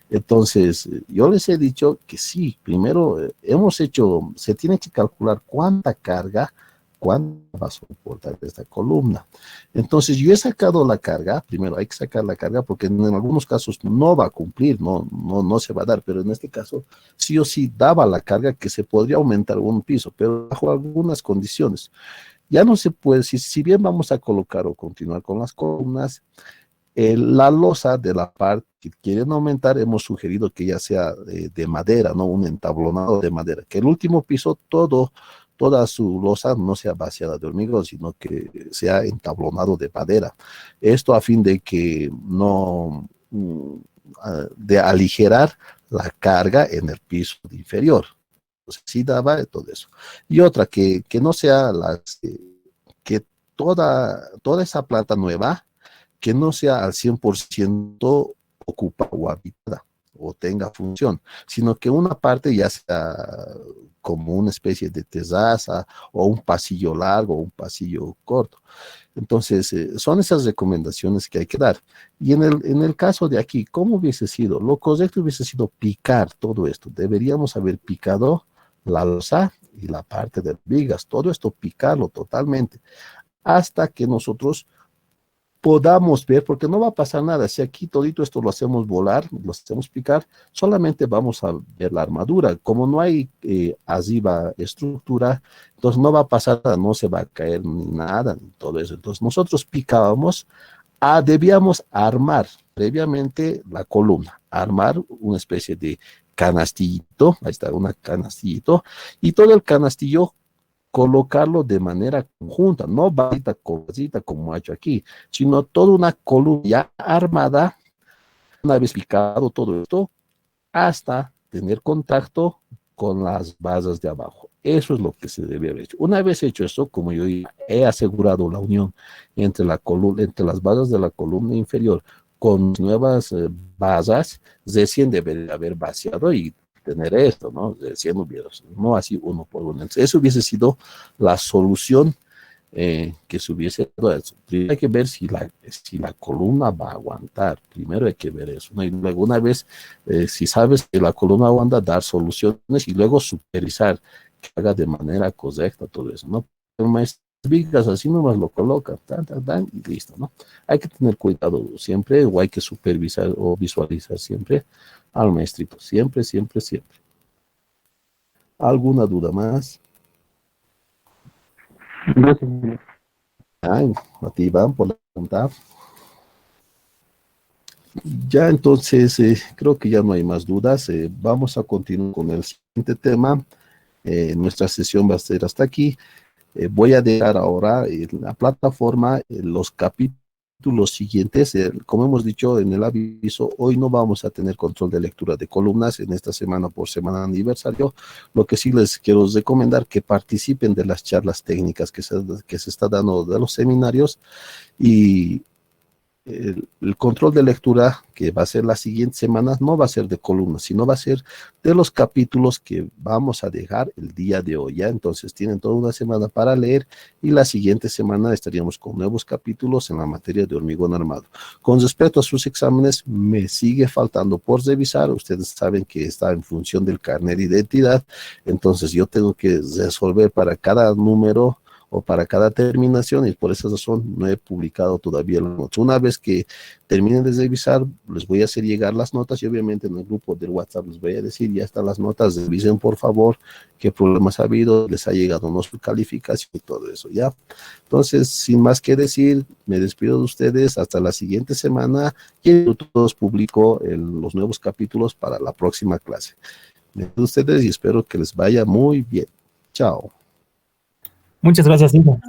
Entonces, yo les he dicho que sí, primero hemos hecho, se tiene que calcular cuánta carga, cuánto va a soportar esta columna. Entonces, yo he sacado la carga, primero hay que sacar la carga porque en algunos casos no va a cumplir, no se va a dar, pero en este caso sí o sí daba la carga que se podría aumentar un piso, pero bajo algunas condiciones. Ya no se puede, si bien vamos a colocar o continuar con las columnas, la losa de la parte que quieren aumentar, hemos sugerido que ya sea de madera, ¿no? Un entablonado de madera, que el último piso toda su losa no sea vaciada de hormigón, sino que sea entablonado de madera. Esto a fin de que no, de aligerar la carga en el piso inferior. Entonces, sí daba todo eso. Y otra, que no sea que toda esa planta nueva, que no sea al 100% ocupada o habitada o tenga función, sino que una parte ya sea como una especie de terraza o un pasillo largo o un pasillo corto. Entonces, son esas recomendaciones que hay que dar. Y en el caso de aquí, ¿cómo hubiese sido? Lo correcto hubiese sido picar todo esto. Deberíamos haber picado la losa y la parte de vigas, todo esto picarlo totalmente, hasta que nosotros podamos ver, porque no va a pasar nada. Si aquí todito esto lo hacemos volar, lo hacemos picar, solamente vamos a ver la armadura. Como no hay arriba estructura, entonces no va a pasar nada, no se va a caer ni nada, ni todo eso. Entonces nosotros picábamos, debíamos armar previamente la columna, armar una especie de canastillito, ahí está, una canastillito, y todo el canastillo colocarlo de manera conjunta, no varita con vasita como ha hecho aquí, sino toda una columna ya armada, una vez picado todo esto, hasta tener contacto con las bases de abajo. Eso es lo que se debe haber hecho. Una vez hecho eso, como yo he asegurado la unión entre la columna, entre las bases de la columna inferior con nuevas bases, recién debe haber vaciado y tener esto, ¿no? Recién hubiera, no así uno por uno. Entonces, eso hubiese sido la solución que se hubiese dado eso. Primero hay que ver si la columna va a aguantar. Primero hay que ver eso, ¿no? Y luego una vez, si sabes que la columna aguanta, dar soluciones y luego supervisar que haga de manera correcta todo eso, ¿no? Más vigas así nomás lo coloca, tan, tan, tan, y listo, ¿no? Hay que tener cuidado siempre, o hay que supervisar o visualizar siempre al maestrito, siempre, siempre, siempre. ¿Alguna duda más? Gracias, ingeniero. Ay, a ti, Iván, por la pregunta. Ya entonces, creo que ya no hay más dudas. Vamos a continuar con el siguiente tema. Nuestra sesión va a ser hasta aquí. Voy a dejar ahora en la plataforma los capítulos siguientes. Como hemos dicho en el aviso, hoy no vamos a tener control de lectura de columnas en esta semana por semana aniversario. Lo que sí les quiero recomendar que participen de las charlas técnicas que se está dando de los seminarios, y el control de lectura que va a ser las siguientes semanas no va a ser de columnas, sino va a ser de los capítulos que vamos a dejar el día de hoy, ¿ya? Entonces tienen toda una semana para leer y la siguiente semana estaríamos con nuevos capítulos en la materia de hormigón armado. Con respecto a sus exámenes, me sigue faltando por revisar. Ustedes saben que está en función del carnet de identidad, entonces yo tengo que resolver para cada número o para cada terminación, y por esa razón no he publicado todavía las notas. Una vez que terminen de revisar, les voy a hacer llegar las notas y obviamente en el grupo del WhatsApp les voy a decir, ya están las notas, revisen por favor qué problemas ha habido, les ha llegado no su calificación y todo eso, ¿ya? Entonces, sin más que decir, me despido de ustedes hasta la siguiente semana y en todos publico los nuevos capítulos para la próxima clase. Me despido de ustedes y espero que les vaya muy bien. Chao. Muchas gracias, Ingo.